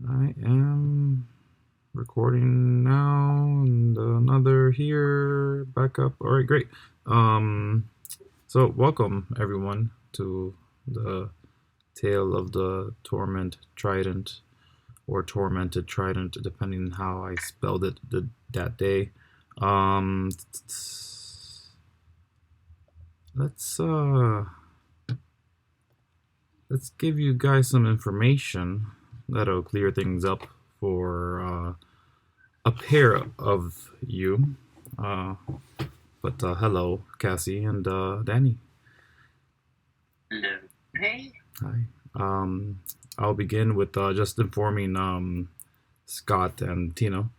I am recording now, and another here, backup. All right, great. So welcome everyone to the Tale of the Torment Trident, or Tormented Trident, depending on how I spelled it that day. Um, let's uh, let's give you guys some information that'll clear things up for a pair of you. Uh, but hello, Cassie and Danny. Hello. Hey. Hi. Um, I'll begin with just informing Scott and Tino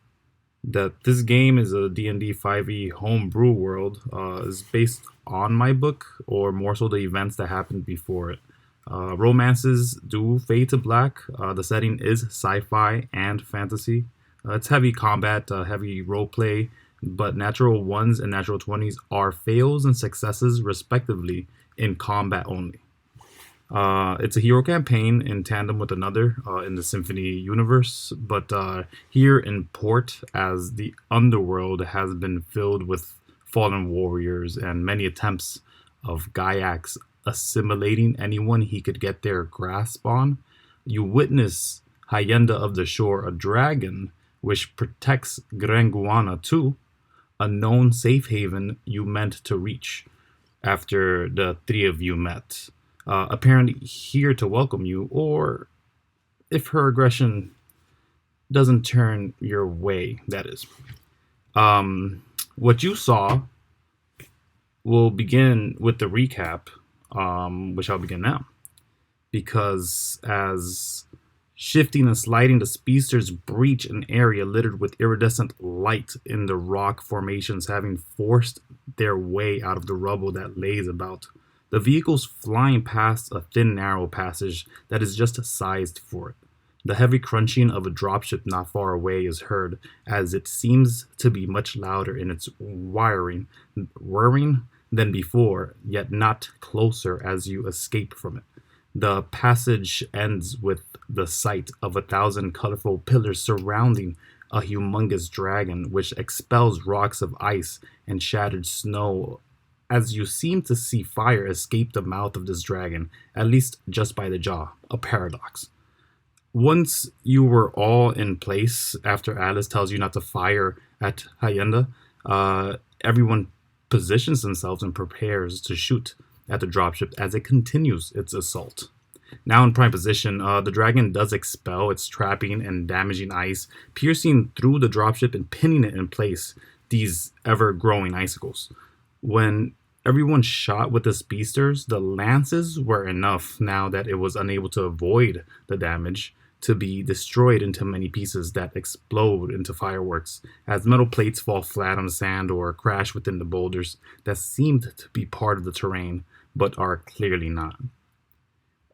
that this game is a D&D 5e homebrew world. Is based on my book, or more so the events that happened before it. Romances do fade to black. The setting is sci-fi and fantasy. It's heavy combat, heavy roleplay, but natural ones and natural 20s are fails and successes respectively in combat only. It's a hero campaign in tandem with another in the Symphony universe, but here in port, as the underworld has been filled with fallen warriors and many attempts of Giax assimilating anyone he could get their grasp on, you witness Hyenda of the Shore, a dragon which protects Graenguana II, a known safe haven you meant to reach after the three of you met. Apparently here to welcome you, or if her aggression doesn't turn your way, that is. What you saw will begin with the recap, which I'll begin now. Because as shifting and sliding, the speedsters breach an area littered with iridescent light in the rock formations, having forced their way out of the rubble that lays about. The vehicle's flying past a thin, narrow passage that is just sized for it. The heavy crunching of a dropship not far away is heard, as it seems to be much louder in its whirring than before, yet not closer as you escape from it. The passage ends with the sight of 1,000 colorful pillars surrounding a humongous dragon, which expels rocks of ice and shattered snow, as you seem to see fire escape the mouth of this dragon, at least just by the jaw. A paradox. Once you were all in place, after Alice tells you not to fire at Hyenda, everyone positions themselves and prepares to shoot at the dropship as it continues its assault. Now in prime position, the dragon does expel its trapping and damaging ice, piercing through the dropship and pinning it in place, these ever growing icicles. When everyone shot with the speedsters, the lances were enough now that it was unable to avoid the damage to be destroyed into many pieces that explode into fireworks as metal plates fall flat on the sand or crash within the boulders that seemed to be part of the terrain but are clearly not.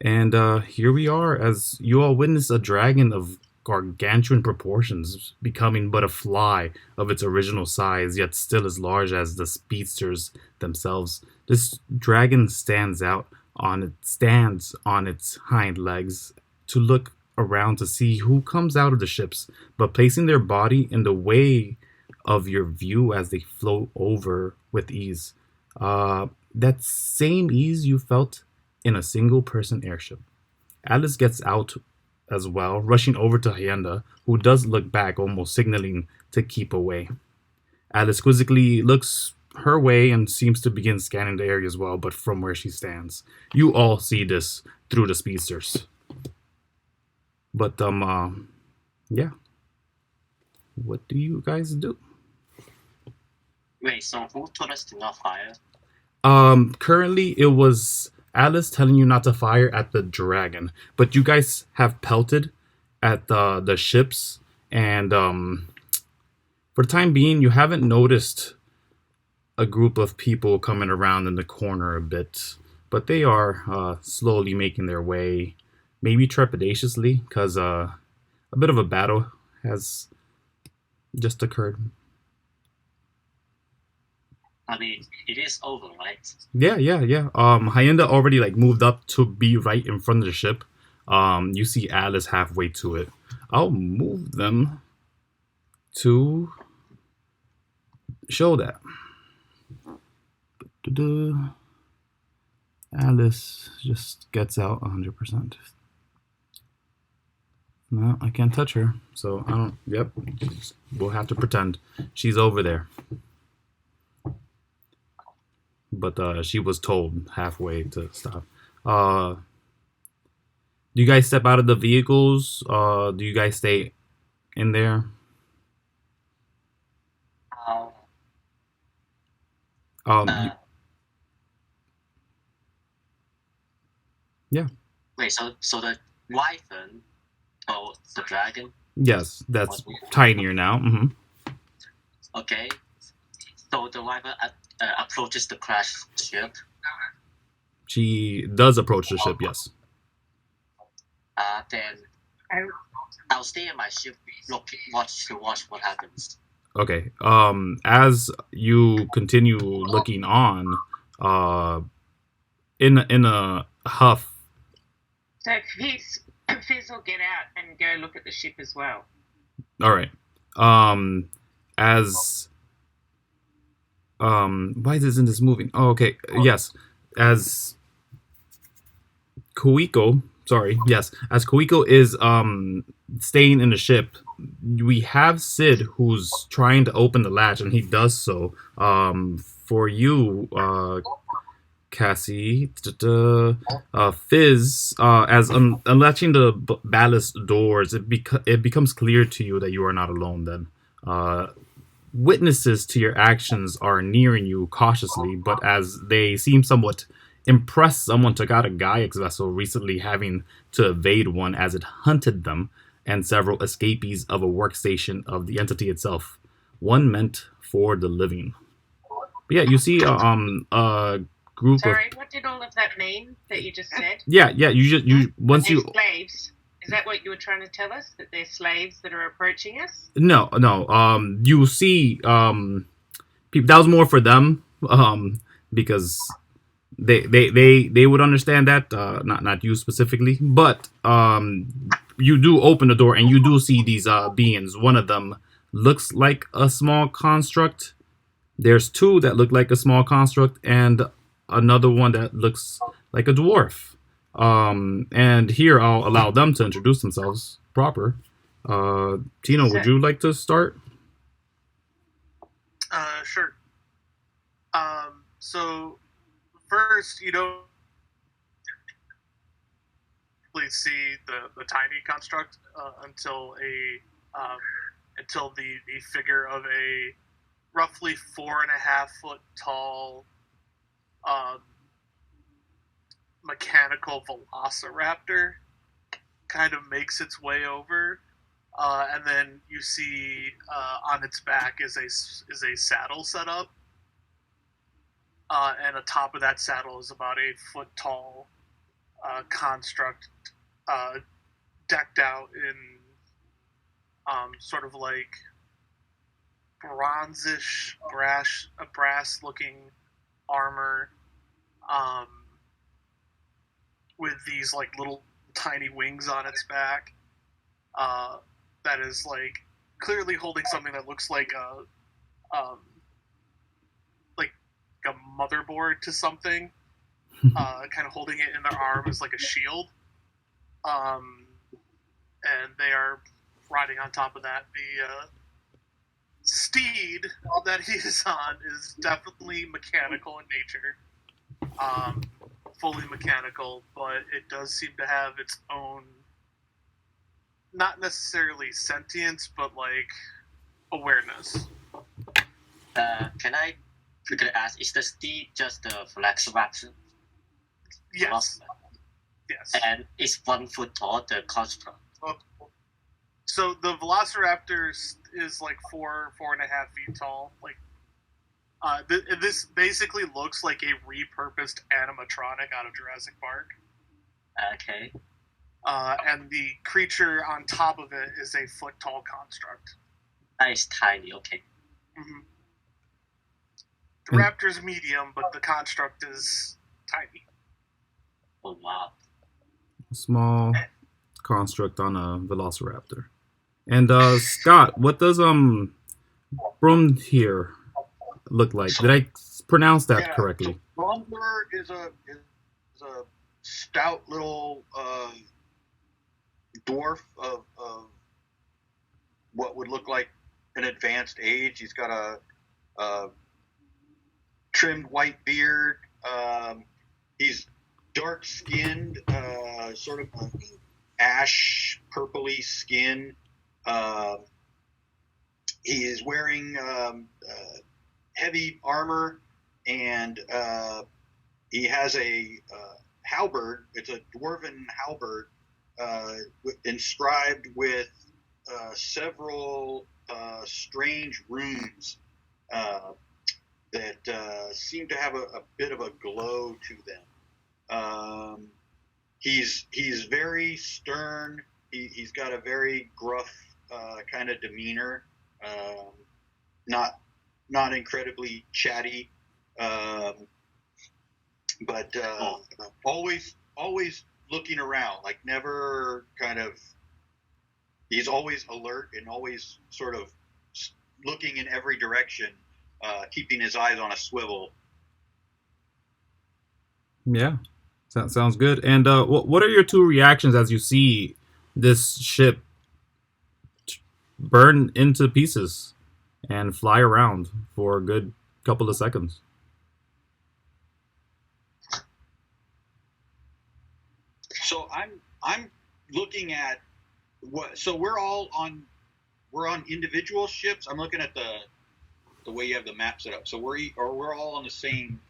And here we are as you all witness a dragon of gargantuan proportions, becoming but a fly of its original size, yet still as large as the speedsters themselves. This dragon stands on its hind legs to look around to see who comes out of the ships, but placing their body in the way of your view as they float over with ease. That same ease you felt in a single person airship. Alice gets out as well, rushing over to Hyenda, who does look back, almost signaling to keep away. Alice quizzically looks her way and seems to begin scanning the area as well, but from where she stands. You all see this through the speedsters. But yeah. What do you guys do? Wait, so who told us to not fire? Currently it was Alice telling you not to fire at the dragon, but you guys have pelted at the ships, and for the time being, you haven't noticed a group of people coming around in the corner a bit, but they are slowly making their way, maybe trepidatiously, because a bit of a battle has just occurred. I mean, it is over, right? Yeah. Hyenda already like moved up to be right in front of the ship. You see Alice halfway to it. I'll move them to show that. Da-da. Alice just gets out 100%. No, I can't touch her, so I don't. Yep, we'll have to pretend she's over there. But she was told halfway to stop. Do you guys step out of the vehicles? Do you guys stay in there? Uh, Yeah. Wait, so the wyvern or the dragon? Yes, that's tinier now. Mm-hmm. Okay. So the wyvern approaches the crash ship. She does approach the ship, yes. Then I'll stay in my ship, watch what happens. Okay. As you continue looking on, in a huff. So Fizz will get out and go look at the ship as well. All right. As why isn't this moving? Oh, okay. Yes. As Kuiko, as Kuiko is staying in the ship, we have Sid who's trying to open the latch, and he does so. For you, Cassie, Fizz, as unlatching the ballast doors, it becomes clear to you that you are not alone. Then, witnesses to your actions are nearing you cautiously, but as they seem somewhat impressed, someone took out a Giax vessel recently, having to evade one as it hunted them and several escapees of a workstation of the entity itself, one meant for the living. But yeah, you see a group Sorry, what did all of that mean that you just said? Yeah, once they're you slaves. Is that what you were trying to tell us? That they're slaves that are approaching us? No. You see people, that was more for them, because they would understand that, not you specifically, but you do open the door and you do see these beings. One of them looks like a small construct. There's two that look like a small construct and another one that looks like a dwarf. And here I'll allow them to introduce themselves proper. Tino, would you like to start? Sure. So first, you don't really see the tiny construct until the figure of a roughly 4.5 foot tall mechanical velociraptor kind of makes its way over, and then you see on its back is a saddle set up, and atop of that saddle is about 8 foot tall construct, decked out in sort of like bronzish brass looking armor, with these like little tiny wings on its back, that is like clearly holding something that looks like a motherboard to something, kind of holding it in their arm as like a shield, and they are riding on top of that. The steed that he is on is definitely mechanical in nature, fully mechanical, but it does seem to have its own, not necessarily sentience, but like awareness. Can I ask, is the steed just the velociraptor? Yes. Yes. And it's 1 foot tall, the construct. So the velociraptor is like 4.5 feet tall. Like, this basically looks like a repurposed animatronic out of Jurassic Park. Okay. And the creature on top of it is a foot tall construct. That is tiny. Okay. Mm-hmm. The raptor's medium, but the construct is tiny. Oh wow. Small. construct on a Velociraptor. And Scott, what does Bromdhur look like? Did I pronounce that correctly? So Bromdhur is a stout little dwarf of what would look like an advanced age. He's got a trimmed white beard. He's dark skinned, sort of ash purpley skin. He is wearing heavy armor, and he has a halberd. It's a dwarven halberd inscribed with several strange runes that seem to have a bit of a glow to them. He's very stern. He's got a very gruff kind of demeanor. Not incredibly chatty, but always looking around. Like never kind of. He's always alert and always sort of looking in every direction, keeping his eyes on a swivel. Yeah, sounds good. And what are your two reactions as you see this ship burn into pieces and fly around for a good couple of seconds? So I'm looking at what. So we're on individual ships. I'm looking at the way you have the map set up. So we're all on the same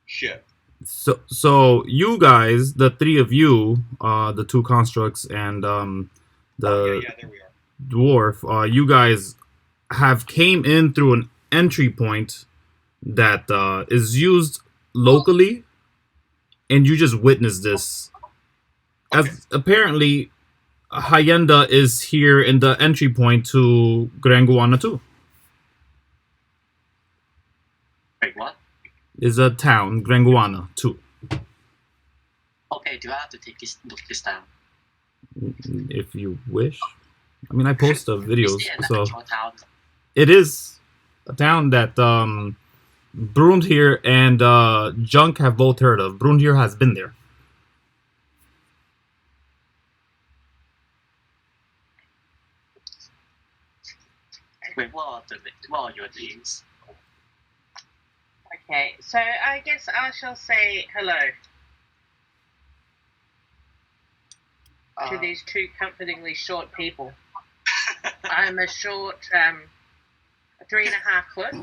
ship. So you guys, the three of you, the two constructs and the there we are. dwarf, you guys have came in through an entry point that is used locally, and you just witnessed this. Okay. As apparently, Hyenda is here in the entry point to Graenguana II. Wait, what? Is a town, Graenguana II. Okay, do I have to take this down? If you wish. I mean, I post the videos, Is it an so actual town? it is a town that Bromdhur and Junk have both heard of. Bromdhur has been there. Wait, what are your names? Okay, so I guess I shall say hello to these two comfortingly short people. I'm a short 3.5 foot.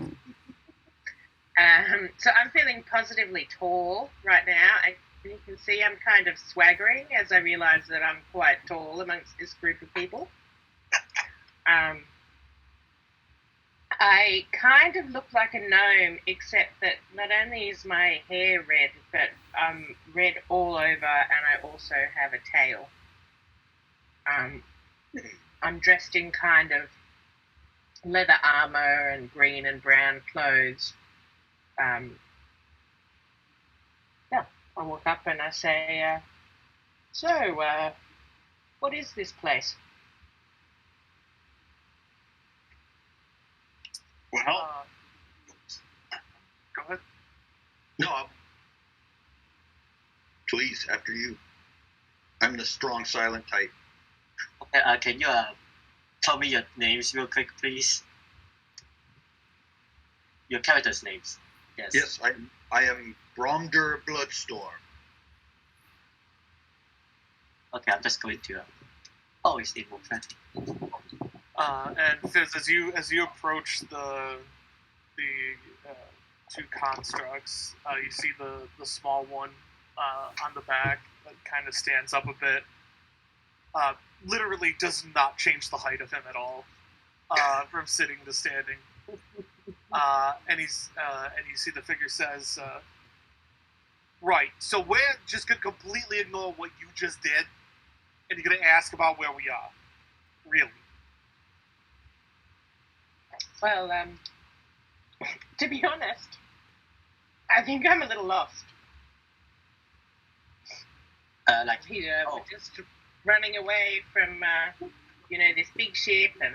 So I'm feeling positively tall right now. And you can see I'm kind of swaggering as I realize that I'm quite tall amongst this group of people. I kind of look like a gnome, except that not only is my hair red, but I'm red all over, and I also have a tail. I'm dressed in kind of leather armor and green and brown clothes. Yeah, I walk up and I say, so, what is this place? Well, Go ahead. no, please, after you. I'm the strong, silent type. Okay, can you tell me your names real quick, please? Your characters' names. Yes. Yes, I am Bromdur Bloodstorm. Okay, I'm just going to. Oh, it's able friend. And Fizz, as you approach the two constructs, you see the small one on the back that kind of stands up a bit. Literally does not change the height of him at all, from sitting to standing. And you see the figure says, "Right, so we're just gonna completely ignore what you just did, and you're gonna ask about where we are, really." Well, to be honest, I think I'm a little lost. Like, Peter, oh. just running away from, this big ship and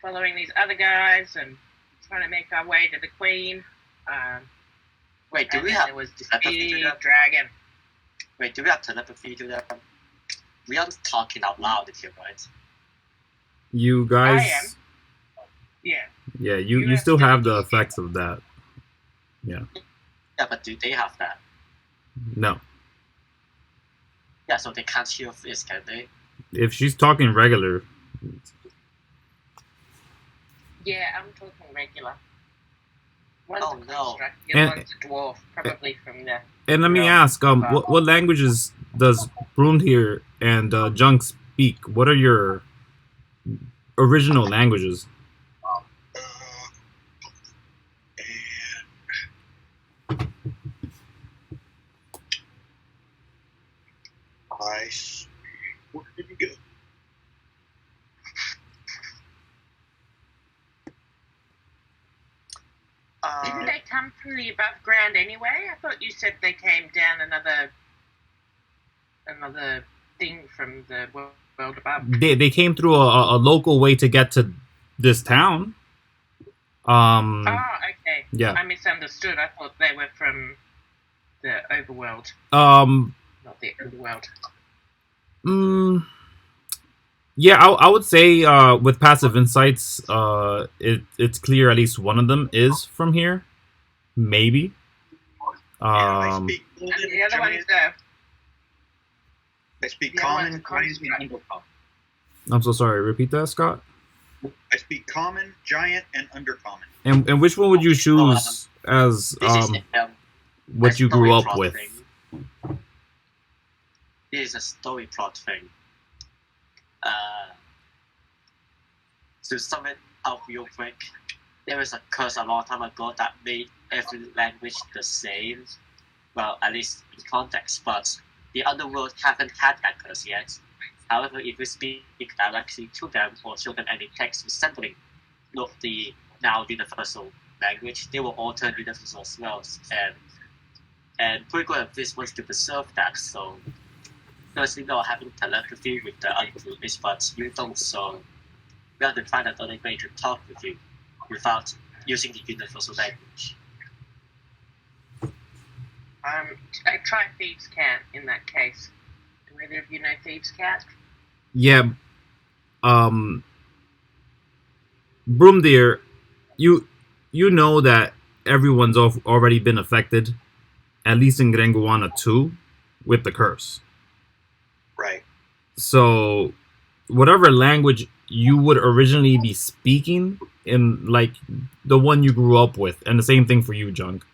following these other guys and trying to make our way to the Queen. Wait, do And we then have there was this telepathy to big them? dragon. Wait, do we have telepathy to them? We are talking out loud here, right? You guys. I am. Yeah. Yeah, You you have still have the telepathy. effects of that. Yeah, but do they have that? No. Yeah, so they can't hear Fizz, can they? If she's talking regular, Yeah, I'm talking regular. One's Oh, a no. construct, the other And- one's a dwarf, probably from the... and let me Yeah. ask, what languages does Bromdhur and Junk speak? What are your original languages? Where did you go? Didn't they come from the above ground anyway? I thought you said they came down another thing from the world above. They came through a local way to get to this town. Oh, okay. Yeah. I misunderstood. I thought they were from the overworld, not the underworld. Yeah, I would say with passive insights, it's clear at least one of them is from here, maybe. I speak And Golden, the other one's Giant. I speak the other Common, one's Giant, construct. and Undercommon. I'm so sorry. Repeat that, Scott. I speak Common, Giant, and Undercommon. And which one would you choose as This is what you grew up plot with? thing. This is a story plot thing. To sum it up real quick, there was a curse a long time ago that made every language the same. Well, at least in context, but the underworld haven't had that curse yet. However, if we speak directly to them or show them any text resembling the now universal language, they will all turn universal as well. And Kuiko and Fizz wants to preserve that, so firstly not having telepathy with the underworld, but you don't, so we have to find another way to talk with you without using the universal language. I try Thieves' Cat in that case. Do either of you know Thieves' Cat? Yeah. Bromdhur, you know that everyone's already been affected, at least in Graenguana II, with the curse. Right. So, whatever language you would originally be speaking in, like, the one you grew up with, and the same thing for you, Junk.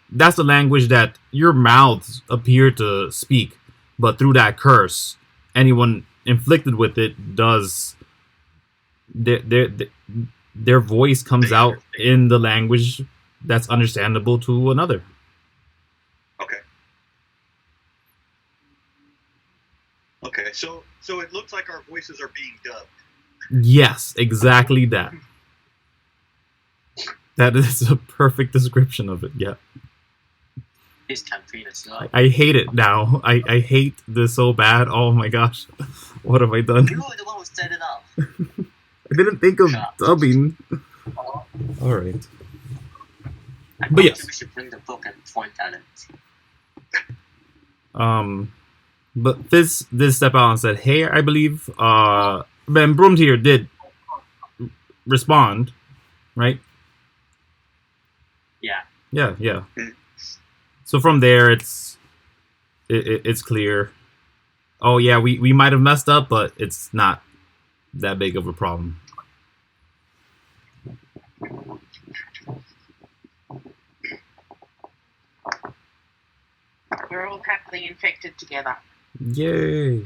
That's the language that your mouths appear to speak, but through that curse, anyone inflicted with it does their voice comes out in the language that's understandable to another. Okay. Okay. So it looks like our voices are being dubbed. Yes, exactly that. That is a perfect description of it. Yeah. This campaign is like I hate it now. I hate this so bad. Oh my gosh. What have I done? you were the one who set it up. I didn't think of dubbing. Alright. I But thought yes. we should bring the book and point at it. But Fizz did step out and said, "Hey, I believe." Ben Bromdhur did respond, right? Yeah. Yeah. So from there, it's clear. Oh yeah, we might have messed up, but it's not that big of a problem. We're all happily infected together. Yay!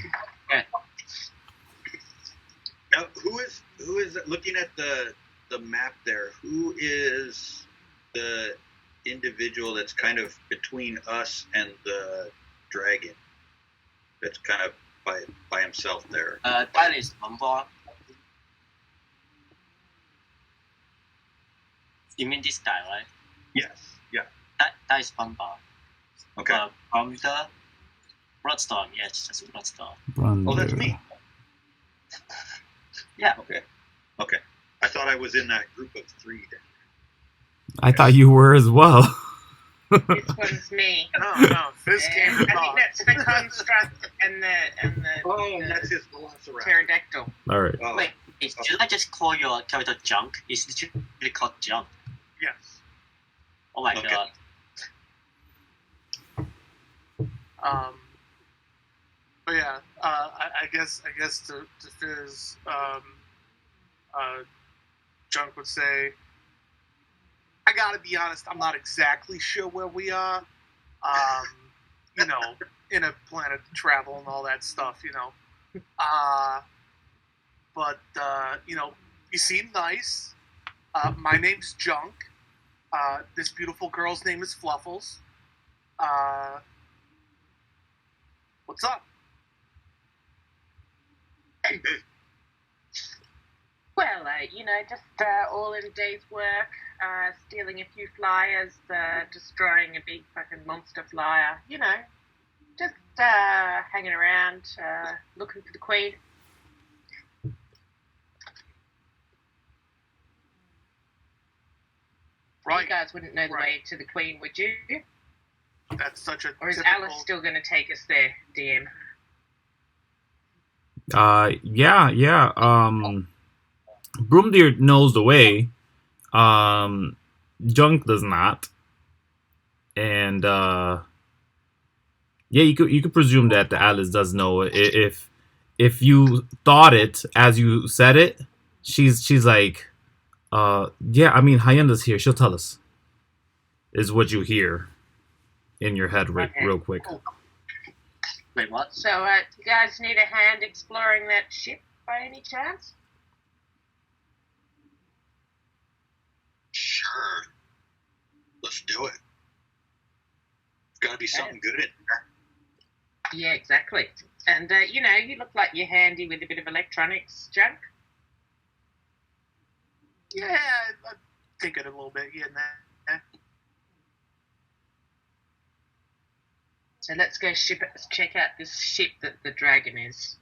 Now, who is looking at the map there? Who is the individual that's kind of between us and the dragon? That's kind of by himself there. That is Bromduhr. You mean this guy, right? Yes. Yeah. That is Bromduhr. Okay. Bromduhr Bloodstorm, yes, just Bloodstorm. Oh, that's me. Yeah. Okay. I thought I was in that group of 3 then. I thought you were as well. This one's me. No, Fizz came I to think talk. that's the construct and the Oh, that's his velociraptor. pterodactyl. All right. Oh, Wait, should I just call your character Junk? It's literally called Junk. Yes. Oh my Okay. god. But yeah, I guess to Fizz, Junk would say, I gotta be honest, I'm not exactly sure where we are. You know, in a planet of travel and all that stuff, you know. But you know, you seem nice. My name's Junk. This beautiful girl's name is Fluffles. What's up? Well, you know, just all in a day's work, stealing a few flyers, destroying a big fucking monster flyer, you know, just hanging around, looking for the Queen. Right. You guys wouldn't know the way to the Queen, would you? That's such a Or is typical... Alice still going to take us there, DM? Yeah. Bromduhr knows the way. Junk does not. And yeah, you could presume that the Alice does know. If you thought it as you said it, she's like, yeah, I mean, Hyenda's here. She'll tell us. Is what you hear in your head real quick. Cool. Wait, what? So, you guys need a hand exploring that ship by any chance? Sure. Let's do it. There's got to be something good in there. Yeah, exactly. And, you know, you look like you're handy with a bit of electronics, Junk. Yeah, I'm thinking a little bit, yeah, nah. So let's go check out this ship that the dragon is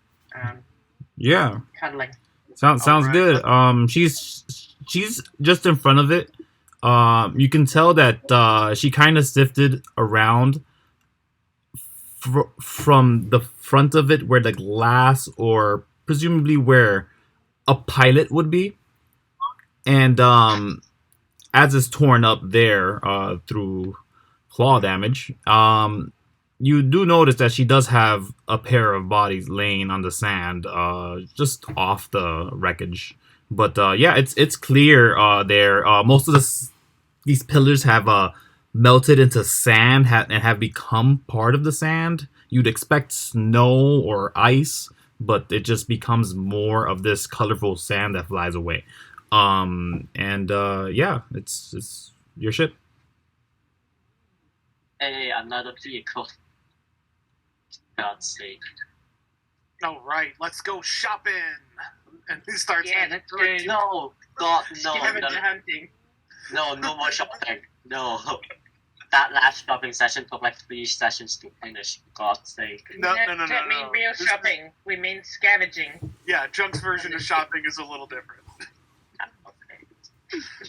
Yeah. cuddling. Sounds Alright. good. She's just in front of it. You can tell that she kind of sifted around from the front of it, where the glass, or presumably where a pilot would be, and as it's torn up there through claw damage, you do notice that she does have a pair of bodies laying on the sand, just off the wreckage. But yeah, it's clear there. Most of these pillars have melted into sand and have become part of the sand. You'd expect snow or ice, but it just becomes more of this colorful sand that flies away. And yeah, it's your ship. Hey, another vehicle. God's sake. All right, let's go shopping. And he starts. Yeah, let's go. No, God, no, Scavenger no, hunting. no more shopping. No. That last shopping session took like 3 sessions to finish, for God's sake. No. Don't mean real This- shopping. We mean scavenging. Yeah, Junk's version of shopping is a little different.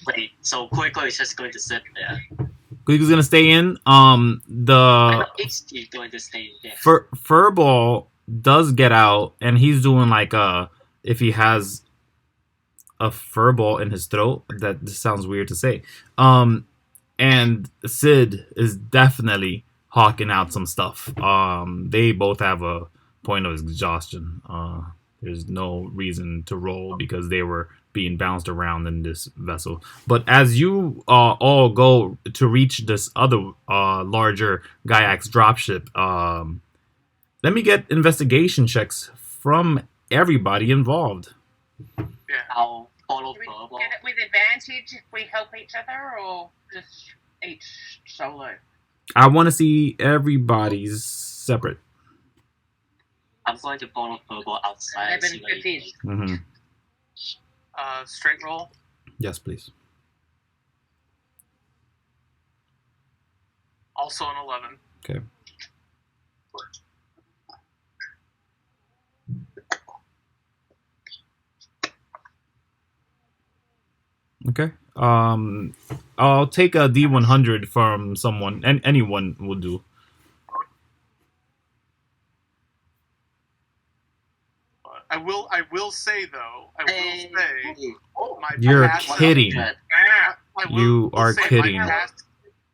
Wait, so Kuiko is just going to sit there. Kuiko's gonna stay in. The He's going to stay there. Furball does get out, and he's doing like if he has a furball in his throat. That this sounds weird to say. And Sid is definitely hawking out some stuff. They both have a point of exhaustion. There's no reason to roll because they were being bounced around in this vessel. But as you all go to reach this other larger Giax dropship, let me get investigation checks from everybody involved. Yeah. I'll follow Do we Furball. get it with advantage if we help each other, or just each solo? I want to see everybody's separate. I'm going to follow Furball outside. 11 see what he fifties. thinks. Mm-hmm. Straight roll. Yes, please. Also an 11. Okay. Okay. I'll take a D100 from someone, and anyone will do. I will say though. My You're passive- kidding. Good. I You are say kidding.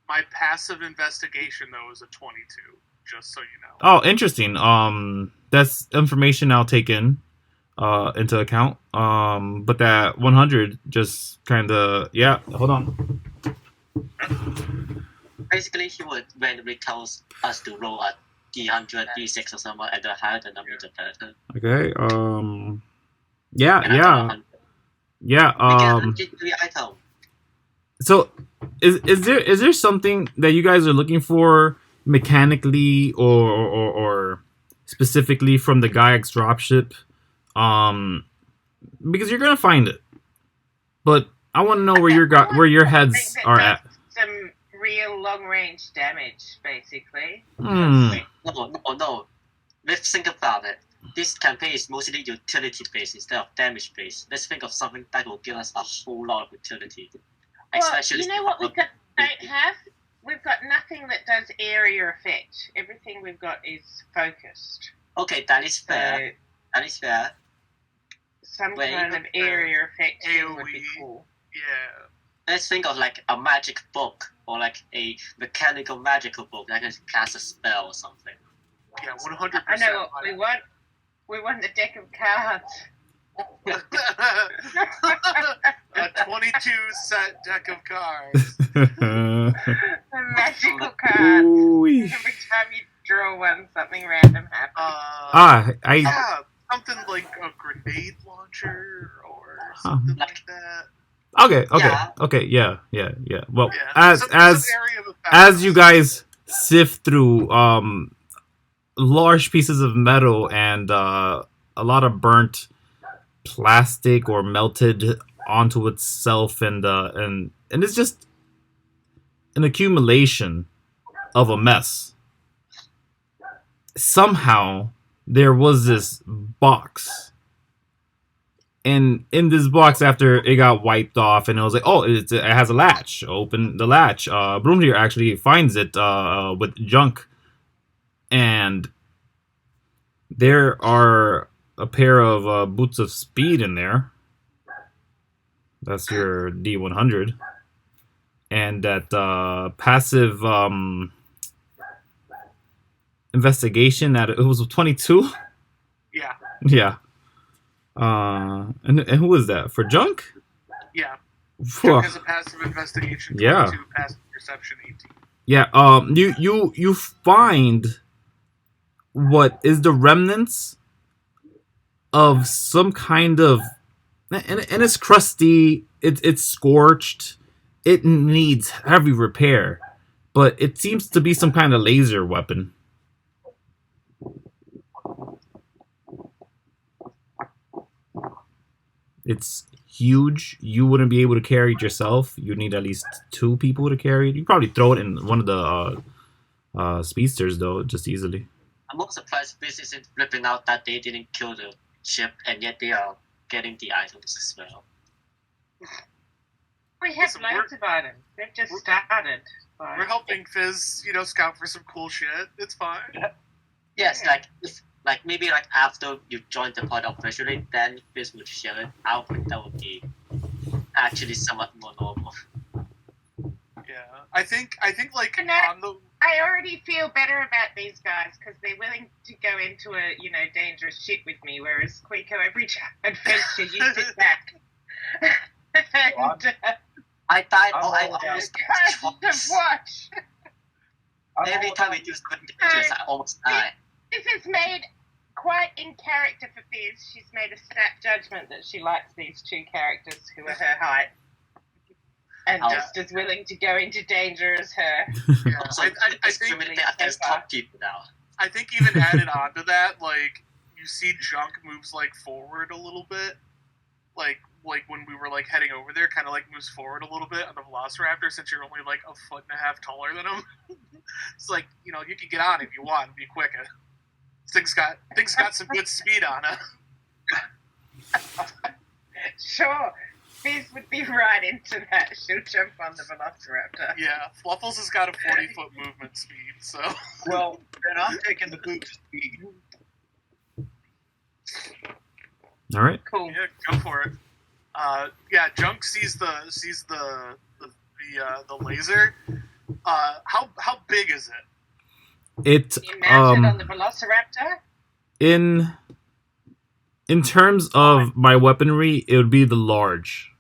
My passive investigation though is a 22. Just so you know. Oh, interesting. That's information I'll take into account. But that 100 just kind of Hold on. Basically, he would randomly tells us to roll a D100, D6 or something, and the higher the number, the better. Okay. And I got 100. We get a legendary item. So, is there something that you guys are looking for mechanically or specifically from the Giax dropship? Because you're gonna find it, but I want to know where your heads are at. Some real long range damage, basically. No. Let's think about it. This campaign is mostly utility based instead of damage based. Let's think of something that will give us a whole lot of utility. Well, Especially you know what we don't have? We've got nothing that does area effect. Everything we've got is focused. Okay, that is fair. That is fair. Some kind of area effect thing would be cool. Yeah. Let's think of like a magic book or like a mechanical magical book that can cast a spell or something. Yeah, 100%. I know what we want. We want a deck of cards. A 22 set deck of cards. A magical cards. Ooh-wee. Every time you draw one, something random happens. Yeah, something like a grenade launcher or something like that. Okay, yeah. Well, Yeah. as you guys sift through large pieces of metal and a lot of burnt plastic or melted onto itself, and it's just an accumulation of a mess. Somehow there was this box. And in this box, after it got wiped off, and it was like, oh, it has a latch. Open the latch. Bromdhur actually finds it with Junk. And there are a pair of boots of speed in there. That's your D100. And that passive investigation, that it was a 22? Yeah. Yeah. And who was that? For Junk? Yeah. Phew. Junk has a passive investigation. 22, Yeah. Passive perception 18. Yeah. You find what is the remnants of some kind of, and it's crusty. It's scorched. It needs heavy repair, but it seems to be some kind of laser weapon. It's huge. You wouldn't be able to carry it yourself. You'd need at least 2 people to carry it. You probably throw it in one of the speedsters, though, just easily. I'm not surprised Fizz isn't flipping out that they didn't kill the ship, and yet they are getting the items as well. We have loads of items. They've just started. We're helping Fizz, scout for some cool shit. It's fine. Yes, like maybe like after you join the pod officially, then Fizz would share it. I think that would be actually somewhat more normal. Yeah, I think like on the. I already feel better about these guys because they're willing to go into a dangerous shit with me, whereas Kuiko, every adventure you sit back. And, I died. I to almost watch. every time we do something dangerous, I almost die. This is made quite in character for Fizz. She's made a snap judgment that she likes these 2 characters who are her height. And just as willing to go into danger as her. Yeah, Also, I think discriminate against top people now. I think even added on to that, like you see Junk moves like forward a little bit, like when we were like heading over there, kind of like moves forward a little bit on the Velociraptor since you're only like 1.5 feet taller than him. It's like you can get on if you want, be quicker. Things got some good speed on it. Sure. Fizz would be right into that. She'll jump on the Velociraptor. Yeah, Fluffles has got a 40-foot movement speed, so... Well, then I'm taking the boot speed. All right. Cool. Yeah, go for it. Yeah, Junk sees the laser. How big is it? It You mounted on the Velociraptor? in terms of my weaponry, it would be the large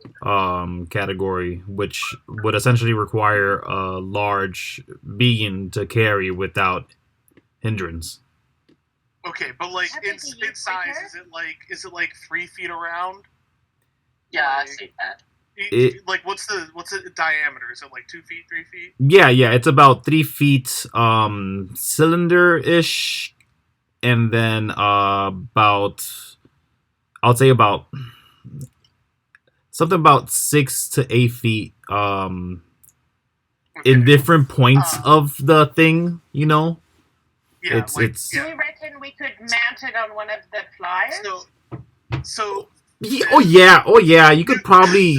category, which would essentially require a large being to carry without hindrance. Okay, but like How in big are you, size, Peter? is it like 3 feet around? Yeah, I see that. Like what's the diameter? Is it like 2 feet, 3 feet? Yeah, it's about 3 feet cylinder-ish, and then about, I'll say about something about 6 to 8 feet in Okay. different points of the thing, you know? Yeah, it's like, it's Do we reckon we could mount it on one of the flyers? so oh yeah, you could probably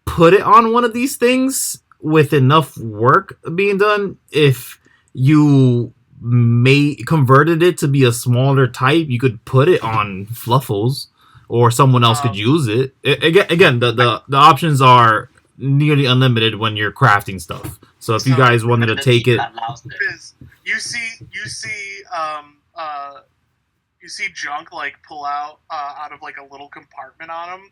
put it on one of these things with enough work being done. If you converted it to be a smaller type, you could put it on Fluffles, or someone else could use it. Again, the options are nearly unlimited when you're crafting stuff. So if you guys wanted to take it, Fizz, you see Junk like pull out of like a little compartment on him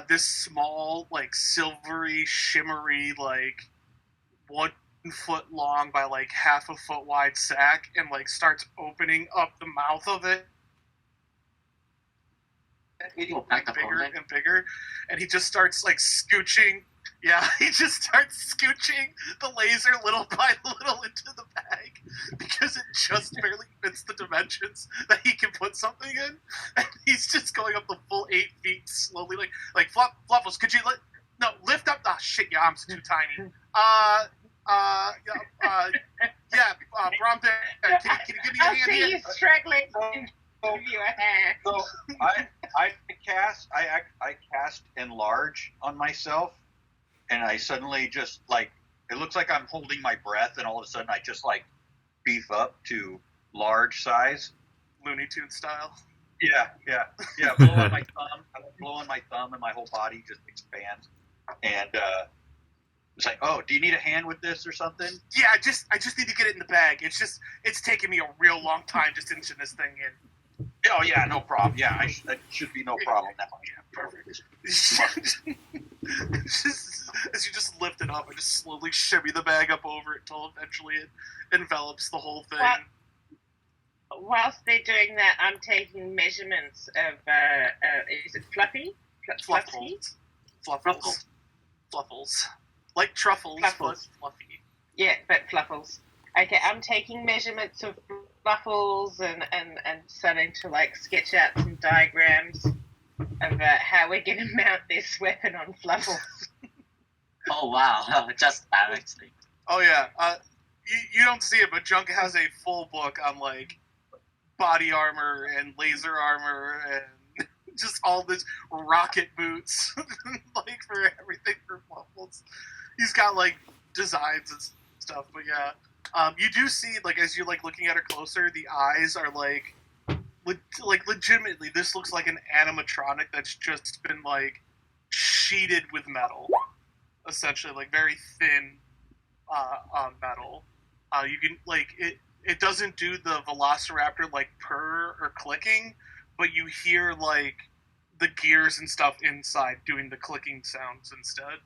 this small like silvery shimmery like 1 foot long by like half a foot wide sack, and like starts opening up the mouth of it bigger and bigger, and he just starts like scooching. Yeah, he just starts scooching the laser little by little into the bag because it just barely fits the dimensions that he can put something in. And he's just going up the full 8 feet slowly, like Fluffles, could you lift up? Oh shit, your arms are too tiny. Bromdhur, can you give me a I hand see here? you struggling to give you a hand. So I cast enlarge on myself, and I suddenly just like, it looks like I'm holding my breath, and all of a sudden I just like beef up to large size. Looney Tunes style. Yeah. Blowing my thumb, and my whole body just expands. And it's like, oh, do you need a hand with this or something? Yeah, I just need to get it in the bag. It's taking me a real long time just inching this thing in. Oh yeah, no problem. Yeah, that should be no problem now. Yeah, Perfect. As you just lift it up and just slowly shimmy the bag up over it until eventually it envelops the whole thing. Whilst they're doing that, I'm taking measurements of, is it Fluffy? Fluffles. Like truffles, Fluffles. but fluffy. Yeah, but Fluffles. Okay, I'm taking measurements of Fluffles and starting to like sketch out some diagrams of how we're going to mount this weapon on Fluffles. Oh wow, just directly. Oh yeah, you don't see it, but Junk has a full book on like body armor and laser armor and just all this rocket boots, like for everything for Fluffles. He's got like designs and stuff, but yeah. You do see, like, as you're like looking at her closer, the eyes are like legitimately, this looks like an animatronic that's just been like sheeted with metal, essentially, like very thin metal. You can like it doesn't do the Velociraptor like purr or clicking, but you hear like the gears and stuff inside doing the clicking sounds instead.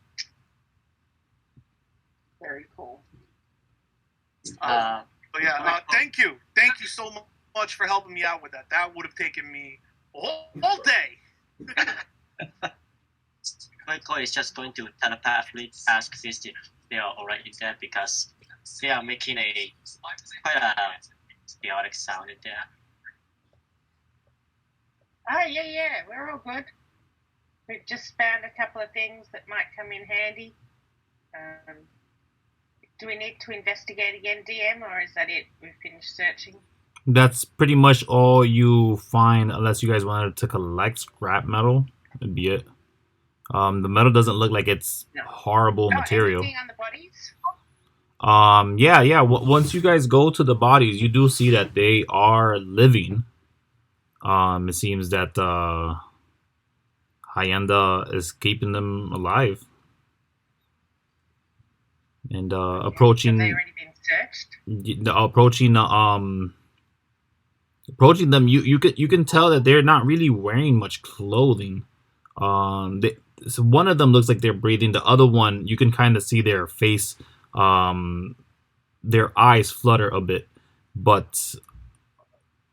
Very cool. But yeah, thank you so much for helping me out with that. That would have taken me a whole day. Kuiko is just going to telepathically ask Fizz if they are already there because they are making quite a chaotic sound in there. Oh, yeah, we're all good. We've just found a couple of things that might come in handy. Do we need to investigate again, DM, or is that it? We've finished searching? that's pretty much all you find, unless you guys wanted to collect scrap metal. That'd be it. The metal doesn't look like it's No. horrible material. Anything on the bodies? Yeah. Once you guys go to the bodies, you do see that they are living. It seems that Hyenda is keeping them alive. And approaching. Have they already been searched? Approaching them, you can tell that they're not really wearing much clothing. So one of them looks like they're breathing. The other one, you can kind of see their face, their eyes flutter a bit. But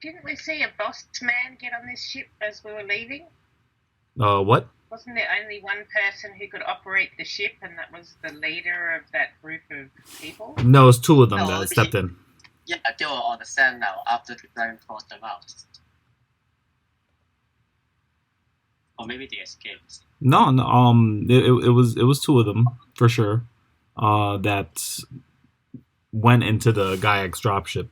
Didn't we see a boss man get on this ship as we were leaving? what? Wasn't there only one person who could operate the ship, and that was the leader of that group of people? No, it's two of them No, that stepped in. Yeah, they were on the sand now after the dragon forced them out. Or maybe they escaped. No, it was two of them for sure. That went into the Giax dropship.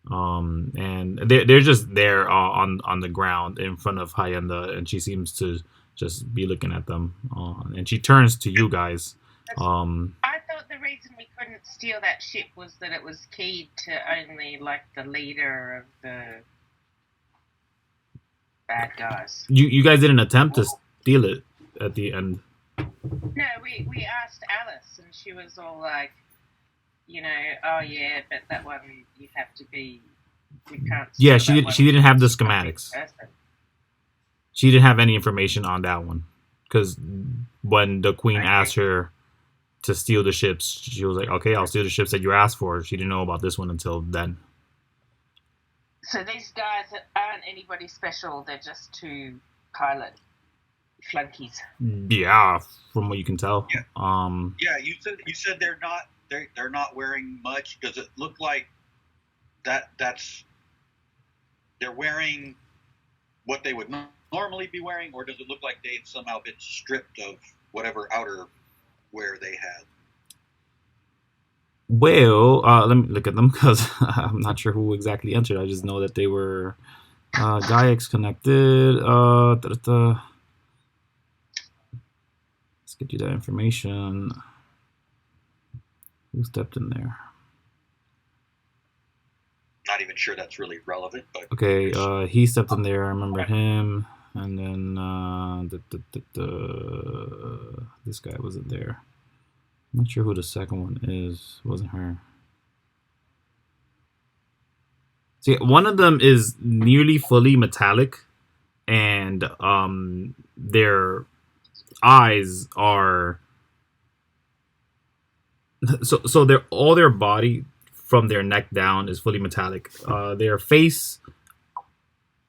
And they're just there on the ground in front of Hyenda, and she seems to just be looking at them. And she turns to you guys. I thought the reason we couldn't steal that ship was that it was keyed to only like the leader of the bad guys. You guys didn't attempt to steal it at the end. No, we asked Alice, and she was all like, oh yeah, but that one you have to be. We can't. Yeah, steal that she one. didn't have the It's a schematics. person. She didn't have any information on that one, because when the queen Okay. asked her to steal the ships, she was like, "Okay, I'll steal the ships that you asked for." She didn't know about this one until then. So these guys aren't anybody special. They're just two pilot flunkies. Yeah, from what you can tell. Yeah. Yeah, you said they're not wearing much. Does it look like that's they're wearing what they would normally be wearing, or does it look like they've somehow been stripped of whatever outer wear they had? Well, let me look at them because I'm not sure who exactly entered. I just know that they were Giax connected. Let's get you that information. Who stepped in there? Not even sure that's really relevant, but Okay, he stepped in there. I remember him. And then this guy wasn't there. I'm not sure who the second one is. It wasn't her. See, one of them is nearly fully metallic, and their eyes are so their body from their neck down is fully metallic. Their face,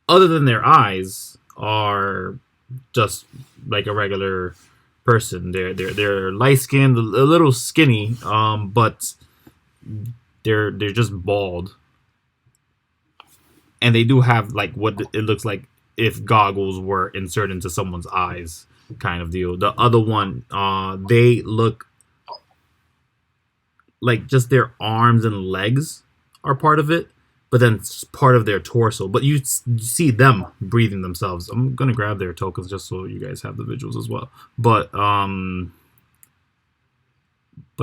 other than their eyes, are just like a regular person. They're light skinned, a little skinny, but they're just bald, and they do have like what it looks like if goggles were inserted into someone's eyes, kind of deal. The other one, they look like just their arms and legs are part of it, but then it's part of their torso. But you see them breathing themselves. I'm gonna grab their tokens just so you guys have the visuals as well. But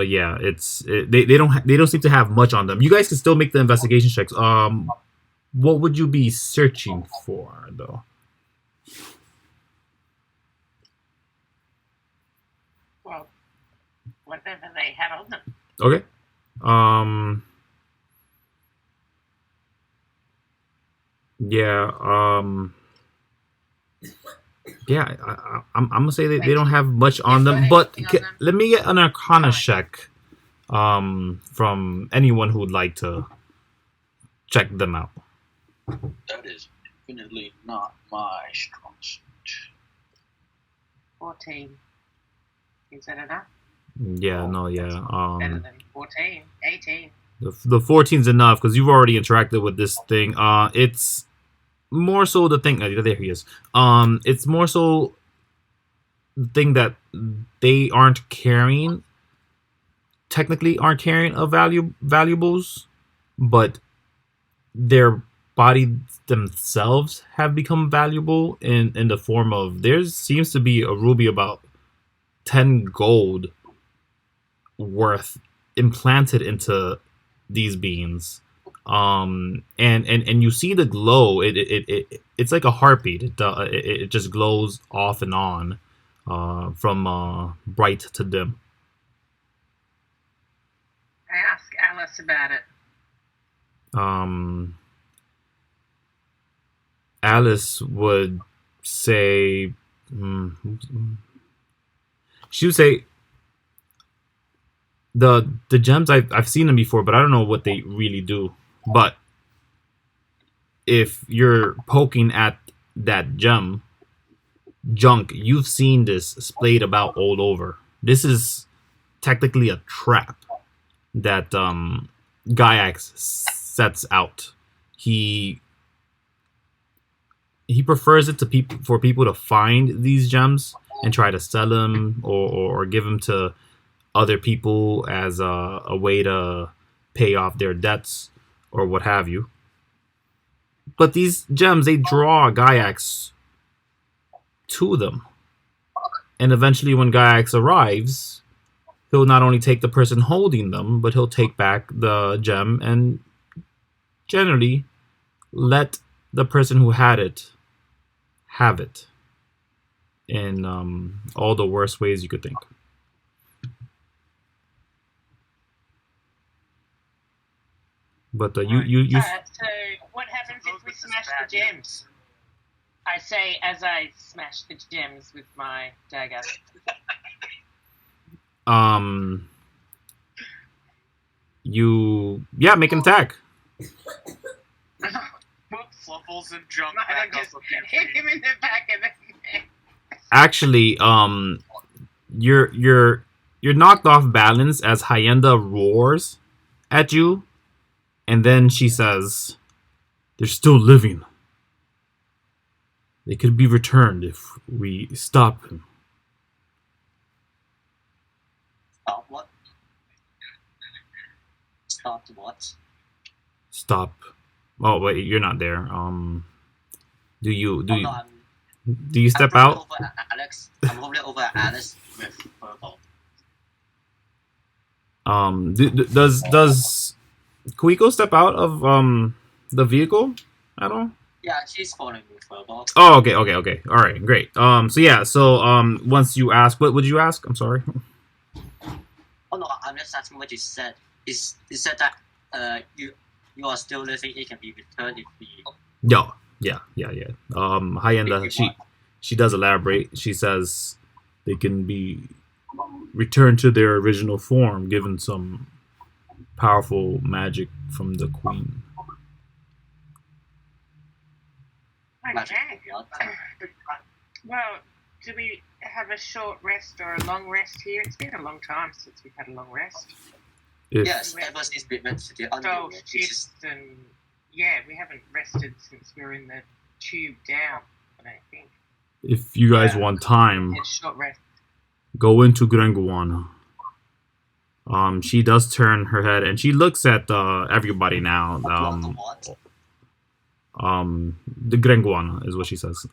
yeah, they don't seem to have much on them. You guys can still make the investigation checks. What would you be searching for though? Well, whatever they had on them. Okay. Yeah. Yeah. I'm gonna say they don't have much on them, but let me get an Arcana check. From anyone who would like to check them out. that is definitely not my strong suit. 14. Is that enough? Yeah. No. Yeah. Better than 14. 18. The 14's enough because you've already interacted with this thing. It's more so the thing. There he is. It's more so the thing that they aren't carrying. Technically, aren't carrying of valuables, but their body themselves have become valuable in the form of there seems to be a ruby about 10 gold worth implanted into these beans. And you see the glow. It's like a heartbeat. It just glows off and on, from bright to dim. I ask Alice about it. Alice would say, she would say, the gems, I've seen them before, but I don't know what they really do. But if you're poking at that gem, Junk, you've seen this splayed about all over. This is technically a trap that Giax sets out. He prefers it to for people to find these gems and try to sell them or give them to other people as a way to pay off their debts or what have you. But these gems, they draw Giax to them. And eventually when Giax arrives, he'll not only take the person holding them, but he'll take back the gem and generally let the person who had it have it in all the worst ways you could think. But you So what happens if we smash the gems? I say as I smash the gems with my dagger. Make an attack. Fluffles and Junk I back just up a few hit feet. him in the back of the neck. Actually, you're knocked off balance as Hyenda roars at you, and then she says, "They're still living. They could be returned if we stop him." Stop what? Stop what? Stop. Oh wait, you're not there. Do you step I'm out? over at Alex. I'm hovering over at Alice with purple. Does Kuiko step out of the vehicle at all? Yeah, she's following me with purple. Oh, okay. All right, great. So once you ask, what would you ask? I'm sorry. Oh no, I'm just asking what you said. You said that you are still living. It can be returned if we. Yeah. Hyenda, she does elaborate. She says they can be returned to their original form, given some powerful magic from the queen. Okay. Well, do we have a short rest or a long rest here? It's been a long time since we've had a long rest. Yes, ever since we went to the Oh, underworld. shifts and yeah, we haven't rested since we were in the tube down. I don't think. If you guys want time, It's short rest. go into Graenguana. She does turn her head and she looks at everybody now. What? The Graenguana is what she says.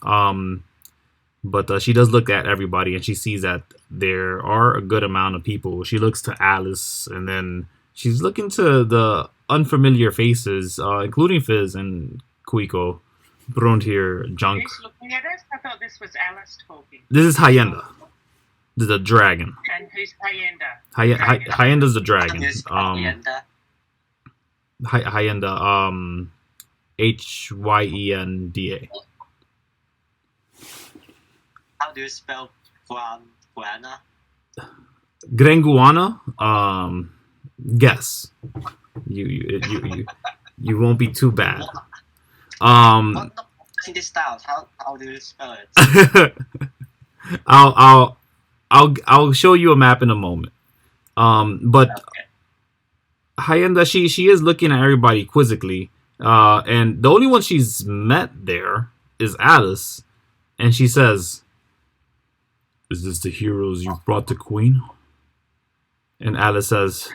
But she does look at everybody and she sees that there are a good amount of people. She looks to Alice and then she's looking to the unfamiliar faces, including Fizz and Kuiko, Bromdhur, Junk. Who's looking at us? I thought this was Alice talking. This is Hyenda. This is a dragon. And who's Hyenda? Hyenda's the dragon. Yes, Hyenda. Hyenda. Hyenda. How do you spell Graenguana? Graenguana. Guess. You won't be too bad. Not in this style. How do you spell it? I'll show you a map in a moment. But Okay. Hyenda, she is looking at everybody quizzically. And the only one she's met there is Alice, and she says, "Is this the heroes you brought to Queen?" And Alice says,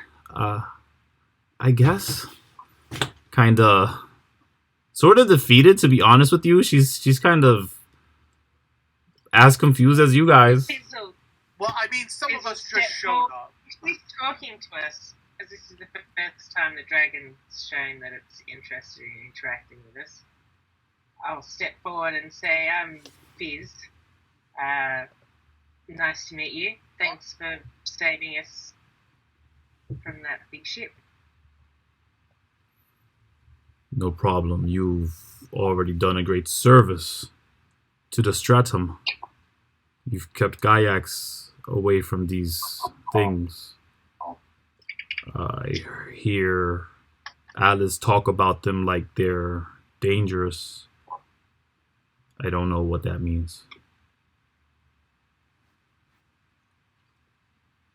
I guess. Kinda, sort of defeated, to be honest with you. She's kind of as confused as you guys. Well, I mean, some of us just Step showed forward. up. If he's talking to us, as this is the first time the dragon's shown that it's interested in interacting with us, I'll step forward and say, I'm Fizz. Nice to meet you. Thanks for saving us from that big ship. No problem. You've already done a great service to the Stratum. You've kept Giax away from these things. I hear Alice talk about them like they're dangerous. I don't know what that means.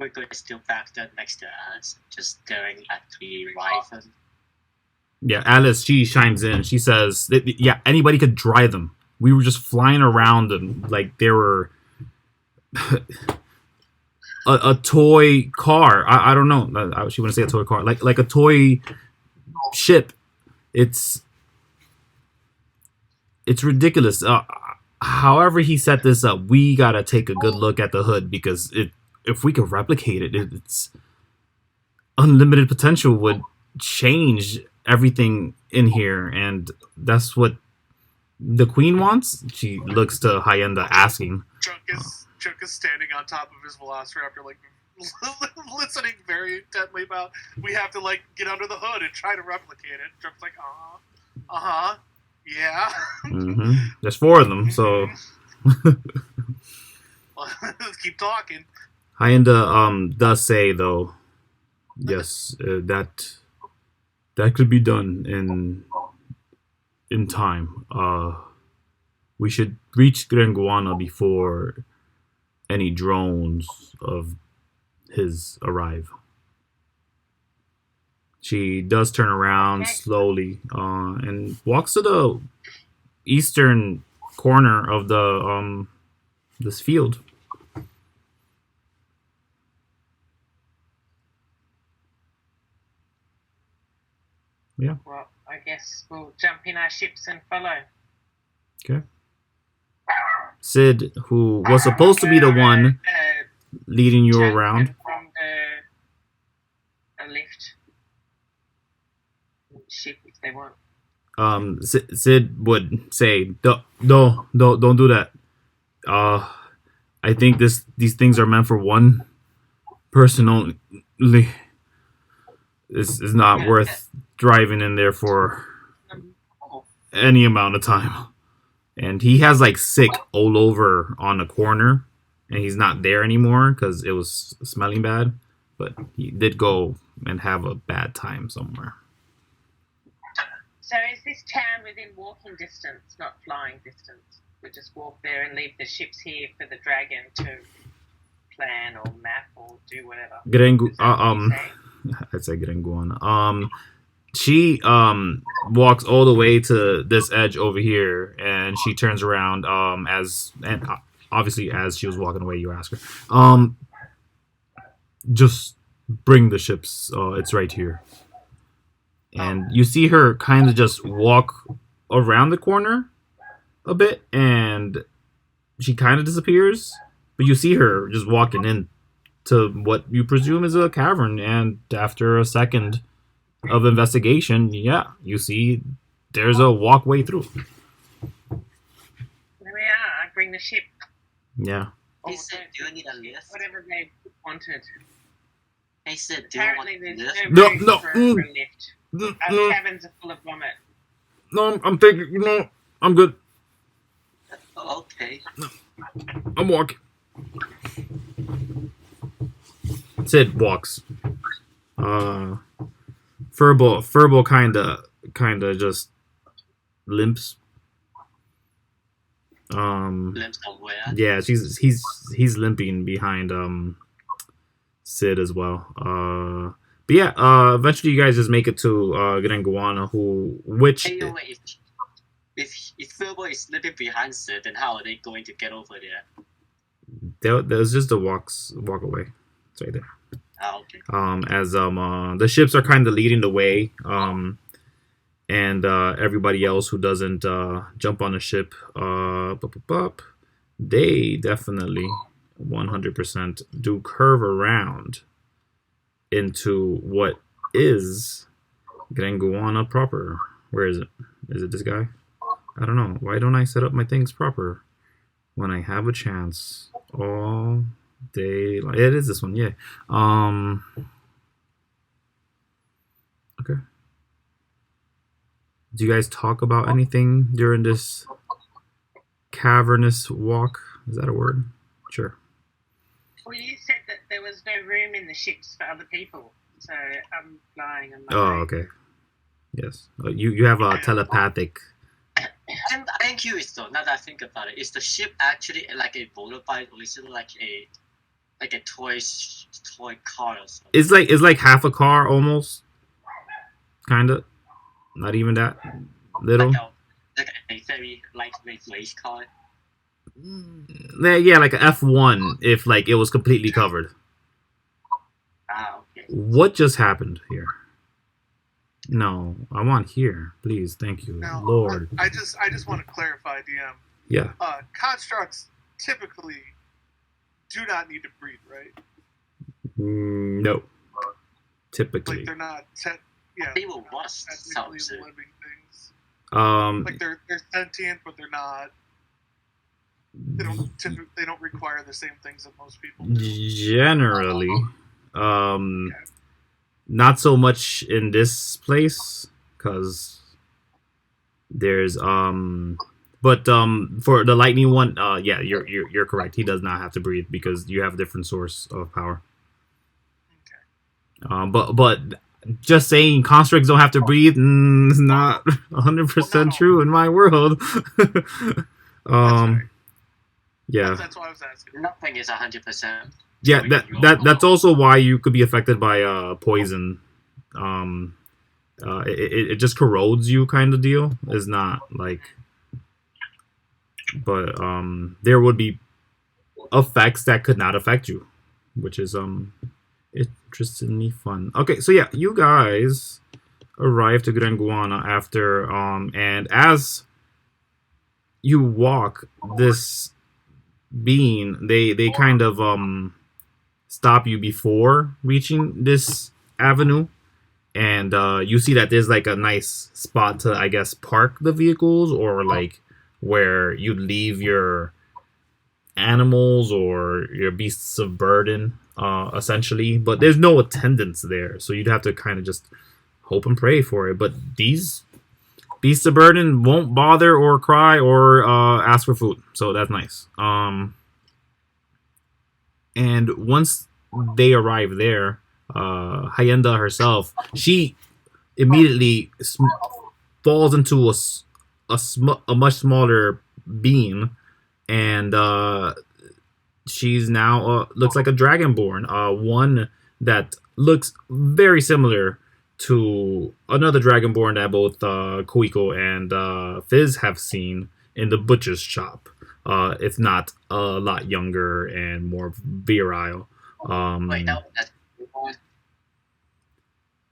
Kuiko is still back there next to us, just staring at the rifle. Yeah, Alice, she chimes in. She says, yeah, anybody could drive them. We were just flying around them like they were a toy car. I don't know. She wouldn't say a toy car. Like a toy ship. It's ridiculous. However he set this up, we gotta take a good look at the hood because if we could replicate it, it's unlimited potential would change everything in here, and that's what the queen wants. She looks to Hyenda asking. Junk is standing on top of his velociraptor, like listening very intently about. We have to like get under the hood and try to replicate it. Junk's like, yeah. Mm-hmm. There's 4 of them, so Let's keep talking. Hyenda does say though, yes, that could be done in time. We should reach Graenguana before any drones of his arrive. She does turn around slowly and walks to the eastern corner of the this field. Yeah. Well, I guess we'll jump in our ships and follow. Okay. Sid, who was supposed to be the one leading you around. From a lift ship if they want. Sid would say, don't do that. I think these things are meant for one person only. This is not worth driving in there for any amount of time. And he has like sick all over on the corner, and he's not there anymore because it was smelling bad. But he did go and have a bad time somewhere. So is this town within walking distance, not flying distance? We just walk there and leave the ships here for the dragon to plan or map or do whatever. I'd say Graenguana. She walks all the way to this edge over here, and she turns around obviously as she was walking away, you ask her, just bring the ships. It's right here. And you see her kind of just walk around the corner a bit, and she kind of disappears. But you see her just walking in to what you presume is a cavern, and after a second of investigation, you see there's a walkway through. There we are. I bring the ship. Yeah. He said, do you need a lift? Whatever they wanted. He said, do you want Apparently a there's lift? no room No, for a lift. Our cabins are full of vomit. No, I'm taking. I'm good. Okay. I'm walking. Sid walks. Furbo kinda just limps. Limps somewhere. Yeah, he's limping behind Sid as well. But yeah, eventually you guys just make it to Graenguana, which Hey, wait, if Furbo is slipping behind Sid, then how are they going to get over there? there's just a walk away. It's right there. Okay. As the ships are kind of leading the way, and everybody else who doesn't jump on the ship, they definitely 100% do curve around into what is Graenguana proper. Where is it? Is it this guy? I don't know. Why don't I set up my things proper when I have a chance all day? It is this one, yeah. Okay. Do you guys talk about anything during this cavernous walk? Is that a word? Sure. Well, you said that there was no room in the ships for other people, so I'm flying on my Oh, own. okay. Yes. You have a telepathic. And I'm curious though, now that I think about it, is the ship actually like a motorbike or is it like a toy car or something? It's like half a car almost. Kinda. Not even that little. Like a very lightweight race car. Yeah, like a F1 if like it was completely covered. Ah, okay. What just happened here? No, I want here, please. Thank you, Now, Lord. I just want to clarify, DM. Yeah. Constructs typically do not need to breathe, right? No. Typically. Like they're not yeah. They will rust, Technically sounds it. living things. Um. Like they're sentient, but they're not. They don't require the same things that most people do. Generally, not so much in this place because there's but for the lightning one, yeah, you're correct. He does not have to breathe because you have a different source of power. Okay. But just saying constructs don't have to breathe is not 100% true in my world. Right. Yeah. That's why I was asking. Nothing is 100%. Yeah, that's also why you could be affected by poison. It just corrodes you, kind of deal. Is not like, but there would be effects that could not affect you, which is interestingly fun. Okay, so yeah, you guys arrived to Graenguana after and as you walk this being, they kind of stop you before reaching this avenue, and you see that there's like a nice spot to, I guess, park the vehicles, or like where you leave your animals or your beasts of burden, essentially. But there's no attendants there, so you'd have to kind of just hope and pray for it. But these beasts of burden won't bother or cry or ask for food, so that's nice. And once they arrive there, Hyenda herself, she immediately falls into a much smaller being, and she's now looks like a dragonborn, one that looks very similar to another dragonborn that both Kuiko and Fizz have seen in the butcher's shop. If not a lot younger and more virile. Wait, no, that's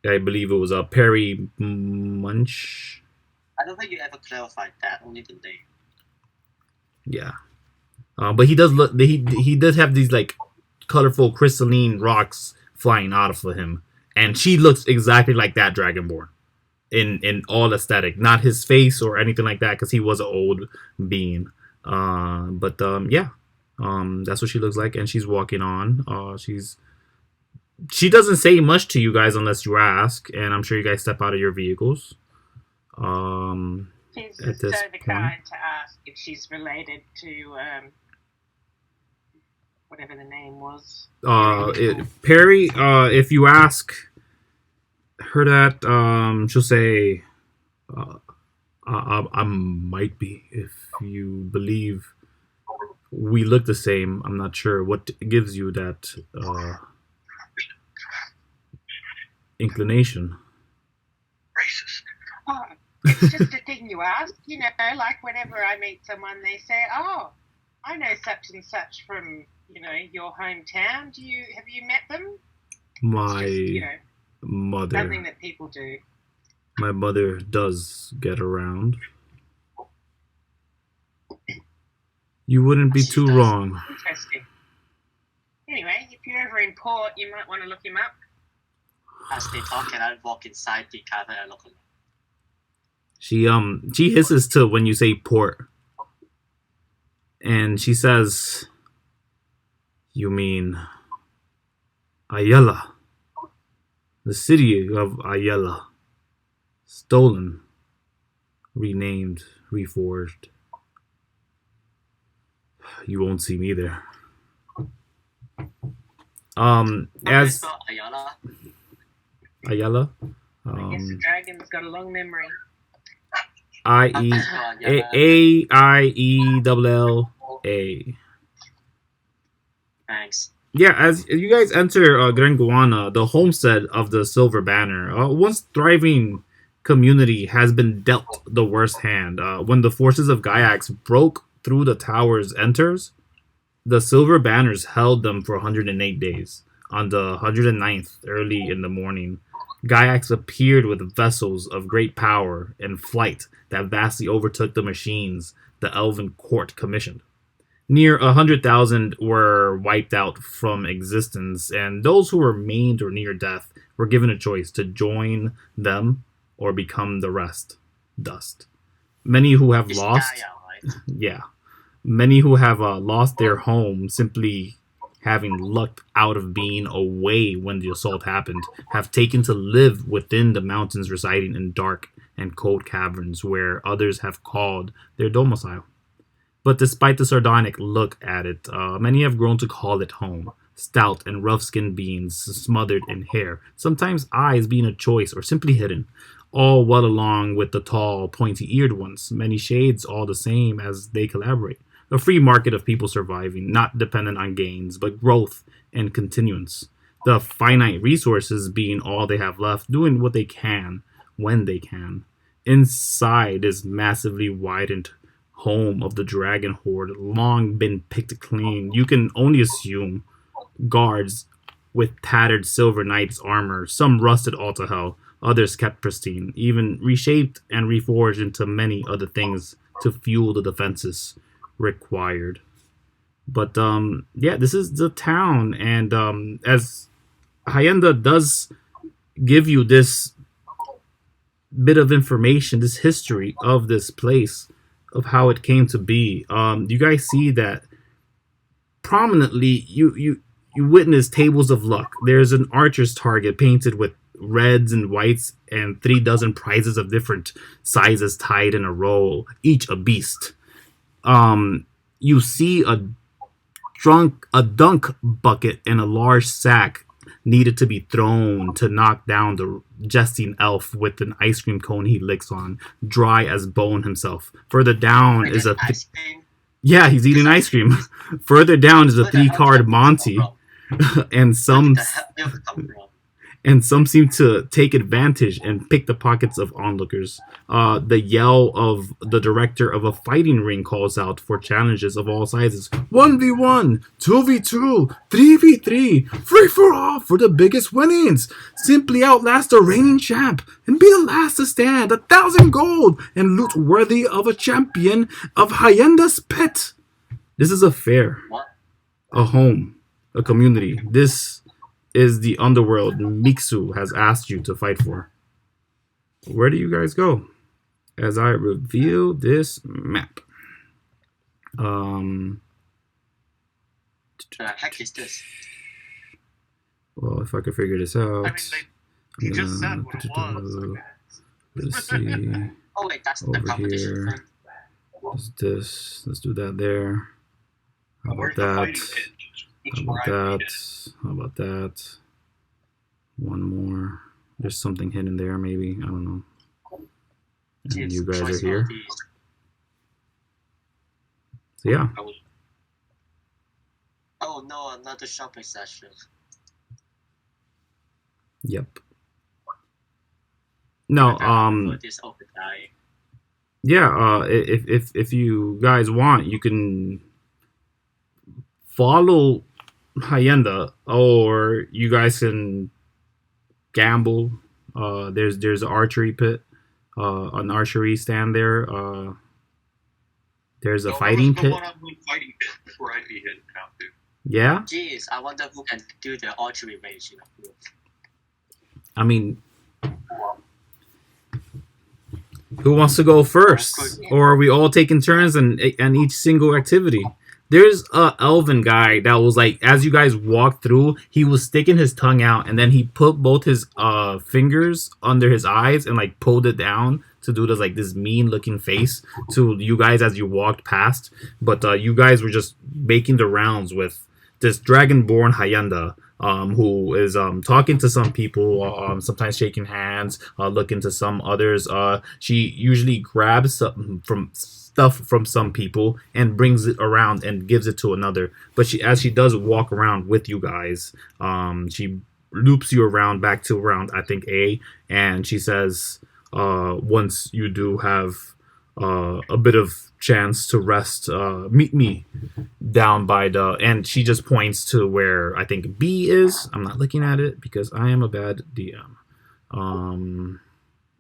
I believe it was a Perry Munch. I don't think you ever clarified that. Only the name. Yeah, but he does look. He does have these like colorful crystalline rocks flying out of him, and she looks exactly like that dragonborn in all aesthetic. Not his face or anything like that, because he was an old being. But yeah, that's what she looks like, and she's walking on. She doesn't say much to you guys unless you ask, and I'm sure you guys step out of your vehicles. She's At this so point, kind to ask if she's related to whatever the name was. Perry. If you ask her that, she'll say, I might be, if you believe we look the same. I'm not sure what gives you that inclination. Racist. Oh, it's just a thing you ask, like whenever I meet someone, they say, "Oh, I know such and such from, your hometown. Have you met them?" My it's just, mother. something that people do. My mother does get around. You wouldn't be too wrong. Interesting. in port. You might want to look him up. As they talk, and I walk inside the cabin and look at him. She hisses to when you say port. And she says, "You mean Ayala, the city of Ayala, stolen, renamed, reforged. You won't see me there." As Ayala. Ayala, I guess the dragon's got a long memory. Aiella. Thanks. Yeah, as you guys enter Graenguana, the homestead of the Silver Banner, once thriving community has been dealt the worst hand. When the forces of Giax broke through the towers enters, the Silver Banners held them for 108 days. On the 109th, early in the morning, Giax appeared with vessels of great power and flight that vastly overtook the machines the Elven Court commissioned. Near 100,000 were wiped out from existence, and those who remained or near death were given a choice to join them or become the rest, dust. Many who have lost, Gaia, right? yeah, many who have lost their home simply having lucked out of being away when the assault happened, have taken to live within the mountains, residing in dark and cold caverns where others have called their domicile. But despite the sardonic look at it, many have grown to call it home. Stout and rough-skinned beings smothered in hair, sometimes eyes being a choice or simply hidden, all well along with the tall, pointy-eared ones, many shades all the same as they collaborate. A free market of people surviving, not dependent on gains, but growth and continuance. The finite resources being all they have left, doing what they can, when they can. Inside this massively widened home of the dragon horde, long been picked clean. You can only assume guards with tattered silver knight's armor, some rusted all to hell, others kept pristine, even reshaped and reforged into many other things to fuel the defenses required. But yeah, this is the town, and as Hyenda does give you this bit of information, this history of this place, of how it came to be, you guys see that prominently you witness tables of luck. There's an archer's target painted with reds and whites and 36 prizes of different sizes tied in a row, each a beast. You see a dunk bucket and a large sack needed to be thrown to knock down the jesting elf with an ice cream cone he licks on, dry as bone himself. Further down is a ice cream. yeah, he's eating ice cream. Further down is a 3-card Monty, and some seem to take advantage and pick the pockets of onlookers. The yell of the director of a fighting ring calls out for challenges of all sizes. 1v1, 2v2, 3v3, free for all for the biggest winnings. Simply outlast the reigning champ and be the last to stand. 1,000 gold and loot worthy of a champion of Hyenda's pit. This is a fair, a home, a community. This is the underworld Mixu has asked you to fight for. Where do you guys go? As I reveal this map. The heck is this? Well, if I could figure this out. I mean, he just said what it was. Let's see. Oh wait, that's the Over competition here. thing. What's this? Let's do that there. How about Where's the that? fighting pit? How about that? How about that? One more. There's something hidden there, maybe. I don't know. And It's you guys choice are here. of these. So yeah. Oh no, another shopping session. Yep. No, For this open eye. yeah, if you guys want, you can follow Hyenda, or you guys can gamble. There's an archery pit, an archery stand there. There's a fighting pit. One fighting pit before I'd be heading out to. Yeah? Jeez, I wonder who can do the archery range. I mean, who wants to go first? Or are we all taking turns and each single activity? There's a elven guy that was like, as you guys walked through, he was sticking his tongue out, and then he put both his fingers under his eyes and like pulled it down to do this mean looking face to you guys as you walked past. But you guys were just making the rounds with this dragonborn Hyenda, who is talking to some people, sometimes shaking hands, looking to some others. She usually grabs stuff from some people and brings it around and gives it to another. But as she does walk around with you guys, she loops you around back to around I think A, and she says, once you do have a bit of chance to rest, meet me down by the, and she just points to where I think B is. I'm not looking at it because I am a bad DM.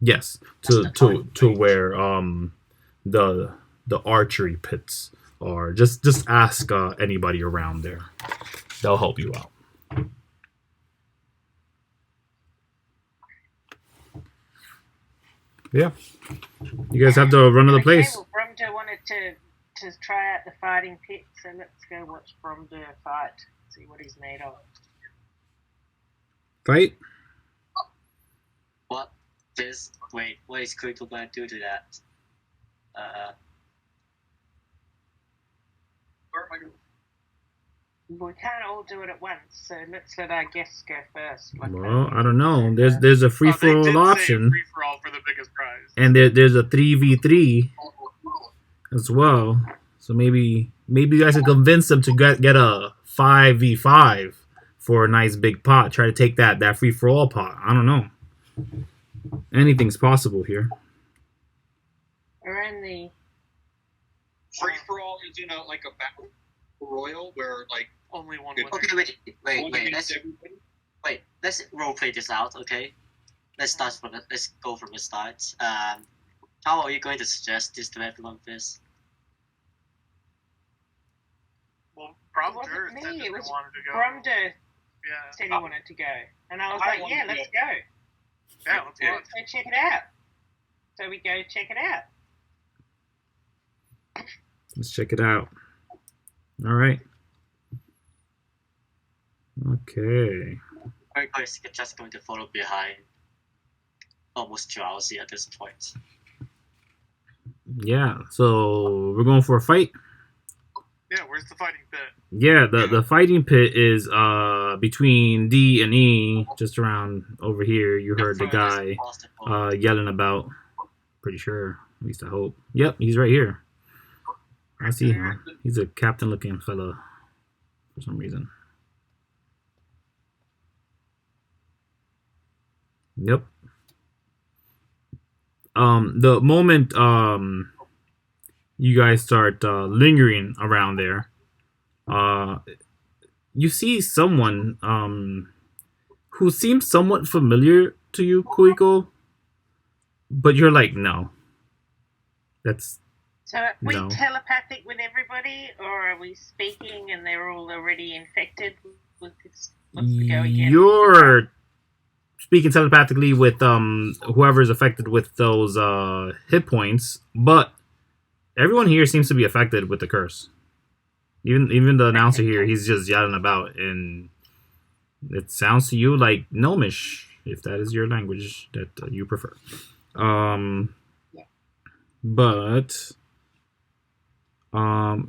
Yes, to where the archery pits are. Just ask anybody around there. They'll help you out. Yeah. You guys have the run of the place. Well, Bromduhr wanted to try out the fighting pit, so let's go watch Bromduhr fight, see what he's made of. Fight? What? Wait, what is Kuiko going to do to that? We can't all do it at once, so let's let our guests go first. Well, I don't know. There's a free for all option. Free for all for the biggest prize. And there's a 3v3 as well. So maybe you guys can convince them to get a 5v5 for a nice big pot. Try to take that free for all pot. I don't know. Anything's possible here. We're in the Free for all is like a battle royal where like only one winner. Okay, wait. Let's role play this out, okay? Let's go from the start. How are you going to suggest this to everyone first? Well, It Bromdhur wasn't said me, that it they was wanted to go. Bromduhr Yeah. said he wanted to go. And I was I like, wanted yeah, to let's go. go. Yeah, let's do it. Let's go check it out. So we go check it out. Let's check it out. All right. Okay. Kuiko is just going to follow behind, almost drowsy at this point. Yeah. So we're going for a fight. Yeah, where's the fighting pit? Yeah, the fighting pit is between D and E, just around over here. You heard the guy yelling about. Pretty sure, at least I hope. Yep, he's right here. I see him. He's a captain-looking fella for some reason. Yep. The moment you guys start lingering around there, you see someone who seems somewhat familiar to you, Kuiko, but you're like, no. That's So are we No. telepathic with everybody, or are we speaking and they're all already infected with this? What's the go again? You're speaking telepathically with whoever is affected with those hit points, but everyone here seems to be affected with the curse. Even the announcer here, he's just yelling about, and it sounds to you like Gnomish, if that is your language that you prefer. But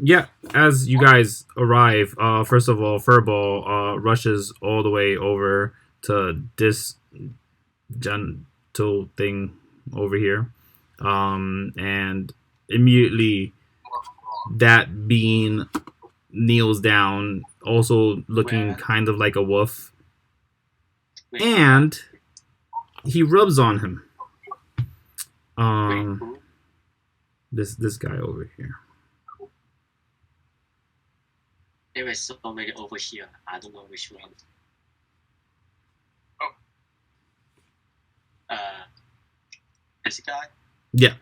yeah, as you guys arrive, first of all, Furball rushes all the way over to this gentle thing over here, and immediately that being kneels down, also looking kind of like a wolf, and he rubs on him. This guy over here. There is so many over here. I don't know which one. This guy? Yeah.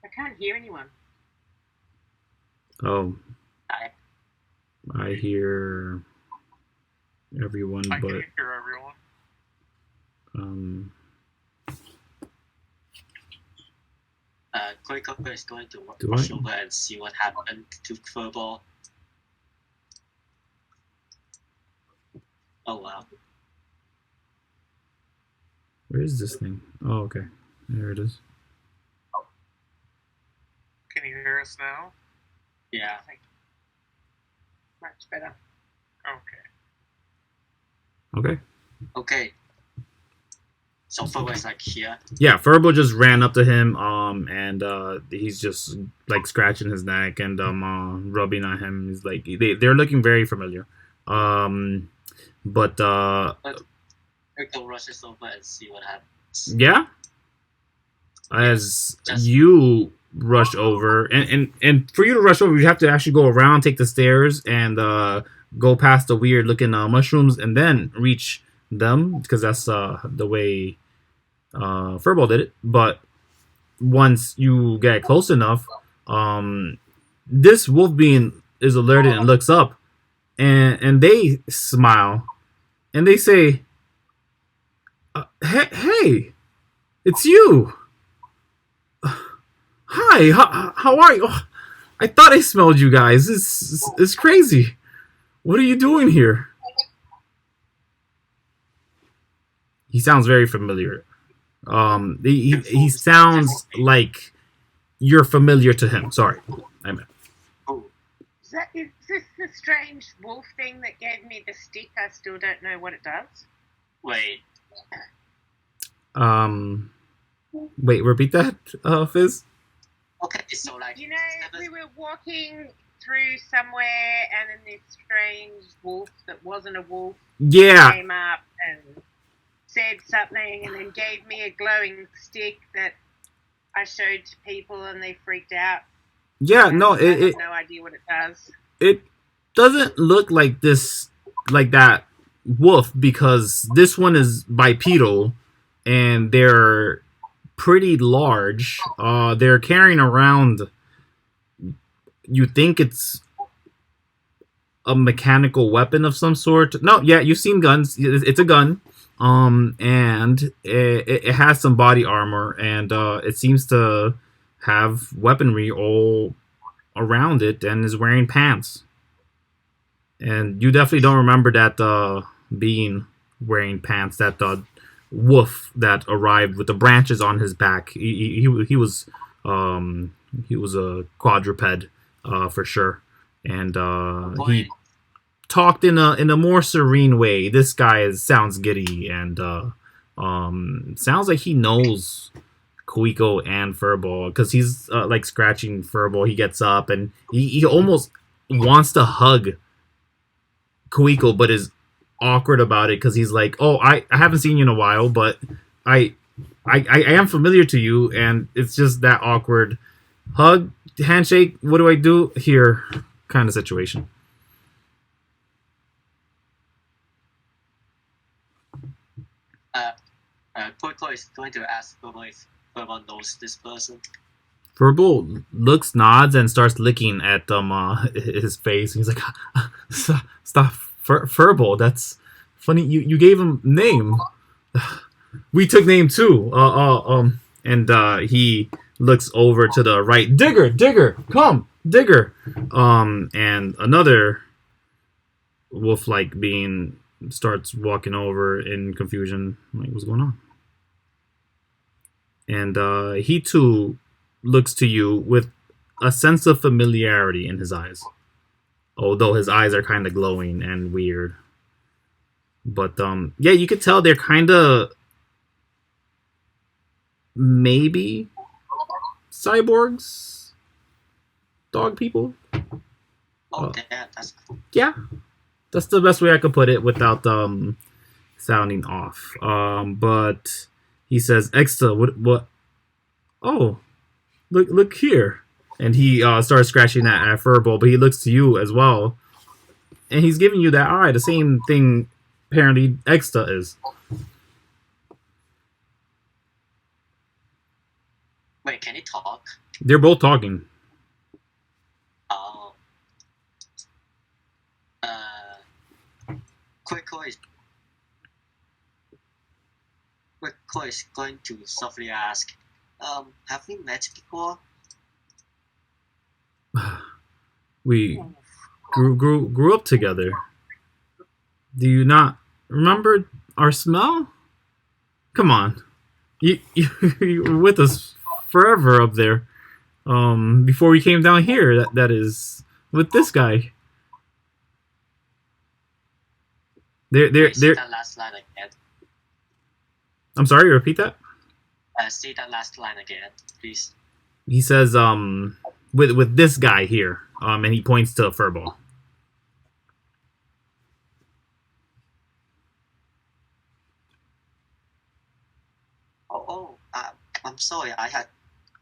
I can't hear anyone. Oh, I, I hear everyone, I can but hear everyone. Kuiko is going to Do rush I? over and see what happened to Furball. Oh wow. Where is this thing? Oh, okay. There it is. Can you hear us now? Yeah. Much better. Okay. Okay. Okay. So Furball is like here. Yeah, Furbo just ran up to him, and he's just like scratching his neck and rubbing on him. He's like they're looking very familiar. But Kuiko rushes over and see what happens. yeah, as Just- you rush over, and for you to rush over, you have to actually go around, take the stairs, and go past the weird looking mushrooms, and then reach them because that's the way Furball did it. But once you get close enough, this wolf being is alerted and looks up, and they smile, and they say, "Hey, it's you. Hi, how are you? I thought I smelled you guys. This is crazy. What are you doing here?" He sounds very familiar. He sounds like you're familiar to him. Sorry, I meant. Oh, Is this the strange wolf thing that gave me the stick? I still don't know what it does. wait. Wait, repeat that, Fizz. Okay, so like You know, we were walking through somewhere and then this strange wolf that wasn't a wolf Yeah, came up and said something and then gave me a glowing stick that I showed to people and they freaked out. yeah. No, I it have no idea what it does. it doesn't look like this, like that wolf, because this one is bipedal and they're pretty large. They're carrying around, you think it's a mechanical weapon of some sort. No, yeah, you've seen guns. It's a gun. And it has some body armor, and it seems to have weaponry all around it, and is wearing pants. And you definitely don't remember that being wearing pants. That wolf that arrived with the branches on his back. He was a quadruped for sure, and he talked in a more serene way. This guy sounds giddy and sounds like he knows Kuiko and Furball, because he's like scratching Furball. He gets up and he almost wants to hug Kuiko, but is awkward about it because he's like, "Oh, I haven't seen you in a while, but I am familiar to you," and it's just that awkward hug, handshake. What do I do here? Kind of situation. Kuiko is going to ask Furball if Furball knows this person. Furball looks, nods, and starts licking at his face. He's like, "Stop, Furball. That's funny. You gave him name. We took name too. And he looks over to the right. Digger, come, Digger. And another wolf-like being starts walking over in confusion. Like, what's going on? And he too looks to you with a sense of familiarity in his eyes, although his eyes are kind of glowing and weird. But yeah, you could tell they're kind of maybe cyborgs, dog people. Oh, damn, that's cool. Yeah, that's the best way I could put it without sounding off. But he says, "Extra, what? Oh, look here." And he starts scratching at Furball, but he looks to you as well, and he's giving you that eye, the same thing apparently Extra is. Wait, can he talk? They're both talking. Oh. Kuiko is going to softly ask, have we met before? We grew up together. Do you not remember our smell? Come on, you were with us forever up there. Before we came down here, that is with this guy. Say that last line again. I'm sorry, repeat that? Say that last line again, please. He says, with this guy here, and he points to Furball. I'm sorry.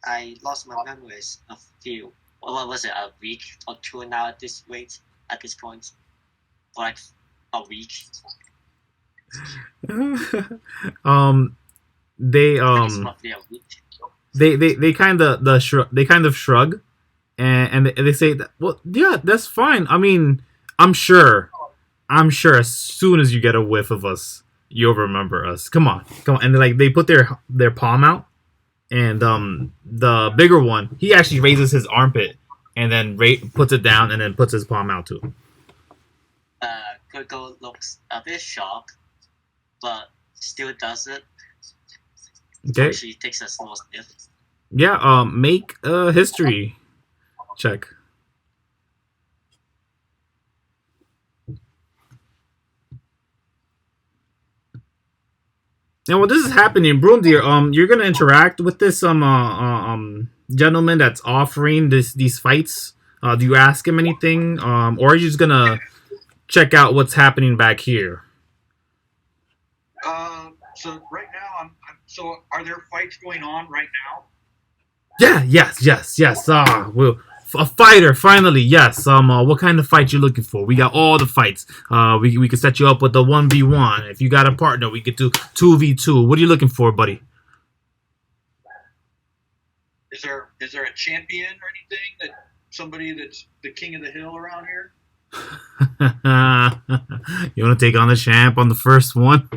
I lost my memories a few. What was it? A week or two now at this rate? At this point, like a week. They It's roughly a week. they kind of shrug, and they say, well, yeah, that's fine. I mean, I'm sure as soon as you get a whiff of us, you'll remember us. Come on, and they put their palm out, and the bigger one, he actually raises his armpit and then puts it down and then puts his palm out too. Kuiko looks a bit shocked, but still does it. Okay. So she takes a small sniff. Yeah. Make a history check. And while this is happening, Bromduhr, you're gonna interact with this gentleman that's offering these fights. Do you ask him anything, or are you just gonna check out what's happening back here? So right now, so are there fights going on right now? Yeah, yes. A fighter, finally, yes. What kind of fight you looking for? We got all the fights. We could set you up with the 1v1. If you got a partner, we could do 2v2. What are you looking for, buddy? Is there a champion or anything, that somebody that's the king of the hill around here? You want to take on the champ on the first one?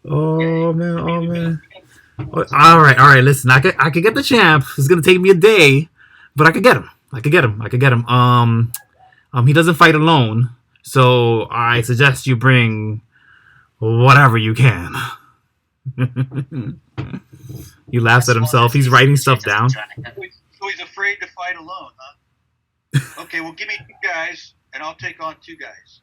Oh man. All right. Listen, I could get the champ. It's gonna take me a day, but I could get him. He doesn't fight alone, so I suggest you bring whatever you can. He laughs at himself. He's writing stuff down. So he's afraid to fight alone, huh? Okay, well, give me 2 guys, and I'll take on 2 guys.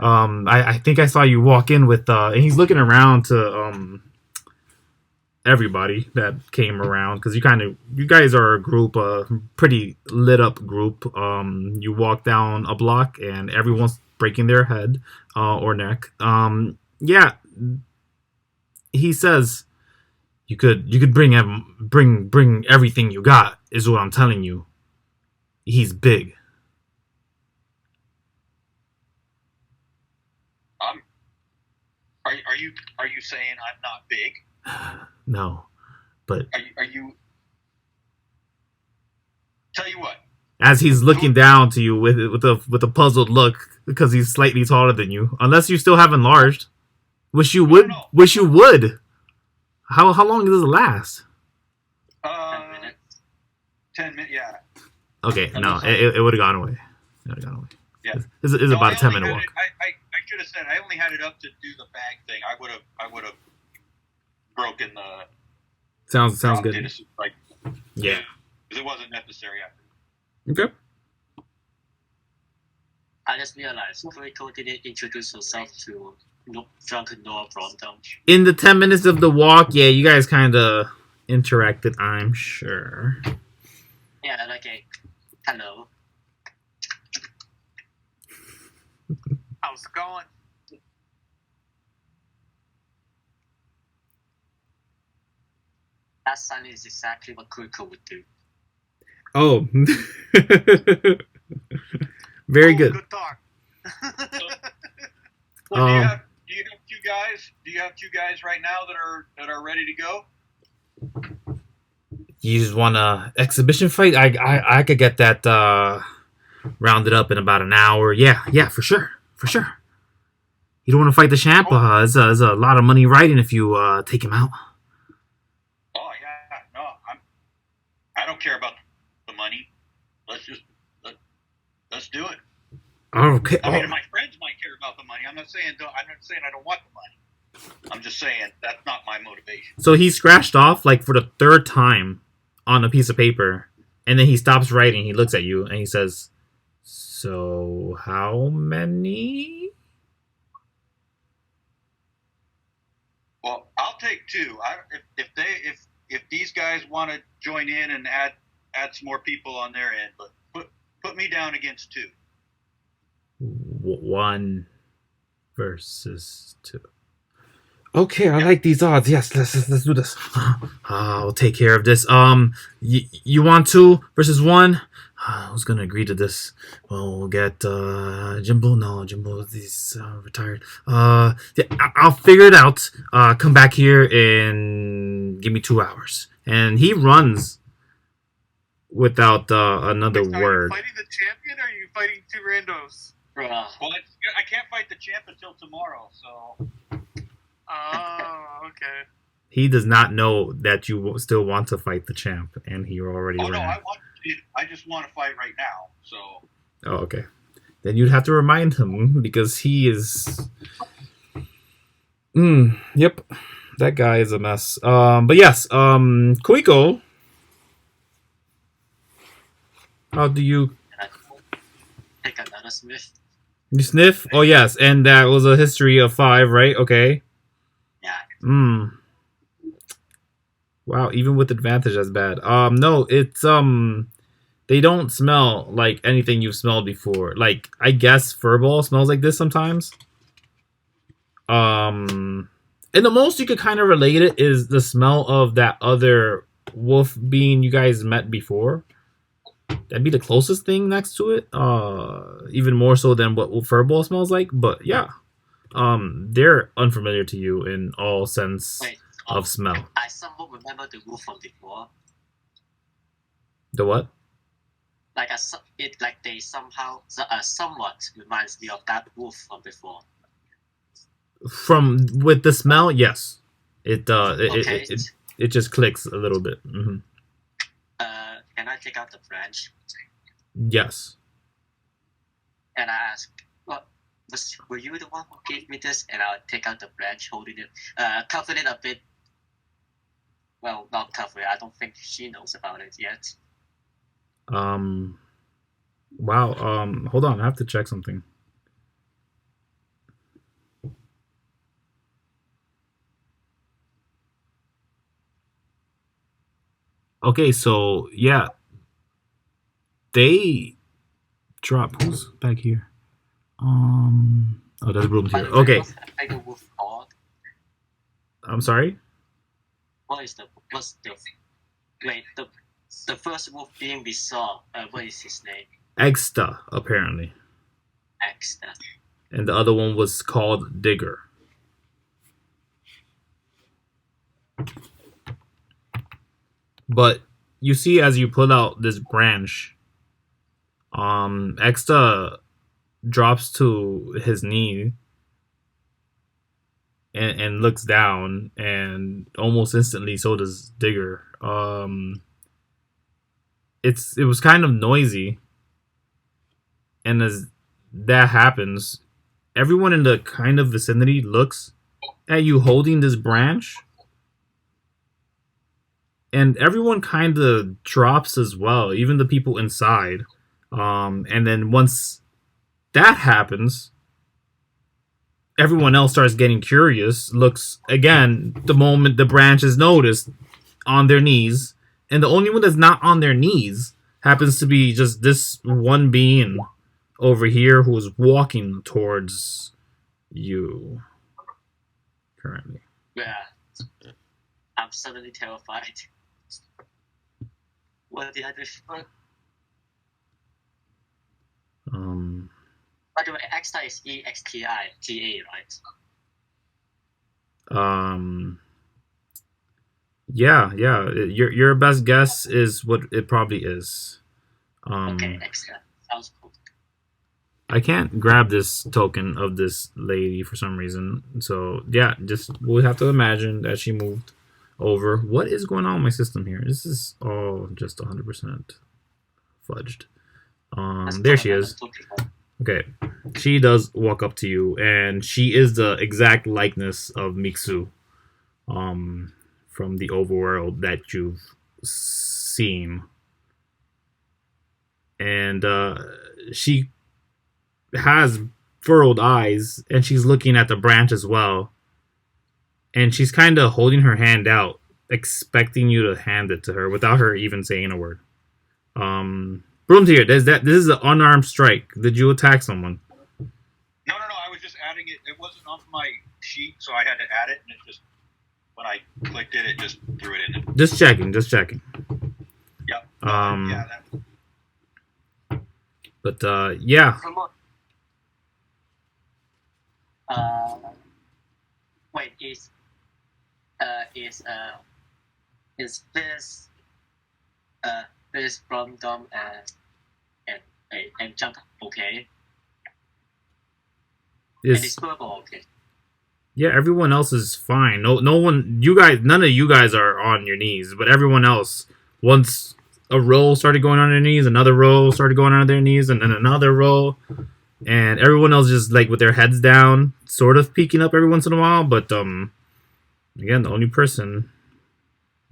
I think I saw you walk in with and he's looking around to everybody that came around, because you guys are a group, pretty lit up group. You walk down a block and everyone's breaking their head or neck. Yeah, he says you could bring everything you got, is what I'm telling you. He's big. Are you saying I'm not big? No, but are you? Tell you what. As he's looking down to you with a puzzled look, because he's slightly taller than you, unless you still have enlarged. Wish you would. No. Wish you would. How long does it last? 10 minutes. 10 minutes. Yeah. Okay, no, it would have gone away. Yeah. It's about a 10-minute walk. I should have said I only had it up to do the bag thing. I would have broken the. Sounds good. Like, Yeah. Because it wasn't necessary after. Okay. I just realized Kuiko didn't introduce herself to Junk nor Bromduhr. In the 10 minutes of the walk, yeah, you guys kind of interacted, I'm sure. Yeah, okay. Hello. How's it going? That sign is exactly what Kuiko would do. Oh. Very good. Good talk. Well, do you have 2 guys? Do you have 2 guys right now that are ready to go? You just want a exhibition fight? I could get that round it up in about an hour. Yeah, for sure. You don't want to fight the champ? There's a lot of money riding if you take him out. Oh yeah, no, I don't care about the money. Let's do it. Okay. I mean, my friends might care about the money. I'm not saying I don't want the money. I'm just saying that's not my motivation. So he scratched off like for the third time on a piece of paper, and then he stops writing. He looks at you and he says, "So how many?" Well, I'll take 2. If these guys want to join in and add some more people on their end, but put me down against 2. 1 versus 2. Okay, I like these odds. Yes, let's do this. I'll take care of this. You want 2 versus 1? Who's gonna agree to this? Well, we'll get Jimbo. No, Jimbo, he's retired. Yeah, I'll figure it out. Come back here and give me 2 hours. And he runs without another word. Are you fighting the champion, or are you fighting 2 randos? Well, I can't fight the champ until tomorrow, so. Oh, okay. He does not know that you still want to fight the champ, and he already ran. No, I just want to fight right now, so. Oh, okay. Then you'd have to remind him, because he is... Yep. That guy is a mess. But yes, Kuiko. How do you... Take another sniff. You sniff? Oh, yes. And that was a history of 5, right? Okay. Yeah. Wow, even with advantage, that's bad. No, it's, they don't smell like anything you've smelled before. Like, I guess Furball smells like this sometimes. And the most you could kind of relate it is the smell of that other wolf being you guys met before. That'd be the closest thing next to it. Even more so than what Furball smells like. But yeah, they're unfamiliar to you in all sense of smell. I somewhat remember the wolf from before. The what? They somehow somewhat reminds me of that wolf from before. From with the smell, yes. It just clicks a little bit. Mm-hmm. Can I take out the branch? Yes. And I ask, were you the one who gave me this? And I'll take out the branch, holding it, cover it a bit. Well, not cover it. I don't think she knows about it yet. Wow. Hold on. I have to check something. Okay, so yeah, they drop. Who's back here? Oh, that's Bromdhur. Okay. I'm sorry. What's the first wolf being we saw? What is his name? Exta, apparently. Exta. And the other one was called Digger. But you see, as you pull out this branch, Exta drops to his knee and looks down, and almost instantly, so does Digger. It was kind of noisy, and as that happens, everyone in the kind of vicinity looks at you holding this branch. And everyone kind of drops as well, even the people inside. And then once that happens, everyone else starts getting curious, looks again the moment the branch is noticed on their knees. And the only one that's not on their knees happens to be just this one being over here who is walking towards you currently. Yeah. I'm suddenly terrified. What did I do? By the way, Exta is EXTIGA, right? Yeah. Your best guess is what it probably is. Okay, Exta. Sounds cool. I can't grab this token of this lady for some reason. So yeah, just we'll have to imagine that she moved over. What is going on with my system here? This is all just 100% fudged. There she is. Okay, she does walk up to you, and she is the exact likeness of Miksu, from the overworld that you've seen, and she has furrowed eyes, and she's looking at the branch as well, and she's kind of holding her hand out, expecting you to hand it to her without her even saying a word. Bromdhur, this is an unarmed strike. Did you attack someone? No. I was just adding it. It wasn't on my sheet, so I had to add it, and it just when I clicked it, it just threw it in. Just checking. Yep. Yeah. That. But yeah. Wait, is this Bromdhur and Junk okay? And is Purple okay? Yeah, everyone else is fine. No one. None of you guys are on your knees, but everyone else. Once a row started going on their knees, another row started going on their knees, and then another row, and everyone else just like with their heads down, sort of peeking up every once in a while. But again, the only person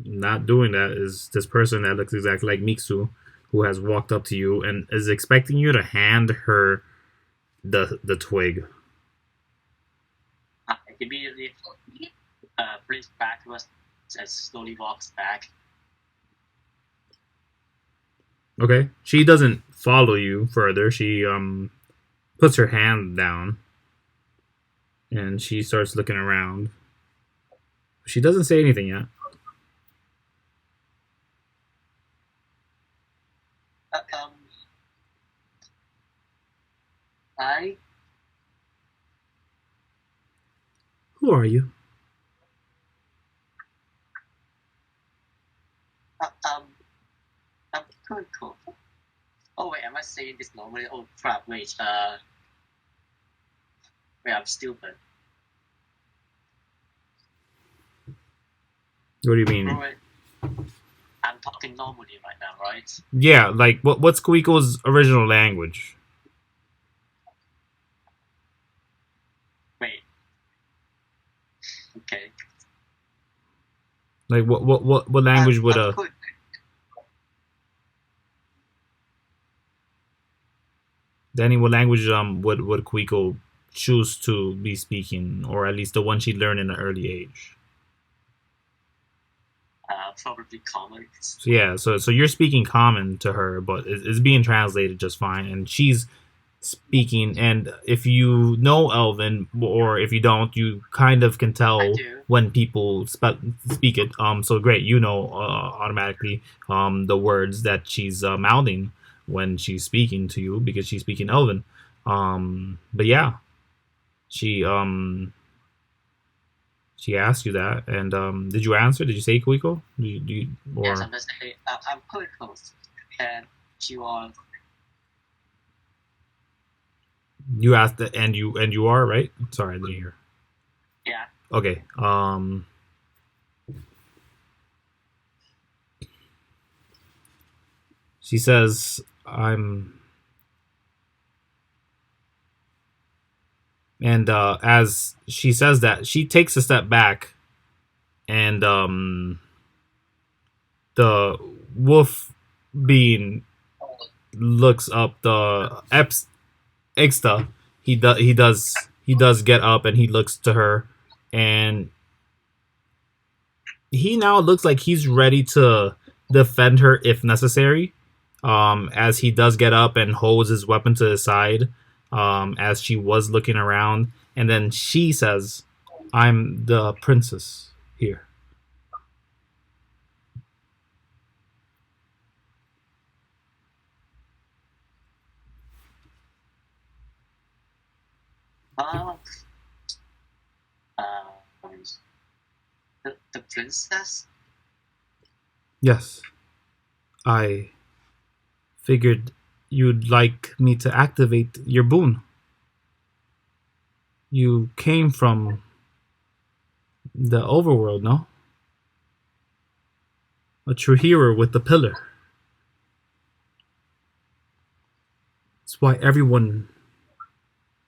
not doing that is this person that looks exactly like Miksu, who has walked up to you and is expecting you to hand her the twig. I immediately brings backwards and slowly walks back. Okay. She doesn't follow you further. She puts her hand down and she starts looking around. She doesn't say anything yet. Hi. Who are you? I'm Kuiko. Oh wait, am I saying this normally? Oh crap! Wait, I'm stupid. What do you mean? I'm talking normally right now, right? Yeah, like what's Kuiko's original language? Wait. Okay. Like what language would Danny, what language would Kuiko choose to be speaking, or at least the one she learned in an early age? Probably common. So yeah, so you're speaking common to her, but it's being translated just fine, and she's speaking. And if you know Elven, or if you don't, you kind of can tell when people speak it. So great, you know automatically the words that she's mouthing when she's speaking to you because she's speaking Elven. But yeah, she asked you that, and did you answer? Did you say Kuiko? Yes, I'm just saying I'm Kuiko, and she was. You asked that, and you are right. Sorry, I didn't hear. Yeah. Okay. She says, "I'm." And as she says that, she takes a step back, and the wolf being looks up. The Ixta, he does get up, and he looks to her, and he now looks like he's ready to defend her if necessary. As he does get up and holds his weapon to his side. As she was looking around, and then she says, "I'm the princess here." The princess? Yes. I figured you'd like me to activate your boon. You came from the overworld, no? A true hero with the pillar. That's why everyone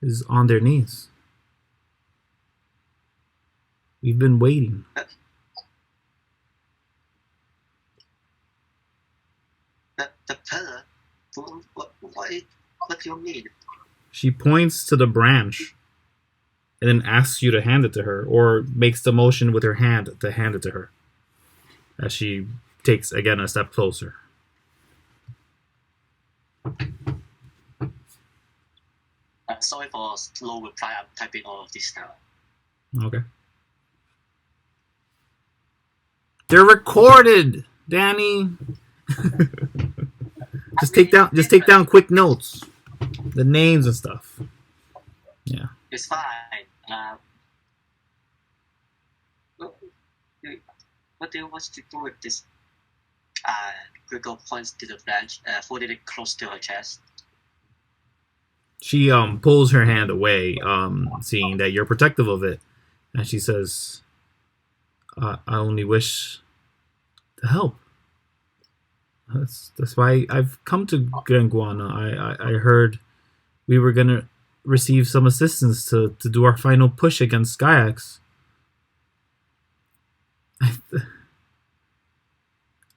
is on their knees. We've been waiting. The pillar? What do you mean? She points to the branch and then asks you to hand it to her, or makes the motion with her hand to hand it to her as she takes again a step closer. Sorry for slow reply. I'm typing all of this now. Okay. They're recorded, Danny. Just take down quick notes, the names and stuff. Yeah. It's fine. What do you want to do with this? Kuiko points to the branch, holding it close to her chest. She pulls her hand away, seeing that you're protective of it, and she says, "I only wish to help. That's why I've come to Graenguana. I heard we were gonna receive some assistance to do our final push against Giax.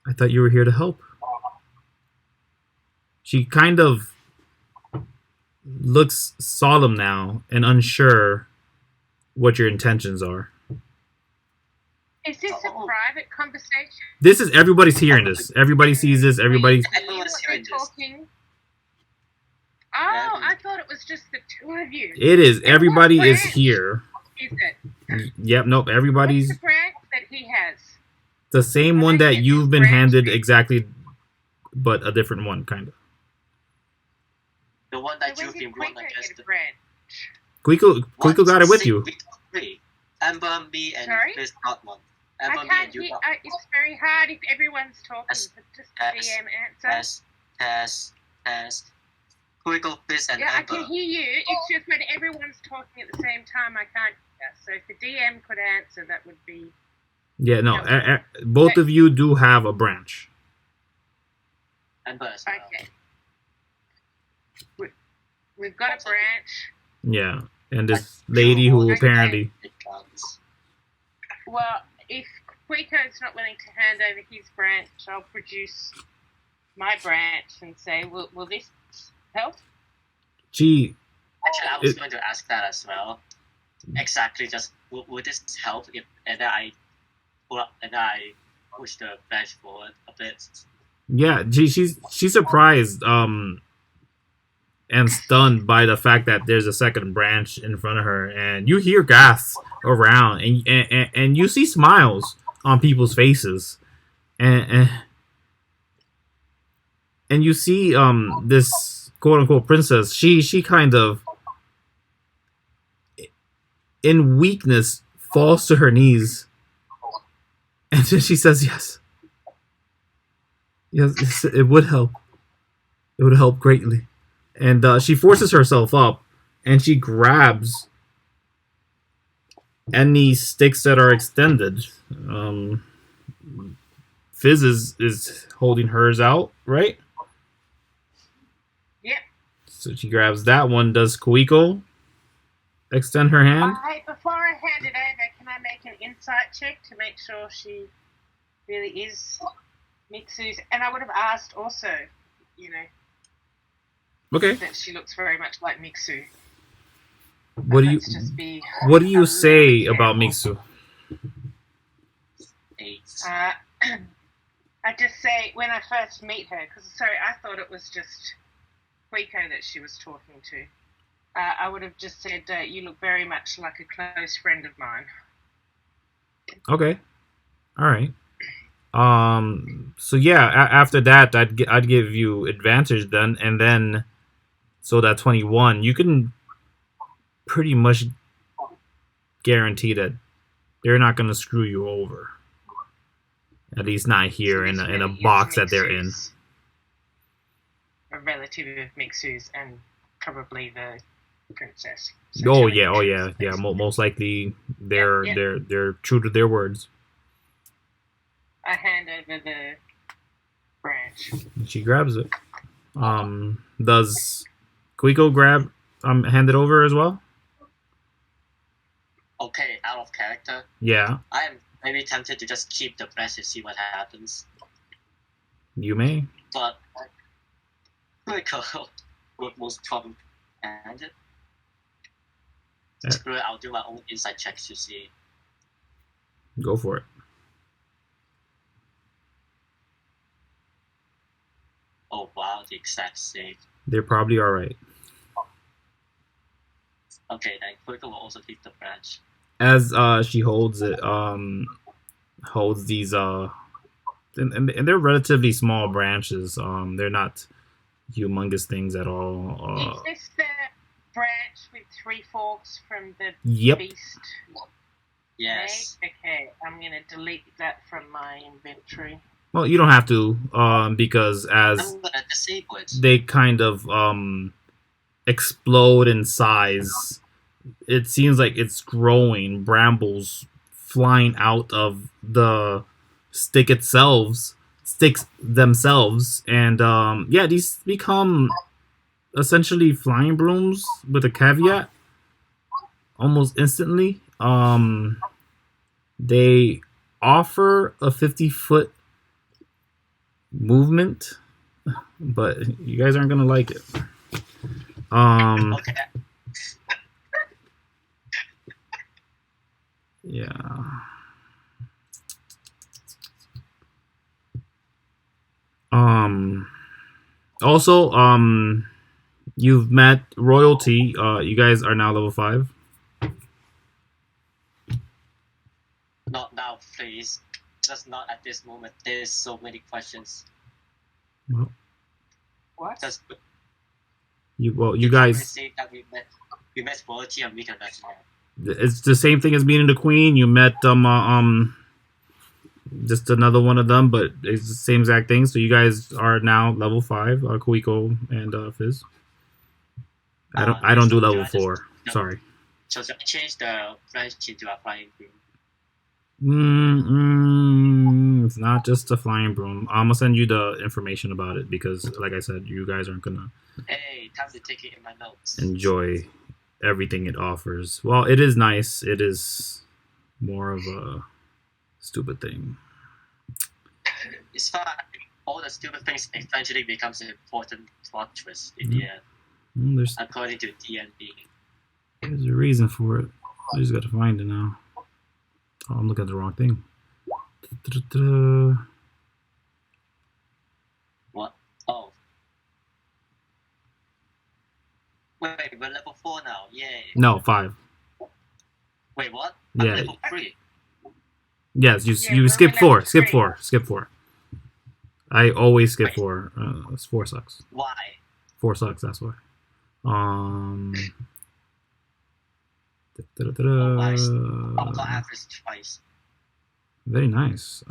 I thought you were here to help." She kind of looks solemn now and unsure what your intentions are. Is this a private conversation? This is everybody's hearing this. Everybody sees this. Everybody. Everyone's hearing this. Talking? Oh, I thought it was just the two of you. It is. And Everybody what is branch here. Is it? Yep. Nope. Everybody's What's the branch that he has? the same one that you've been handed exactly, but a different one, kind of. The one that So you've when been did won Kuiko against. get a branch? Kuiko got it with you. Three. Amber, me, and Sorry? Fizz got one. I Amber, me, can't and you hear. got It's very hard if everyone's talking. Yes. But just Yes. DM answer. Test. Kuiko, Fizz, and Yeah, I Amber. can hear you. It's just when everyone's talking at the same time, I can't hear. So if the DM could answer, that would be. Yeah. No. Both of you do have a branch. Amber as well. Okay. We've got a branch. Yeah. And this lady who apparently. It counts. Well, if Kuiko's not willing to hand over his branch, I'll produce my branch and say, will this help? She. Actually, I was going to ask that as well. Exactly, just would this help if and then I pull up and I push the bench forward a bit? Yeah. She's surprised. And stunned by the fact that there's a second branch in front of her, and you hear gasps around, and you see smiles on people's faces, and you see this quote unquote princess. She kind of in weakness falls to her knees, and then she says, "Yes, it would help. It would help greatly." And she forces herself up, and she grabs any sticks that are extended. Fizz is holding hers out, right? Yep. So she grabs that one. Does Kuiko extend her hand? Before I hand it over, can I make an insight check to make sure she really is Mitsu's? And I would have asked also, Okay. that she looks very much like Mixu. What do you say about Mixu? 8. I just say when I first meet her, because I thought it was just Kuiko that she was talking to. I would have just said, you look very much like a close friend of mine. Okay. All right. So yeah, after that, I'd give you advantage then, and then, so that 21, you can pretty much guarantee that they're not gonna screw you over. At least not here in a box that they're in. a relative of Mixu's and probably the princess. Oh yeah. Most likely they're true to their words. I hand over the branch. She grabs it. Does Kuiko hand it over as well? Okay, out of character. Yeah. I am maybe tempted to just keep the branch to see what happens. You may. But Kuiko would most probably hand it. Screw it, I'll do my own insight checks to see. Go for it. Oh wow, the exact same. They're probably alright. Okay, then Kuiko will also keep the branch. As she holds it, holds these and they're relatively small branches. They're not humongous things at all. Is this the branch with 3 forks from the Yep. beast? Yes. Okay, I'm gonna delete that from my inventory. Well, you don't have to, because as I'm gonna disable it. they kind of explode in size, it seems like it's growing. Brambles flying out of the sticks themselves, and these become essentially flying brooms with a caveat almost instantly. They offer a 50-foot movement, but you guys aren't gonna like it. Okay. Yeah. Also, you've met royalty. You guys are now level 5. Not now, please. Just not at this moment. There's so many questions. Well, What? Just you guys. say that we met royalty and we can let you know. It's the same thing as meeting the queen. You met just another one of them, but it's the same exact thing. So you guys are now level 5, Kuiko and Fizz. I don't do level 4. Sorry. So I changed the branch into a flying broom. It's not just a flying broom. I'm gonna send you the information about it because, like I said, you guys aren't gonna Hey, time to take it in my notes. enjoy everything it offers. Well, it is nice. It is more of a stupid thing. It's fine. All the stupid things eventually becomes an important plot twist in the end, There's according to D&D. There's a reason for it. I just gotta find it now. Oh, I'm looking at the wrong thing. What? Oh. Wait, we're level 4 now. Yay. No, 5. Wait, what? I'm Yeah. level 3. Yes, you we're skip level 4. Skip 3. 4. Skip 4. I always skip Wait. 4. 4 sucks. Why? 4 sucks. That's why. I got average twice. Very nice.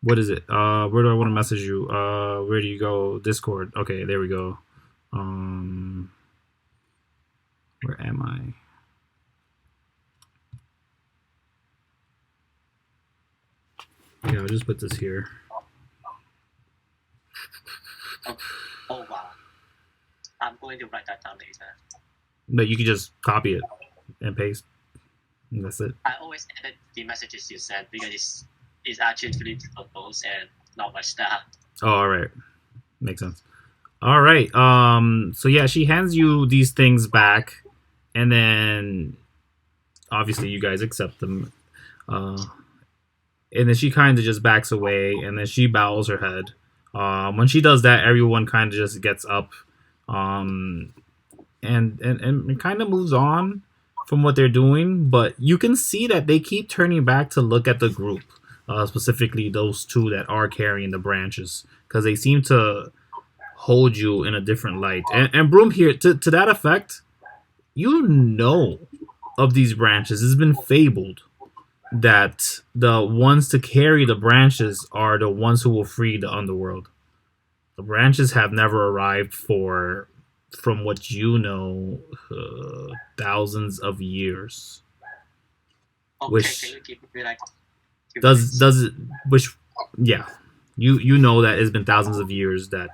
What is it? Where do I want to message you? Where do you go? Discord. Okay, there we go. Where am I? Yeah, I'll just put this here. Oh wow. I'm going to write that down later. But you can just copy it and paste. And that's it. I always edit the messages you send because it's actually photos and not my style. Oh, all right. Makes sense. All right. So yeah, she hands you these things back, and then obviously you guys accept them. And then she kind of just backs away, and then she bows her head. When she does that, everyone kind of just gets up, and kind of moves on from what they're doing. But you can see that they keep turning back to look at the group, specifically those 2 that are carrying the branches, because they seem to hold you in a different light. And Broom here, to that effect, you know of these branches. It's been fabled that the ones to carry the branches are the ones who will free the underworld. The branches have never arrived for, from what you know, thousands of years. Okay, Which can you give me like 2 does minutes? it, which, yeah, you know that it's been thousands of years that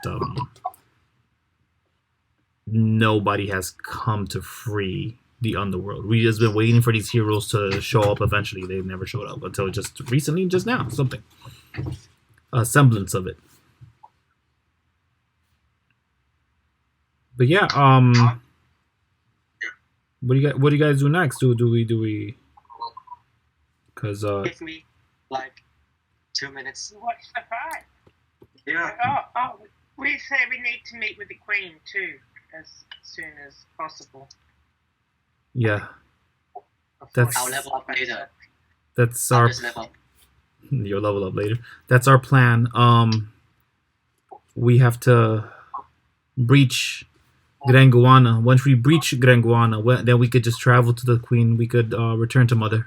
nobody has come to free the underworld. We just been waiting for these heroes to show up eventually. They've never showed up until just recently, just now, something. A semblance of it. But yeah, what do you guys do next? Do we because Give me like 2 minutes. What's the fight? Yeah. We say we need to meet with the Queen too, as soon as possible. yeah, before That's- she I'll level up wakes later. up. that's I'll our just level up. you'll level up later. That's our plan. We have to breach Graenguana. Once we breach Graenguana, then we could just travel to the Queen. We could return to Mother.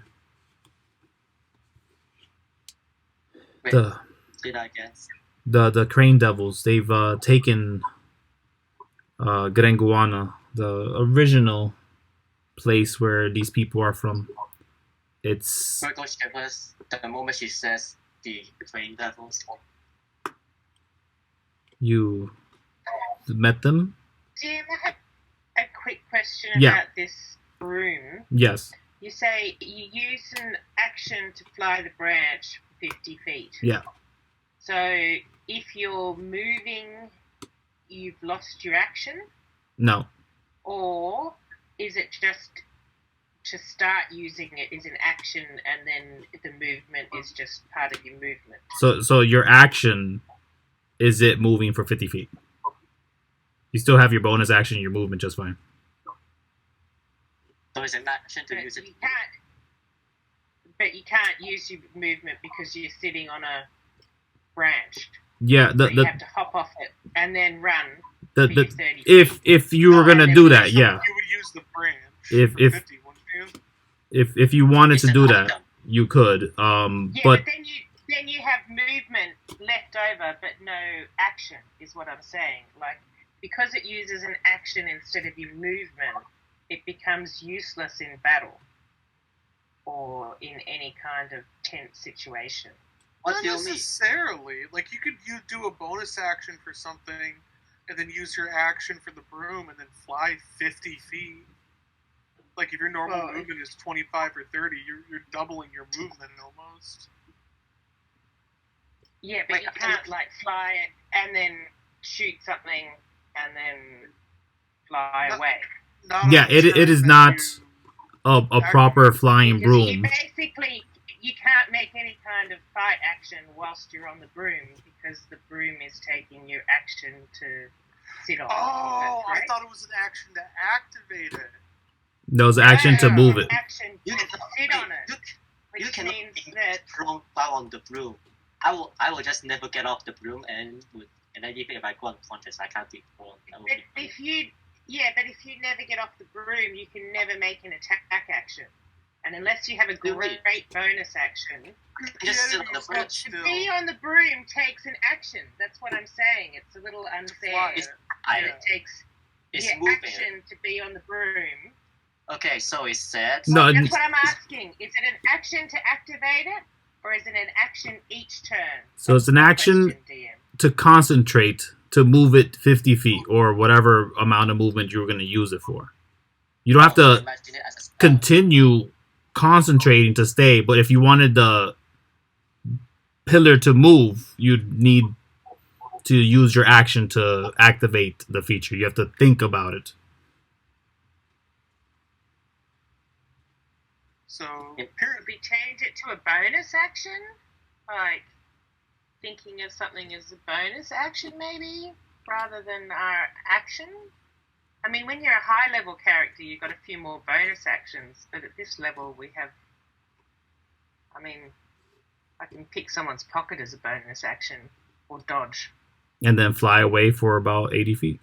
Wait, The did I guess? the Crane Devils. They've taken Graenguana, the original place where these people are from. It's Virgo shivers the moment she says the Crane Devils. you met them. Jim, I have a quick question Yeah. about this broom. Yes. You say you use an action to fly the branch 50 feet. Yeah. So if you're moving, you've lost your action? No. Or is it just to start using it is an action and then the movement is just part of your movement? So your action is it moving for 50 feet. You still have your bonus action and your movement just fine. So it's an action to But use it. you can't use your movement because you're sitting on a branch. Yeah, So you have to hop off it and then run for your 30 if you were gonna do that, yeah. You would use the branch. If- for if- 50, wouldn't you? If you wanted It's to an do that, item. you could. Yeah, But but then you have movement left over, but no action, is what I'm saying. Like, because it uses an action instead of your movement, it becomes useless in battle or in any kind of tense situation. What Not do you mean? necessarily. Like you do a bonus action for something, and then use your action for the broom, and then fly 50 feet. Like if your normal Well, movement is 25 or 30, you're doubling your movement almost. Yeah, but Wait, you can't, like, fly it and then shoot something and then fly No. away. Not Yeah, on the it turn is that not you- a proper flying Because broom. you can't make any kind of fight action whilst you're on the broom because the broom is taking your action to sit on. Oh, Is that I correct? thought it was an action to activate it. Those action to No, move it. Action You to sit on it, You which cannot means be that thrown down on the broom. I will just never get off the broom and then even if I go unconscious, I can't be thrown. That would but be if you never get off the broom, you can never make an attack action. And unless you have a Do we? great bonus action, just sit on the but broom. to still. be on the broom takes an action. That's what I'm saying. It's a little unfair. Fly. It's- that I, it takes it's your moving. action to be on the broom. Okay, so it said. No, That's what I'm asking. Is it an action to activate it, or is it an action each turn? So it's an That's the action question, DM. to concentrate to move it 50 feet or whatever amount of movement you're going to use it for. You don't have to Imagine it as a spell. continue concentrating to stay, but if you wanted the pillar to move, you'd need to use your action to activate the feature. You have to think about it. So Yep. Could we change it to a bonus action? Like, thinking of something as a bonus action, maybe, rather than our action? I mean, when you're a high-level character, you've got a few more bonus actions, but at this level, we have... I mean, I can pick someone's pocket as a bonus action, or dodge. And then fly away for about 80 feet.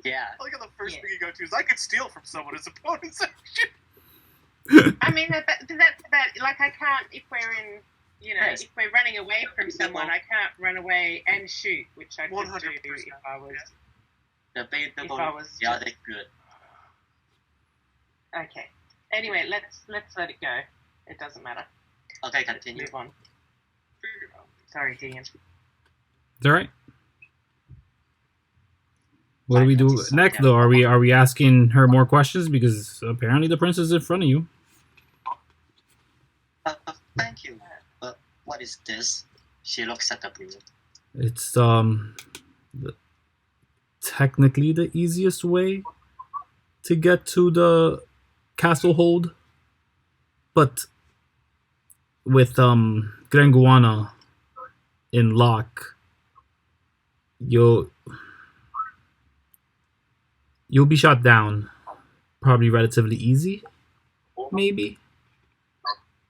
Yeah. look at the first Yeah. thing you go to is I could steal from someone as a bonus action. I mean, that's about... Like, I can't... If we're in You know, Yes. if we're running away from someone, I can't run away and shoot, which I could 100%, do if I was... Debatable. If I was Yeah, just- they're good. Okay. Anyway, let's let it go. It doesn't matter. Okay, Let's continue. move on. Sorry, DM. Is that right? What do we do next, though? Are we asking her more questions? Because apparently the prince is in front of you. Thank you. But what is this? She looks at the blue. It's technically the easiest way to get to the castle hold, but with Graenguana in lock, you'll be shot down. Probably relatively easy, maybe.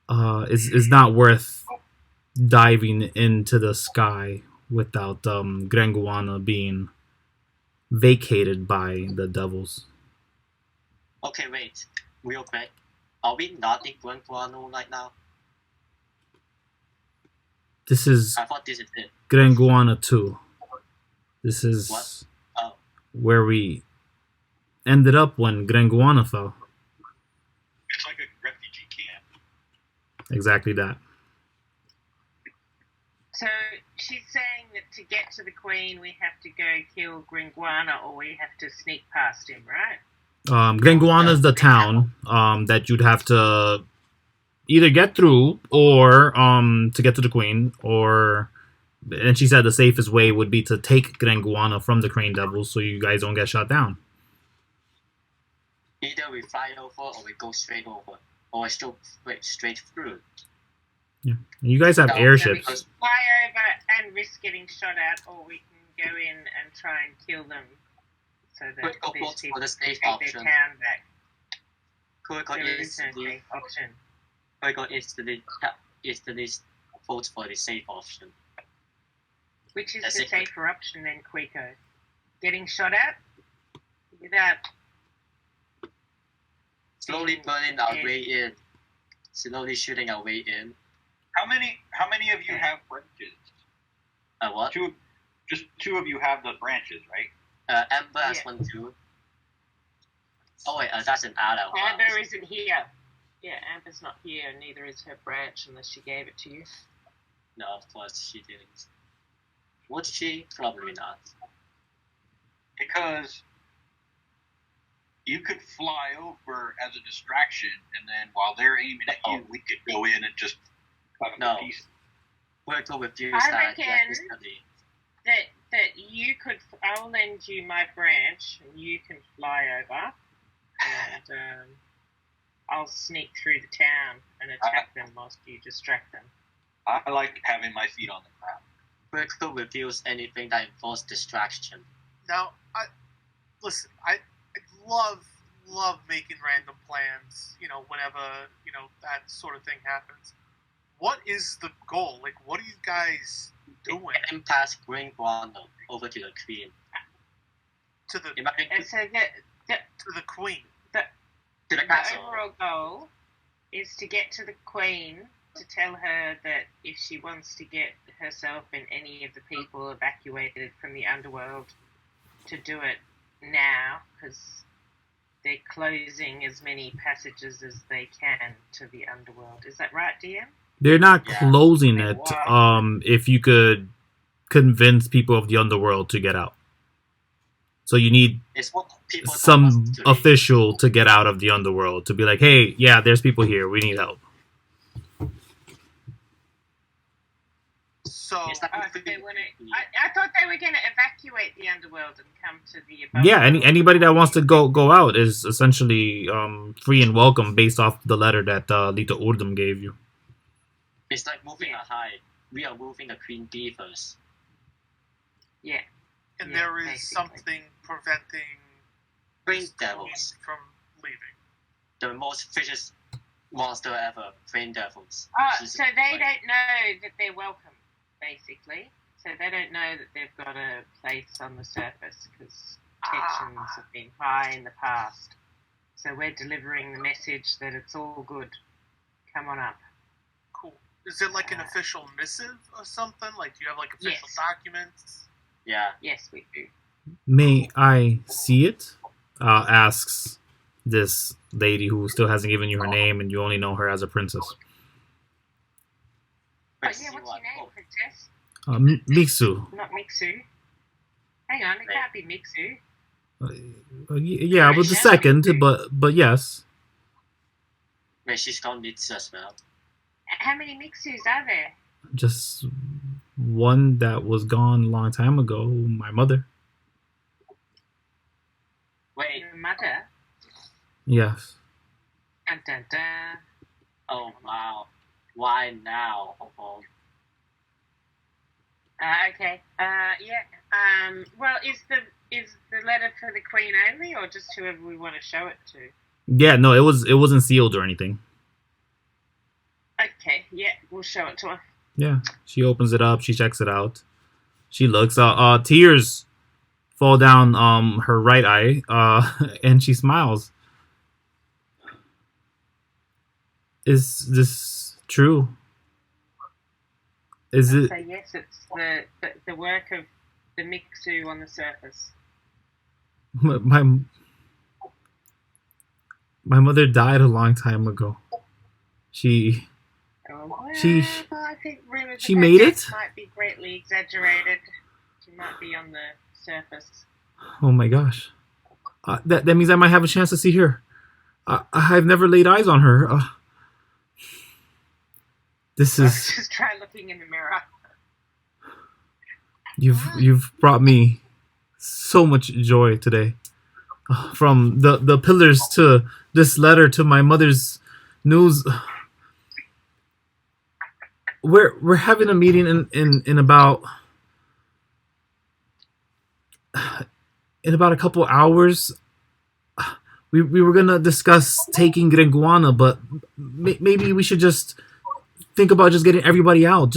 Is not worth diving into the sky without Graenguana being vacated by the devils. Okay, wait. Real quick. Are we not in Graenguana right now? This is I thought this is it. Graenguana II. This is What? Oh. where we ended up when Graenguana fell. It's like a refugee camp. Exactly that. So she's saying that to get to the Queen, we have to go kill Graenguana, or we have to sneak past him, right? Graenguana is the town that you'd have to either get through or to get to the Queen, or, and she said the safest way would be to take Graenguana from the Crane Devils so you guys don't get shot down. Either we fly over or we go straight over. Or we still straight through. And you guys have No, So we airships. can fly over and risk getting shot at, or we can go in and try and kill them so that But go these vote people for the can safe take option. their town back. Kuiko There is no instantly, safe option. Kuiko instantly votes for the safe option. Which is That's the it. safer option then, Kuiko? Getting shot at without... Slowly burning our way in. Slowly shooting our way in. How many of you have branches? What? Just two of you have the branches, right? Amber has Yeah. one too. Oh wait, that's an adult. Amber isn't here. Yeah, Amber's not here, and neither is her branch unless she gave it to you. No, of course she didn't. Would she? Probably not. Because you could fly over as a distraction, and then while they're aiming at you, we could go in and just cut them No. to pieces. Kuiko refused I that reckon- instantly. That you could... I'll lend you my branch, and you can fly over, and I'll sneak through the town and attack them whilst you distract them. I like having my feet on the ground. Kuiko refused anything that involves distraction. Now, I love making random plans, whenever, that sort of thing happens. What is the goal? Like, what are you guys doing Getting past Graenguana over to the Queen. to the And so to the Queen? To the the castle. overall goal is to get to the Queen, to tell her that if she wants to get herself and any of the people evacuated from the underworld, to do it now, because they're closing as many passages as they can to the underworld. Is that right, DM? They're not Yeah. closing it. Wow. If you could convince people of the underworld to get out, so you need It's what people told some us today. official to get out of the underworld to be like, hey, yeah, there's people here. We need help. So, It's like They wanna, I thought they were going to evacuate the underworld and come to the above. Yeah, anybody that wants to go out is essentially free and welcome based off the letter that Lita Urdum gave you. It's like moving a hive. We are moving the Queen Bee first. Yeah. and Yeah, there is basically. something preventing Queen this Devils. Queen from leaving. The most vicious monster ever. Queen Devils. Oh, Jesus so they Christ. don't know that they're welcome, basically. So they don't know that they've got a place on the surface because tensions have been high in the past. So we're delivering the message that it's all good. Come on up. Cool. Is it like an official missive or something? Like, do you have like official documents? Yeah. Yes, we do. May I see it? Asks this lady who still hasn't given you her name, and you only know her as a princess. Oh, yeah, what's your name, princess? Mixu. Not Mixu. Hang on, it can't be Mixu. Yeah, but the second, but yes. Wait, she's got Mitsu as well. How many Mixus are there? Just one that was gone a long time ago, my mother. Wait. Your mother? Yes. Dun, dun, dun. Oh, wow. Why now? Okay. Yeah. Well, is the letter for the Queen only, or just whoever we want to show it to? Yeah, no, it wasn't sealed or anything. Okay. Yeah, we'll show it to her. Yeah, she opens it up. She checks it out. She looks. Tears fall down her right eye. And she smiles. Is this true? Is it? So yes, it's the work of the Mixu on the surface. My mother died a long time ago. She Well, She- I think rumors she of her made death it? might be greatly exaggerated. She might be on the surface. Oh my gosh. That means I might have a chance to see her. I've never laid eyes on her. This is Just try looking in the mirror. you've brought me so much joy today. From the pillars to this letter to my mother's news. We're having a meeting in about a couple hours. We were gonna discuss taking Graenguana, but maybe we should just think about just getting everybody out.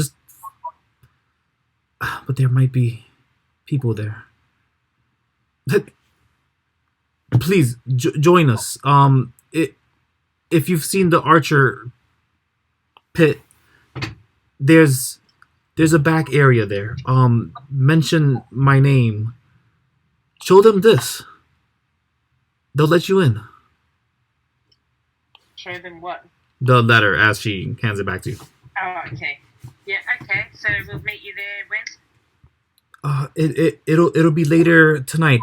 But there might be people there. Please join us. If you've seen the Archer pit, there's a back area there. Mention my name. Show them this. They'll let you in. Show them what? The letter as she hands it back to you. Oh, okay. Yeah, okay. So we'll meet you there when? It'll be later tonight.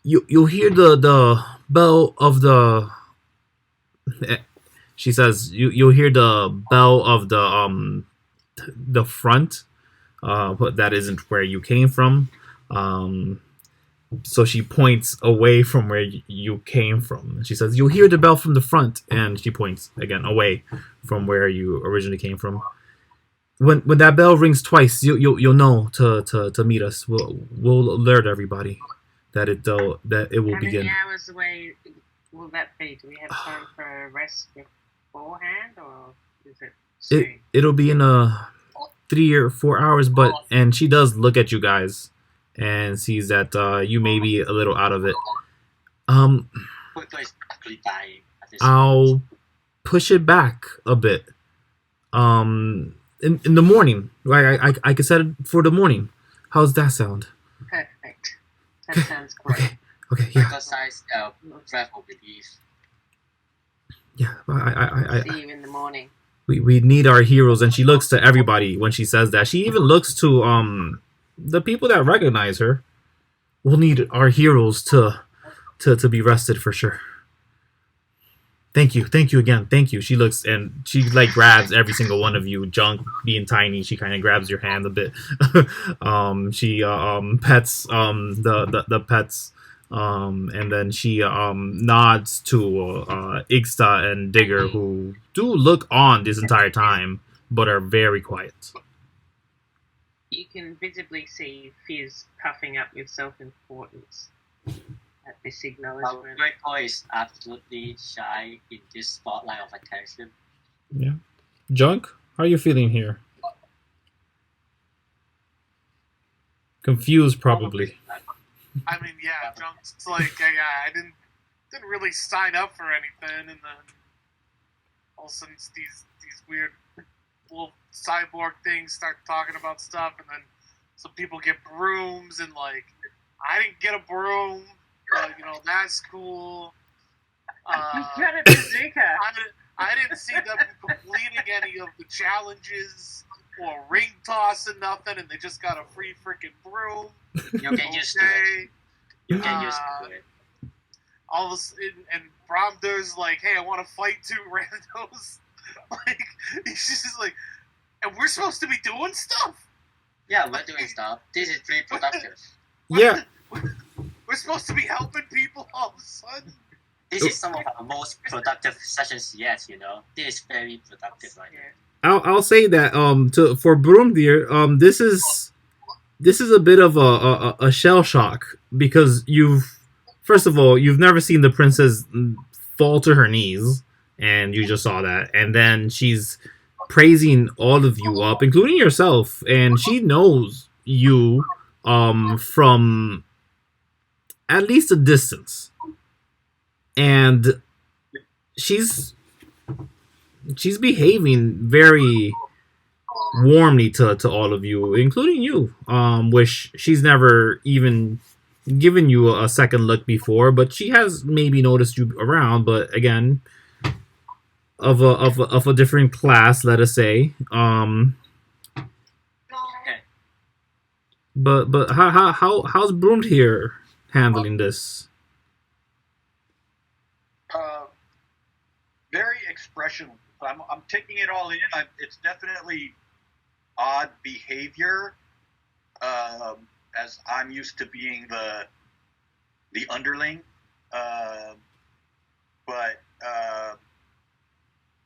You'll hear the bell of the. She says you'll hear the bell of the front, but that isn't where you came from. So she points away from where you came from. She says you'll hear the bell from the front, and she points again away from where you originally came from. When that bell rings twice, you'll know to meet us. We'll alert everybody that it will begin. How many hours away will that be? Do we have time for a rest beforehand, or is it soon? It'll be in 3 or 4 hours, and she does look at you guys and sees that you may be a little out of it. Kuiko is actually dying at this I'll push it back a bit. In the morning, right? I could set it for the morning. How's that sound? Perfect. That sounds great. Okay, yeah. Exercise travel relief. Yeah, See you in the morning. we need our heroes, and she looks to everybody when she says that. She even looks to the people that recognize her. We'll need our heroes to be rested for sure. Thank you again. Thank you. She looks and she grabs every single one of you. Junk being tiny, she kind of grabs your hand a bit. She pets the pets. And then she nods to Igsta and Digger, who do look on this entire time, but are very quiet. You can visibly see Fizz puffing up with self-importance at this acknowledgement. Kuiko is absolutely shy in this spotlight of attention. Yeah. Junk, how are you feeling here? Confused, probably. I mean, yeah, Junk's like, I didn't really sign up for anything, and then all of a sudden these weird little cyborg things start talking about stuff, and then some people get brooms, and like, I didn't get a broom, but that's cool. You got a bazooka. I didn't see them completing any of the challenges or ring toss or nothing, and they just got a free freaking broom. You'll get used to it. You'll get used to it. All of a sudden, and Bromdur's like, hey, I want to fight two randos. Like, he's just like, and we're supposed to be doing stuff? Yeah, we're doing stuff. This is pretty productive. Yeah. We're supposed to be helping people all of a sudden. This is some of our most productive sessions yet, This is very productive right here. I'll say that for Bromduhr, this is a bit of a shell shock, because first of all, you've never seen the princess fall to her knees, and you just saw that, and then she's praising all of you up, including yourself, and she knows you from at least a distance, and she's behaving very warmly to all of you, including you, which she's never even given you a second look before, but she has maybe noticed you around, but again, of a different class, let us say. But how's Bromdhur handling this? Very expressionless. I'm taking it all in. It's definitely odd behavior, as I'm used to being the underling, but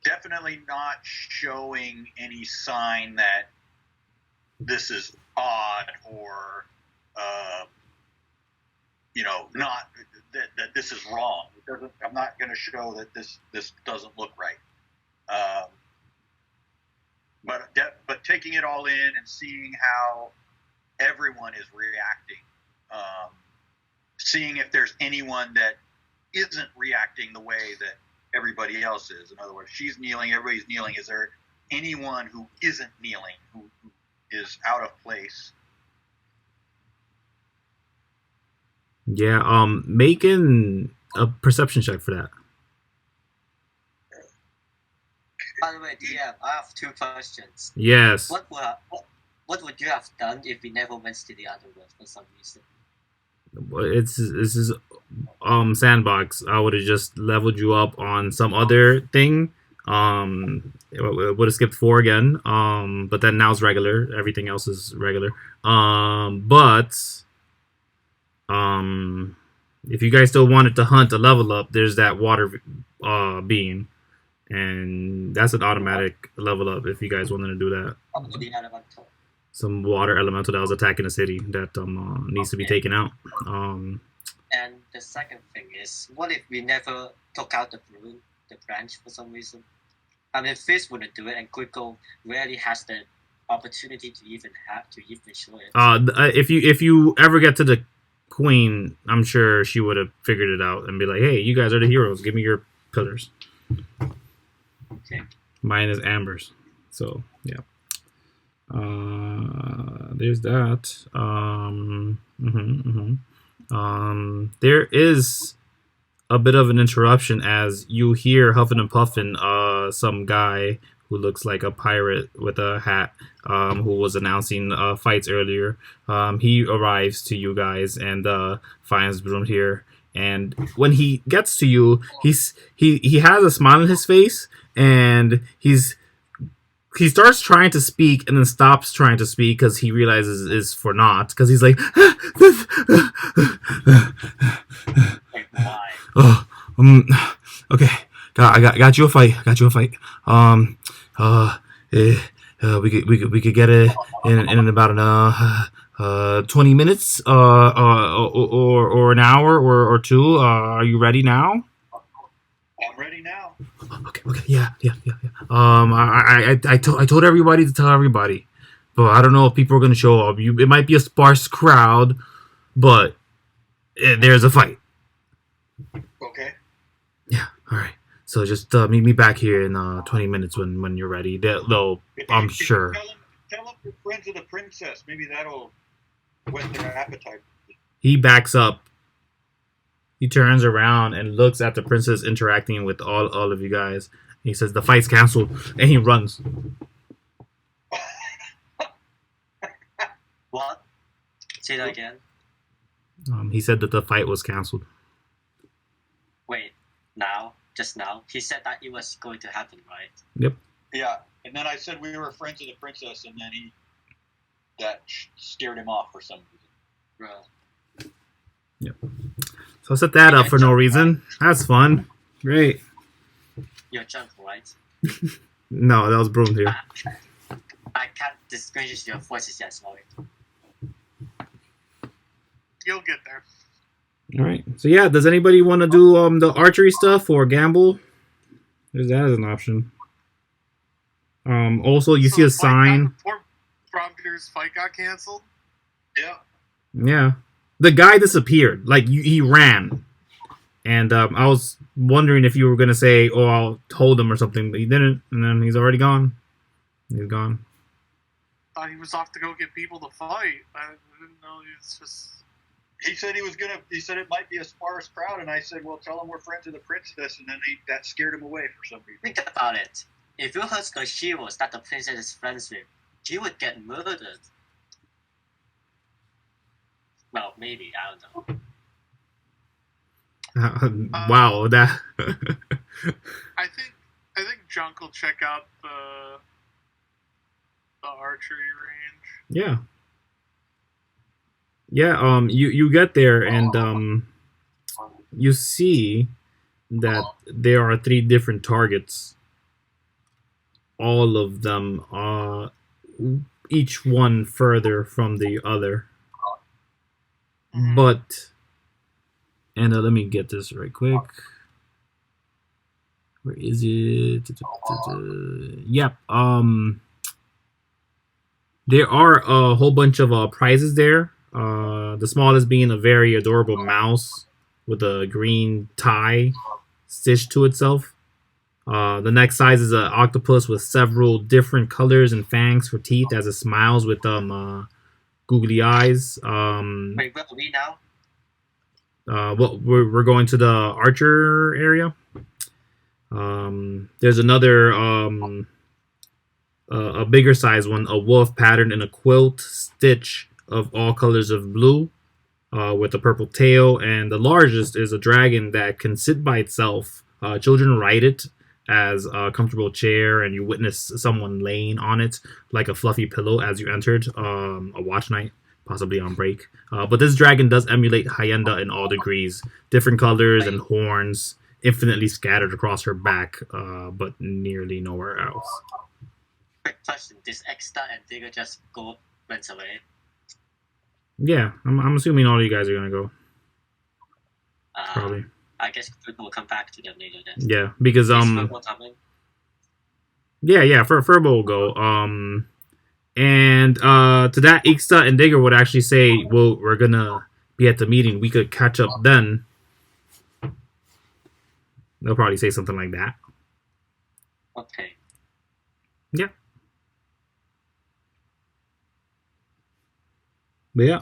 definitely not showing any sign that this is odd or not that this is wrong. I'm not going to show that this doesn't look right. But taking it all in and seeing how everyone is reacting, seeing if there's anyone that isn't reacting the way that everybody else is. In other words, she's kneeling, everybody's kneeling. Is there anyone who isn't kneeling, who is out of place? Yeah, making a perception check for that. By the way, DM, I have two questions. Yes. What would you have done if we never went to the underworld for some reason? This is sandbox. I would have just leveled you up on some other thing. It would have skipped 4 again. But then now it's regular. Everything else is regular. If you guys still wanted to hunt a level up, there's that water being, and that's an automatic level up if you guys wanted to do that. Some water elemental that was attacking the city that needs to be taken out. And the second thing is, what if we never took out the branch for some reason? I mean, Fizz wouldn't do it, and Kuiko rarely has the opportunity to even show it. If you ever get to the Queen, I'm sure she would have figured it out and be like, "Hey, you guys are the heroes. Give me your pillars." Okay. Mine is Amber's. So yeah. There's that. There is a bit of an interruption as you hear huffing and puffing. Some guy who looks like a pirate with a hat, who was announcing fights earlier. He arrives to you guys and finds Bromdhur. And when he gets to you, he has a smile on his face, and he starts trying to speak and then stops trying to speak because he realizes it's for naught. Because he's like, okay, I got you a fight. We could get it in about 20 minutes, or an hour or 2. Are you ready now? I'm ready now. Okay, yeah. I told everybody to tell everybody, but I don't know if people are gonna show up. It might be a sparse crowd, but there's a fight. Okay. Yeah. All right. So just meet me back here in 20 minutes when you're ready. They'll I'm sure. Tell them you're friends of the princess. Maybe that'll whet their appetite. He backs up. He turns around and looks at the princess interacting with all of you guys. He says, "The fight's canceled," and he runs. What? Say that again. He said that the fight was canceled. Wait, now? Just now? He said that it was going to happen, right? Yep. Yeah, and then I said we were friends of the princess, and then that scared him off for some reason. Bro. Yep. So I set that up for no reason. That's fun. Great. You're Junk, right? No, that was Bromduhr. I can't distinguish your voices yet, sorry. You'll get there. All right. So yeah, does anybody want to do the archery stuff or gamble? There's that as an option. Also, you see a sign. Poor Bromdur's fight got canceled. Yeah. Yeah, the guy disappeared. Like he ran, and I was wondering if you were gonna say, "Oh, I'll hold him" or something, but he didn't, and then he's already gone. He's gone. Thought he was off to go get people to fight. I didn't know he was just. He said he was gonna. He said it might be a sparse crowd, and I said, "Well, tell him we're friends of the princess." And then that scared him away for some reason. Think about it. If you heard the heroes that the princess is friends with, she would get murdered. Well, maybe, I don't know. Wow, that. I think Junk will check out the archery range. Yeah. Yeah, you get there and you see that there are 3 different targets. All of them each one further from the other. Mm-hmm. But and let me get this right quick. Where is it? Yep. There are a whole bunch of prizes there. The smallest being a very adorable mouse with a green tie stitched to itself. The next size is an octopus with several different colors and fangs for teeth as it smiles with googly eyes. Wait, where are we now? Well, we're going to the archer area. There's another a bigger size one, a wolf patterned in a quilt stitch of all colors of blue, with a purple tail, and the largest is a dragon that can sit by itself. Children ride it as a comfortable chair, and you witness someone laying on it like a fluffy pillow as you entered a watch night, possibly on break. But this dragon does emulate Hyenda in all degrees, different colors and horns, infinitely scattered across her back, but nearly nowhere else. Quick question: this extra and Digger just went away? Yeah, I'm assuming all you guys are gonna go. Probably. I guess we'll come back to them later then. Yeah, because yeah, Furbo will go. And to that, Ixta and Digger would actually say, "Well, we're gonna be at the meeting. We could catch up then." They'll probably say something like that. Okay. Yeah. But yeah.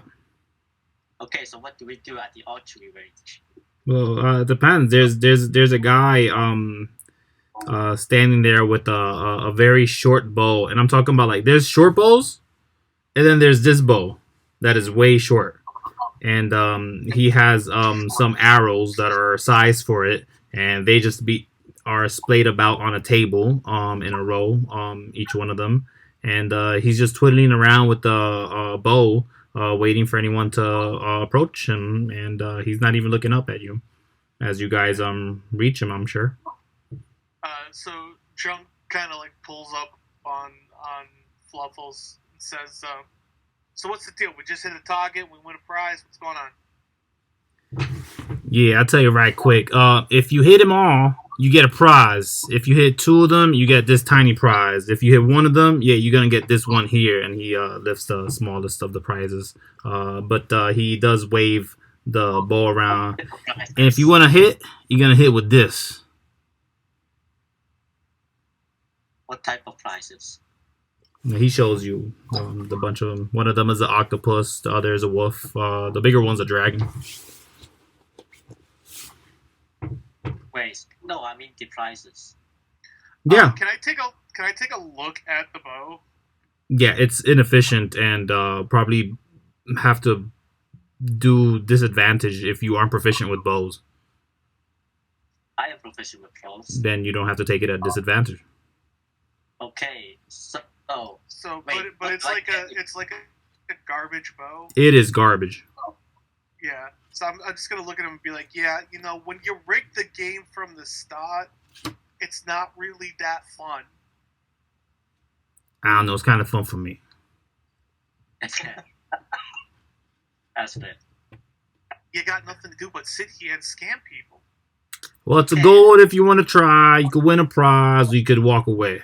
Okay, so what do we do at the archery range? Well, it depends. There's a guy standing there with a very short bow, and I'm talking about like there's short bows, and then there's this bow that is way short, and he has some arrows that are sized for it, and they just are splayed about on a table in a row, each one of them, and he's just twiddling around with the bow. Waiting for anyone to approach him, and he's not even looking up at you as you guys reach him, I'm sure. So Junk kind of like pulls up on Fluffles and says, "So what's the deal? We just hit a target. We win a prize. What's going on?" Yeah, I'll tell you right quick. If you hit them all, you get a prize. If you hit 2 of them, you get this tiny prize. If you hit 1 of them, yeah, you're gonna get this one here. And he lifts the smallest of the prizes. But he does wave the bow around. And if you want to hit, you're gonna hit with this. What type of prizes? He shows you the bunch of them. One of them is an octopus. The other is a wolf. The bigger one's a dragon. Wait, no, I mean the prizes. Yeah, Can I take a look at the bow? yeah. It's inefficient and probably have to do disadvantage if you aren't proficient with bows. I am proficient with bows. Then you don't have to take it at disadvantage. Okay, so So, Wait, but it's what- like a garbage bow. It is garbage. Yeah. So I'm just gonna look at him and be like, yeah, you know, when you rig the game from the start, it's not really that fun. I don't know. It's kind of fun for me. that's it. You got nothing to do but sit here and scam people. Well, it's a goal if you want to try. You could win a prize, or you could walk away.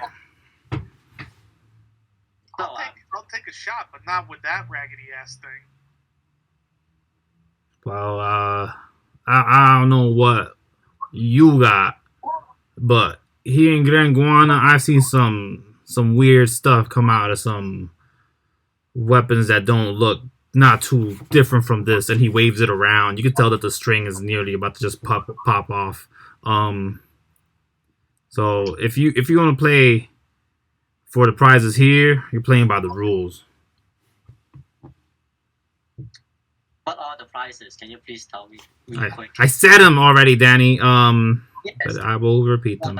No, I'll take a shot, but not with that raggedy ass thing. Well, I don't know what you got, but here in Graenguana, I've seen some weird stuff come out of some weapons that don't look not too different from this. And he waves it around. You can tell that the string is nearly about to just pop off. So if you want to play for the prizes here, you're playing by the rules. what are the prizes? Can you please tell me really quick? I said them already, Danny. Yes. But I will repeat them.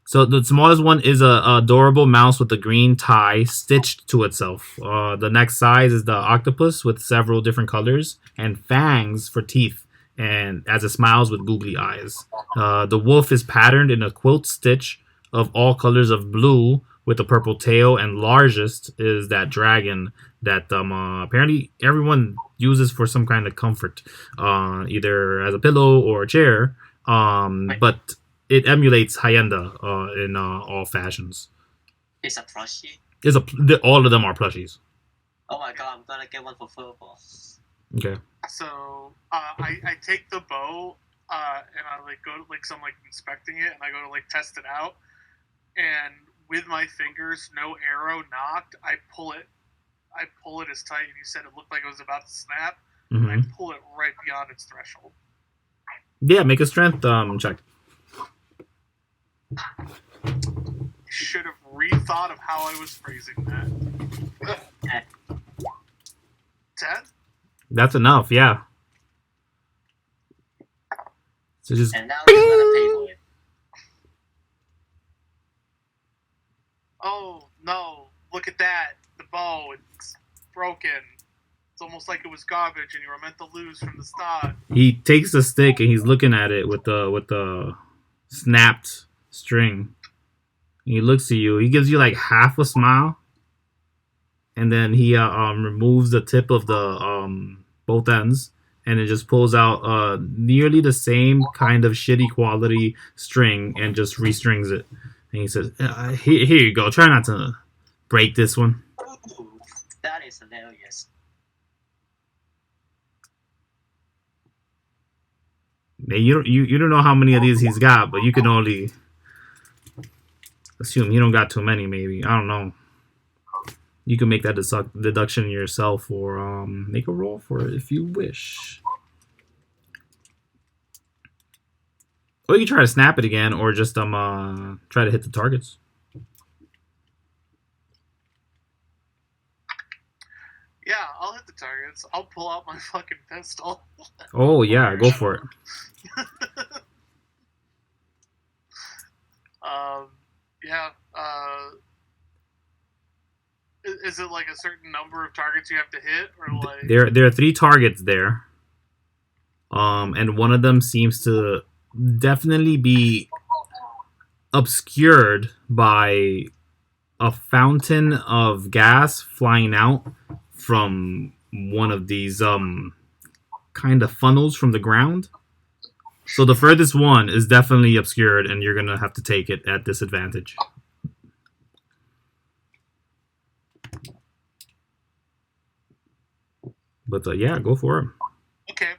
So the smallest one is a adorable mouse with a green tie stitched to itself. The next size is the octopus with several different colors and fangs for teeth, and as it smiles with googly eyes. The wolf is patterned in a quilt stitch of all colors of blue with a purple tail, and largest is that dragon that apparently everyone uses for some kind of comfort, either as a pillow or a chair. But it emulates Hyenda in all fashions. It's a plushie. All of them are plushies. Oh my god, I'm gonna get one for football. Okay. So I take the bow and I like go to like some like inspecting it, and I go to like test it out, and with my fingers, no arrow knocked. I pull it as tight, and you said it looked like it was about to snap. And I pull it right beyond its threshold. Yeah, make a strength check. Should have rethought of how I was phrasing that. 10? That's enough, yeah. So just And now you're gonna pay for it. Oh no! Look at that! The bow, it's broken. It's almost like it was garbage, and you were meant to lose from the start. he takes the stick and he's looking at it with the snapped string. He looks at you. He gives you like half a smile, and then he removes the tip of the both ends, and it just pulls out nearly the same kind of shitty quality string and just restrings it. And he says, "Here you go. Try not to break this one." Ooh, that is hilarious. Now, you don't know how many of these he's got, but you can only assume he don't got too many. Maybe, I don't know. You can make that deduction yourself, or make a roll for it if you wish. Or you can try to snap it again, or just try to hit the targets. Yeah, I'll hit the targets. I'll pull out my fucking pistol. Oh yeah, go for it. Yeah. Is it like a certain number of targets you have to hit, or like? There are 3 targets there, and one of them seems to definitely be obscured by a fountain of gas flying out from one of these kind of funnels from the ground. So the furthest one is definitely obscured, and you're gonna have to take it at disadvantage. But yeah, go for it. Okay.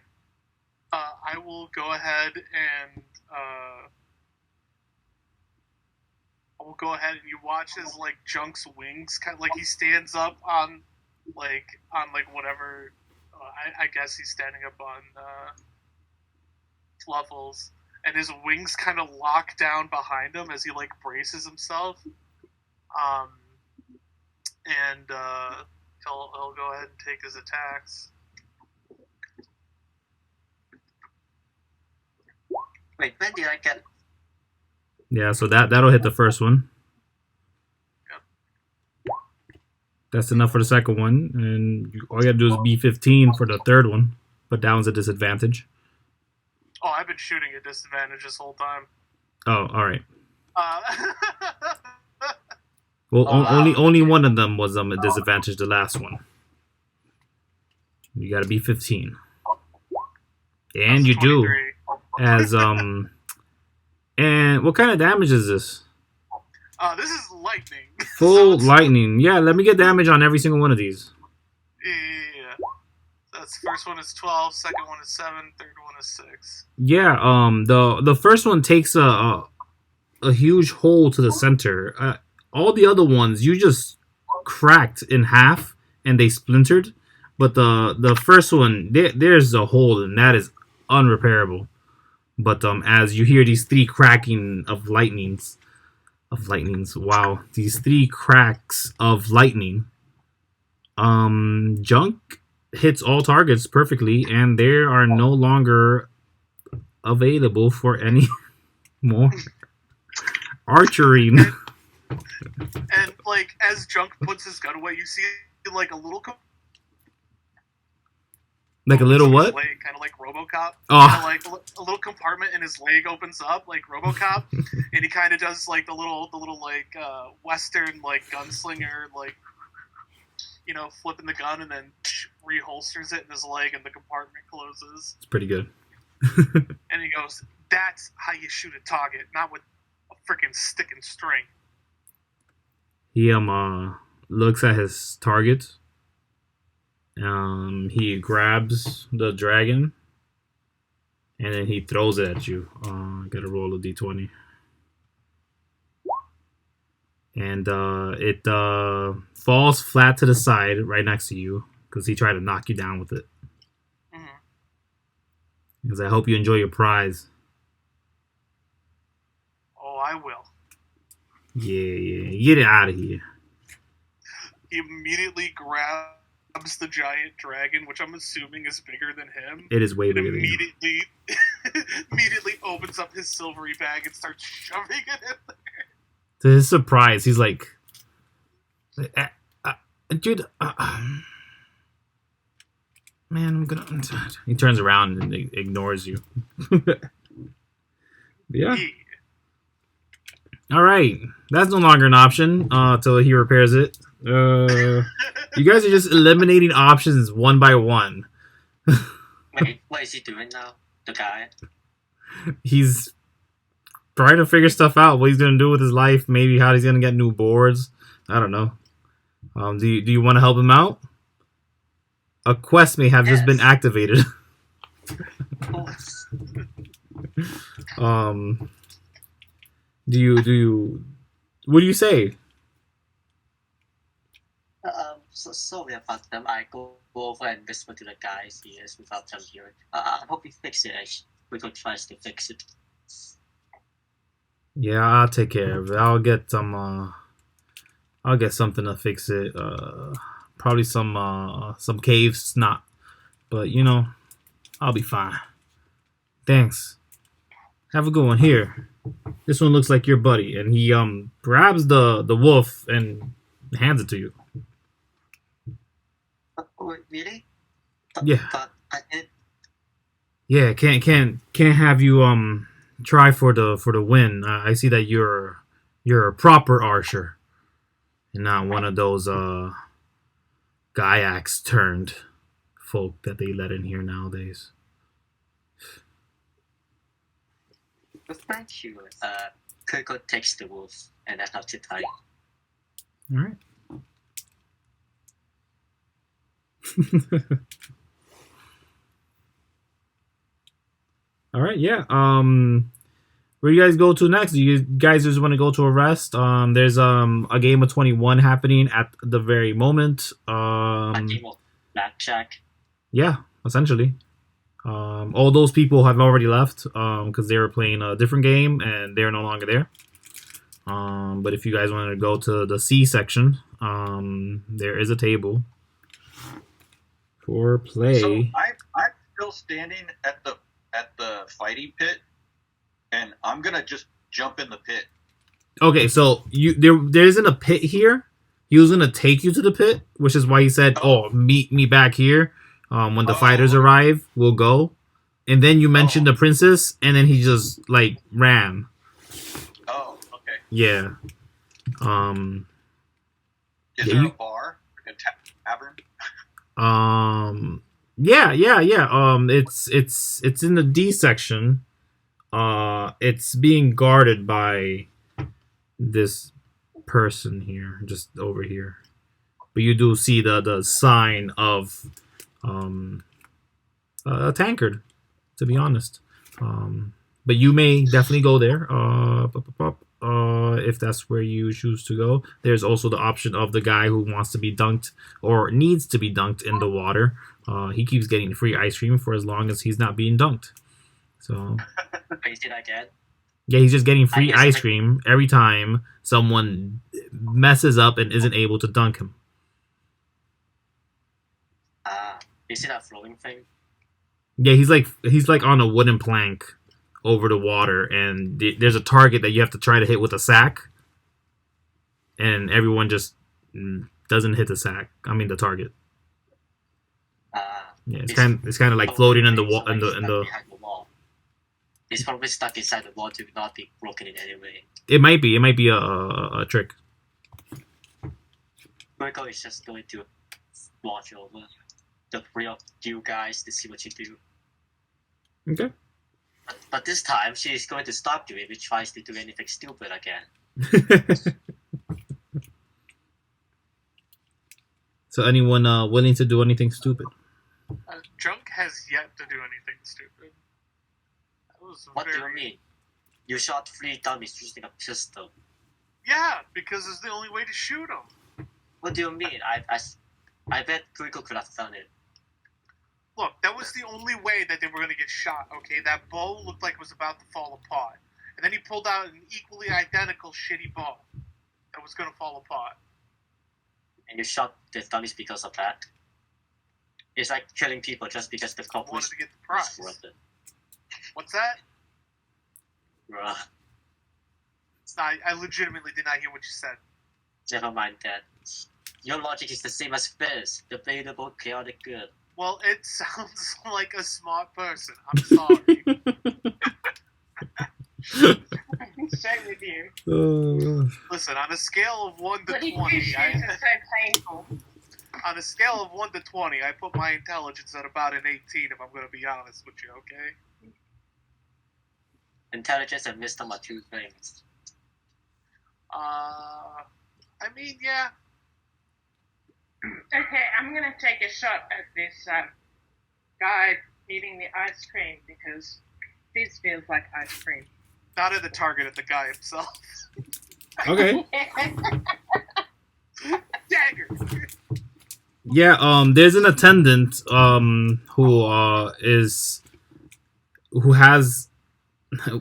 I will go ahead and will go ahead and you watch his like Junk's wings, kind of like he stands up on whatever. I guess he's standing up on Fluffles, and his wings kind of lock down behind him as he like braces himself. And he'll go ahead and take his attacks. Wait, when did I get? Yeah, so that'll hit the first one. Yep. That's enough for the second one, and all you gotta do is B15 for the third one, but that one's a disadvantage. Oh, I've been shooting at disadvantage this whole time. Oh, all right. Uh, Well, only one of them was a disadvantage. The last one. You gotta be 15, and you 23. do. As and what kind of damage is this? This is lightning. Full lightning. Yeah, let me get damage on every single one of these. Yeah. That's first one is 12, second one is 7, third one is 6. Yeah. The first one takes a huge hole to the center. All the other ones you just cracked in half and they splintered, but the first one there's a hole and that is unrepairable. But as you hear these 3 cracking of lightnings, wow, these 3 cracks of lightning, Junk hits all targets perfectly, and they are no longer available for any more archery. And like as Junk puts his gun away, you see like a little Like a little what? Leg, kind of like RoboCop. Oh. Kinda like a little compartment in his leg opens up like RoboCop, and he kind of does like the little like Western like gunslinger like flipping the gun and then reholsters it in his leg and the compartment closes. It's pretty good. And he goes, "That's how you shoot a target, not with a freaking stick and string." He looks at his target. He grabs the dragon, and then he throws it at you. Gotta roll a d20. And it falls flat to the side right next to you, because he tried to knock you down with it. Mm-hmm. Because I hope you enjoy your prize. Oh, I will. Yeah. Get it out of here. He immediately grabs the giant dragon, which I'm assuming is bigger than him. It is way and bigger than you. immediately opens up his silvery bag and starts shoving it in there. To his surprise, he's like, dude, man, I'm gonna... He turns around and ignores you. Yeah. All right. That's no longer an option until he repairs it. You guys are just eliminating options one by one. Wait, what is he doing now? The guy? He's trying to figure stuff out. What he's going to do with his life. Maybe how he's going to get new boards. I don't know. Do you want to help him out? A quest may have just been activated. Do you what do you say? So sorry about them. I go over and whisper to the guys here without them hearing. I hope we fix it. We could try to fix it. Yeah, I'll take care of it. I'll get something to fix it. Probably some cave snot. But I'll be fine. Thanks. Have a good one. Here. This one looks like your buddy, and he grabs the wolf and hands it to you. Oh, really? Yeah. But I did. Yeah, can't have you try for the win. I see that you're a proper archer, and not one of those Giax turned folk that they let in here nowadays. Well, thank you. Kuiko takes the wolf and I have to tie. All right. All right, yeah. where you guys go to next? Do you guys just want to go to a rest? There's a game of 21 happening at the very moment. A game of blackjack. Yeah, essentially. All those people have already left because they were playing a different game and they're no longer there. But if you guys want to go to the C section, there is a table for play. So I'm still standing at the fighting pit, and I'm gonna just jump in the pit. Okay, so there isn't a pit here. He was gonna take you to the pit, which is why he said, "Oh, meet me back here." When the fighters arrive, we'll go. And then you mentioned the princess, and then he just like ran. Oh, okay. Yeah. Is there a bar? A tavern? Yeah. It's in the D section. It's being guarded by this person here, just over here. But you do see the sign of a tankard, to be honest. But you may definitely go there. If that's where you choose to go. There's also the option of the guy who wants to be dunked or needs to be dunked in the water. He keeps getting free ice cream for as long as he's not being dunked. So Wait, did I get? yeah, he's just getting free ice cream every time someone messes up and isn't able to dunk him. Is it a floating thing? Yeah, he's like on a wooden plank over the water, and there's a target that you have to try to hit with a sack, and everyone just doesn't hit the sack. I mean the target. Yeah, it's kind of like floating in the wall. In the wall. It's probably stuck inside the wall to not be broken in any way. It might be a trick. Kuiko is just going to watch over the three of you guys to see what you do. Okay. But this time, she's going to stop you if he tries to do anything stupid again. So anyone willing to do anything stupid? Junk has yet to do anything stupid. What do you mean? You shot 3 dummies using a pistol. Yeah, because it's the only way to shoot them. What do you mean? I bet Kuiko could have done it. Look, that was the only way that they were going to get shot, okay? That bow looked like it was about to fall apart. And then he pulled out an equally identical shitty bow that was going to fall apart. And you shot the dummies because of that? It's like killing people just because the cop wanted to get the prize. What's that? Bruh. I legitimately did not hear what you said. Never mind that. Your logic is the same as Fizz, debatable, chaotic good. Well, it sounds like a smart person. I'm sorry. Shame with you. Listen, on a scale of 1 to But 20, are so painful. on a scale of 1 to 20, I put my intelligence at about an 18, if I'm going to be honest with you, okay? Intelligence and wisdom are 2 things. I mean, yeah. Okay, I'm gonna take a shot at this guy eating the ice cream because this feels like ice cream. Not at the target, at the guy himself. Okay. Dagger! Yeah, there's an attendant who has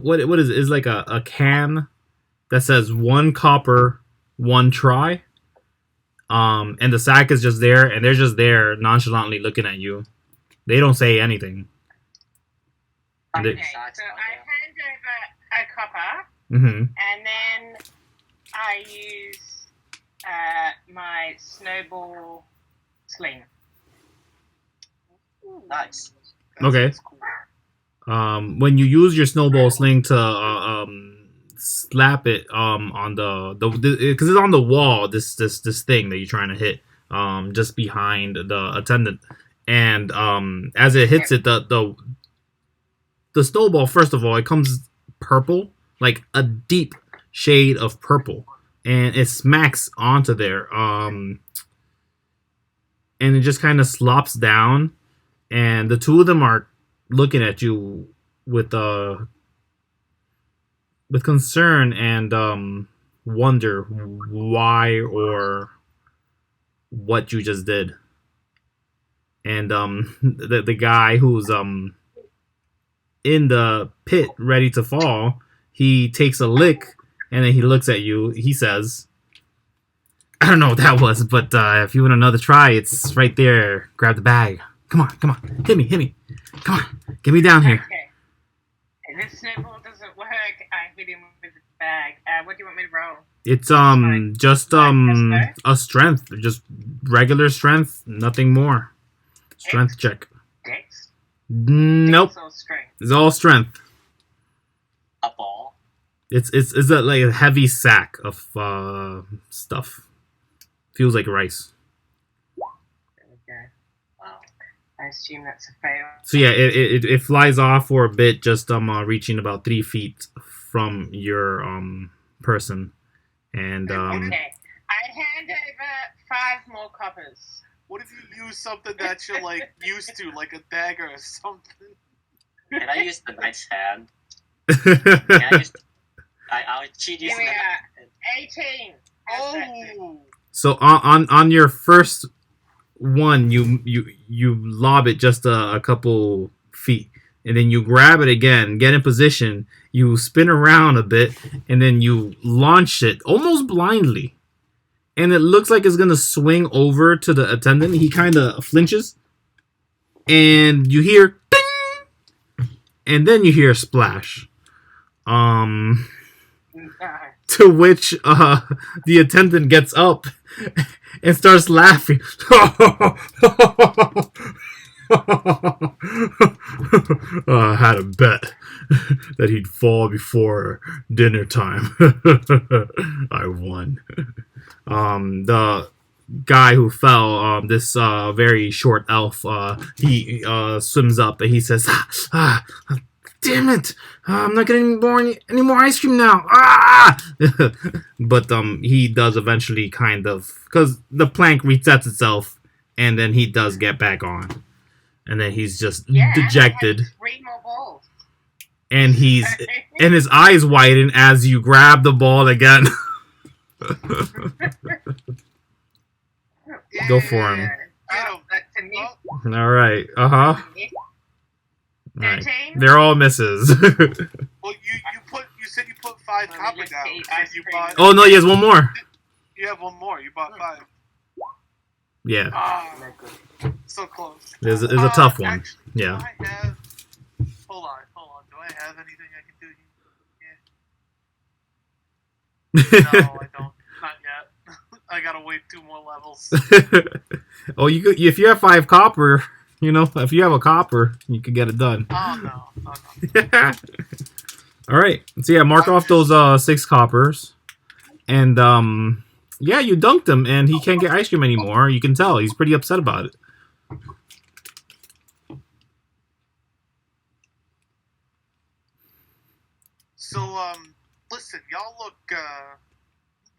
what is it? It's like a can that says 1 copper, 1 try. And the sack is just there, and they're just there nonchalantly looking at you. They don't say anything. Okay, so I hand over a copper, Mm-hmm. and then I use my snowball sling. Nice. Okay. Cool. When you use your snowball sling to slap it on the because it's on the wall, this thing that you're trying to hit just behind the attendant, and as it hits it, the snowball, first of all, it comes purple, like a deep shade of purple, and it smacks onto there, and it just kind of slops down, and the two of them are looking at you with with concern and wonder why or what you just did. And the guy who's in the pit ready to fall, he takes a lick and then he looks at you. He says, I don't know what that was, but if you want another try, it's right there. Grab the bag. Come on. Hit me. Come on, get me down here. Okay. If this snowball doesn't work, I hit him with the bag. What do you want me to roll? It's just a strength, just regular strength, nothing more. Strength check. Dex? Nope. Dex or strength? It's all strength. A ball. It's like a heavy sack of stuff. Feels like rice. There we go. Wow. I assume that's a fail. So yeah, it flies off for a bit, just reaching about 3 feet from your person, and Okay. I hand over 5 more coppers. What if you use something that you're like used to, like a dagger or something? Can I use the knight's hand? I'll cheat you. Here we are. 18. How's that do? Oh, So on your first one, you lob it just a couple feet, and then you grab it again, get in position, you spin around a bit, and then you launch it almost blindly. And it looks like it's gonna swing over to the attendant. He kind of flinches, and you hear ding, and then you hear a splash. To which the attendant gets up and starts laughing. I had a bet that he'd fall before dinner time. I won. The guy who fell, this very short elf, he swims up and he says, damn it! I'm not getting any more ice cream now. But he does eventually kind of, because the plank resets itself, and then he does get back on, and then he's just dejected, And 3 more balls. and his eyes widen as you grab the ball again. Go for him. Oh, that's a miss. All right. Miss. Right. 13? They're all misses. well, you said you put 5 Let me copper just down. see. So you bought. Oh no, he has one more. You have one more. You bought 5. Yeah, Ah, so close. it's a tough one. Actually, Yeah. do I have? Hold on. Do I have anything I can do here? No, I don't. Not yet. I gotta wait 2 more levels. Oh, if you have 5 copper, if you have a copper, you can get it done. Oh no. All right. So yeah, mark off those 6 coppers, and yeah, you dunked him, and he can't get ice cream anymore. You can tell he's pretty upset about it. So listen, y'all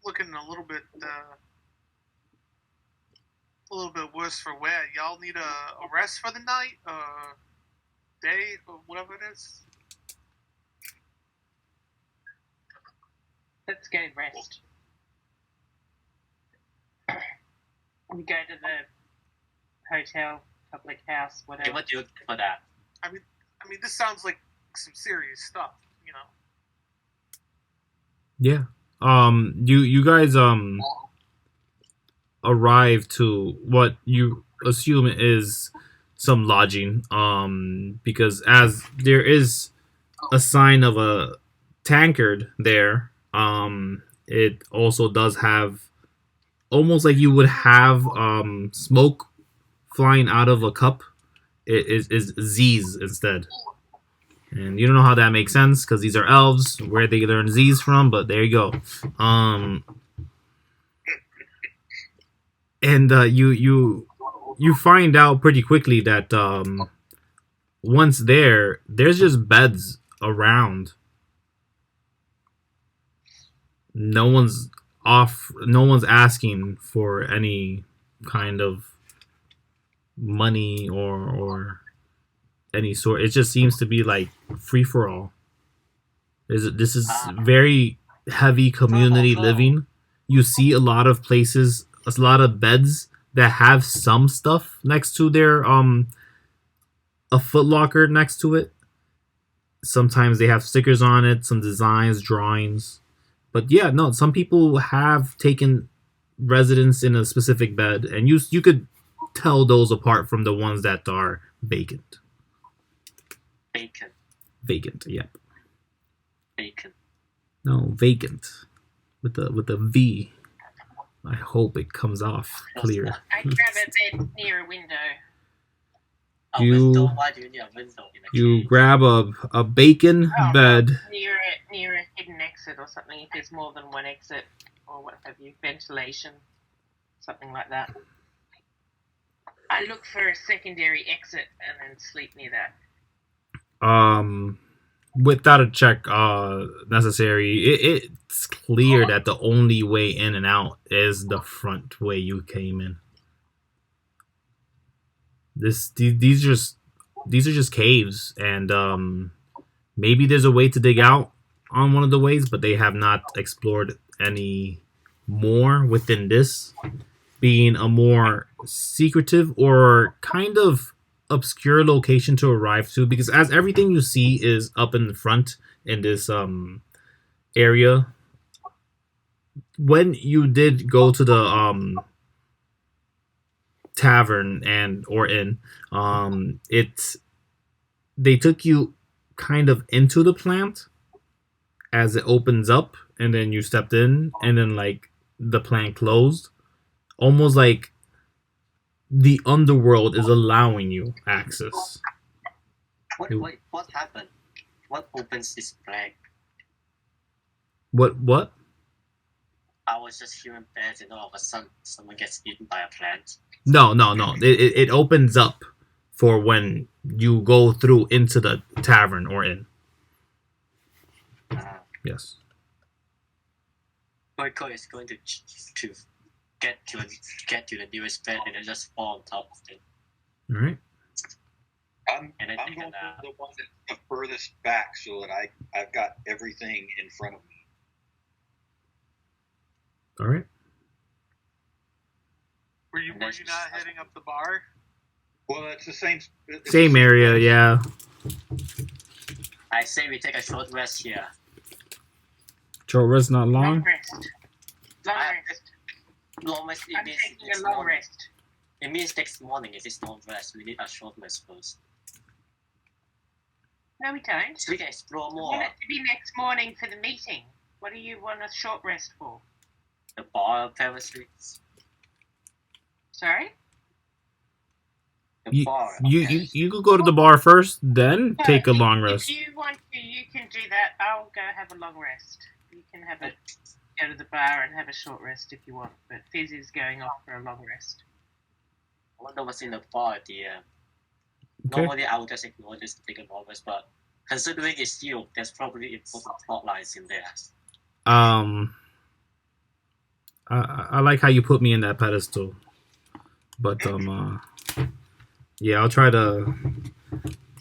looking a little bit worse for wear. Y'all need a rest for the night, day, or whatever it is. Let's go rest. We go to the hotel, public house, Okay, whatever. what do you get for that? I mean, this sounds like some serious stuff, Yeah. You guys arrive to what you assume is some lodging. Because as there is a sign of a tankard there, it also does have almost like you would have smoke flying out of a cup. It is Z's instead. And you don't know how that makes sense because these are elves, where they learn Z's from, but there you go. And you find out pretty quickly that once there's just beds around. No one's asking for any kind of money or any sort. It just seems to be like free for all. This is very heavy community living. You see a lot of places, a lot of beds that have some stuff next to their a footlocker next to it. Sometimes they have stickers on it, some designs, drawings. But yeah, no, some people have taken residence in a specific bed, and you could tell those apart from the ones that are vacant. Bacon. Vacant, yep. Bacon. No, vacant. With a V. I hope it comes off clear. I grab a bed near a window. A window? Why do you need a window in a You cave? grab a bacon bed. Near a hidden exit or something, if there's more than one exit, or what have you, ventilation, something like that. I look for a secondary exit and then sleep near that. Without a check necessary, it's clear that the only way in and out is the front way you came in. These are just caves, and maybe there's a way to dig out on one of the ways, but they have not explored any more within this, being a more secretive or kind of obscure location to arrive to, because as everything you see is up in the front in this area. When you did go to the tavern or inn, they took you kind of into the plant as it opens up, and then you stepped in, and then like the plant closed, almost like the underworld is allowing you access. What happened? What opens this plant? What? I was just hearing beds, and all of a sudden someone gets eaten by a plant. No. It opens up for when you go through into the tavern or inn. Yes. Kuiko is going to get to the nearest bed and then just fall on top of it. All right. I'm going for the one that's the furthest back so that I've got everything in front of me. All right. Were you not heading up the bar? Well, it's the same. Same area, yeah. I say we take a short rest here. Short rest, not long. Long rest. Long rest. I'm taking a long rest. It means next morning. If it's long rest, we need a short rest first. No, we don't. So we can explore We more. want it to be next morning for the meeting. What do you want a short rest for? The bar, apparently. Sorry? The bar. You could go to the bar first, then take a long rest. If you want to, you can do that. I'll go have a long rest. You can go to the bar and have a short rest if you want. But Fizz is going off for a long rest. I wonder what's in the bar, dear. Okay. Normally, I would just ignore this and take a long rest, but considering it's sealed, there's probably important plot lines in there. I like how you put me in that pedestal, but yeah, I'll try to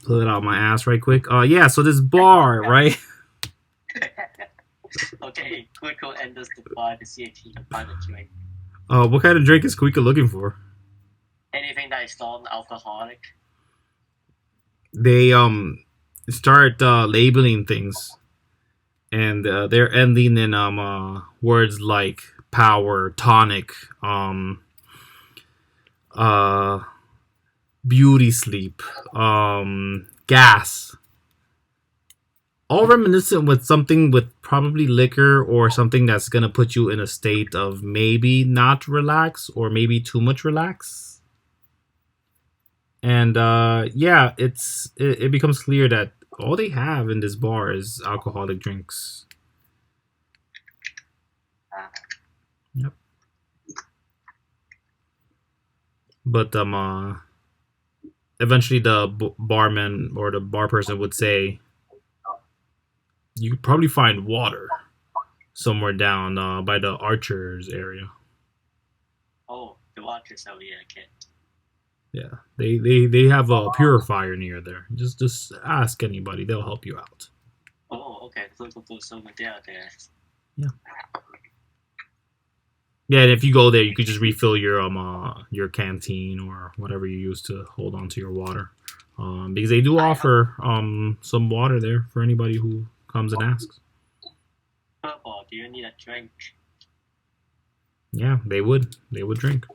pull it out my ass right quick. Yeah, so this bar, right? Okay, Kuiko enters the bar to see if he can find a drink. What kind of drink is Kuika looking for? Anything that is non-alcoholic. They start labeling things, and they're ending in words like power, tonic, beauty sleep, gas. All reminiscent with something with probably liquor or something that's gonna put you in a state of maybe not relax or maybe too much relax. And yeah, it becomes clear that all they have in this bar is alcoholic drinks. Yep. But eventually the barman or the bar person would say, you could probably find water somewhere down by the archers area. Oh, the waters over here, okay. Yeah, they have a purifier near there. Just ask anybody; they'll help you out. Oh, okay. So they are there. Yeah, and if you go there, you could just refill your canteen or whatever you use to hold on to your water. Because they do offer some water there for anybody who comes and asks. Purple, do you need a drink? Yeah, they would. They would drink.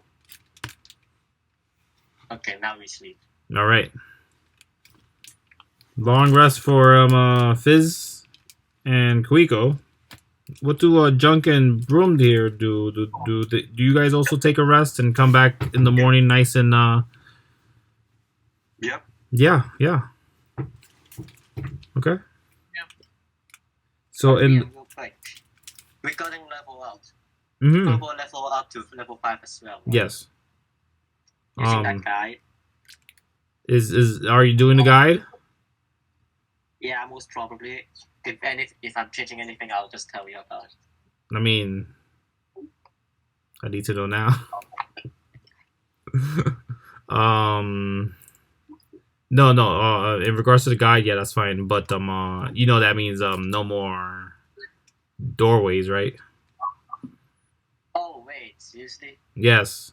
Okay, now we sleep. All right. Long rest for Fizz and Kuiko. What do Junk and Bromduhr do? Do you guys also take a rest and come back in the morning nice and Yep. Yeah. Okay. Yeah. So Yeah, in real quick. Regarding level up. mhm, Purple level up to level 5 as well. Right? yes. Using that guide. Is are you doing the guide? Yeah, most probably. If I'm changing anything, I'll just tell you about it. I mean, I need to know now. No. In regards to the guide, yeah, that's fine. But that means no more doorways, right? Oh, wait, seriously? Yes.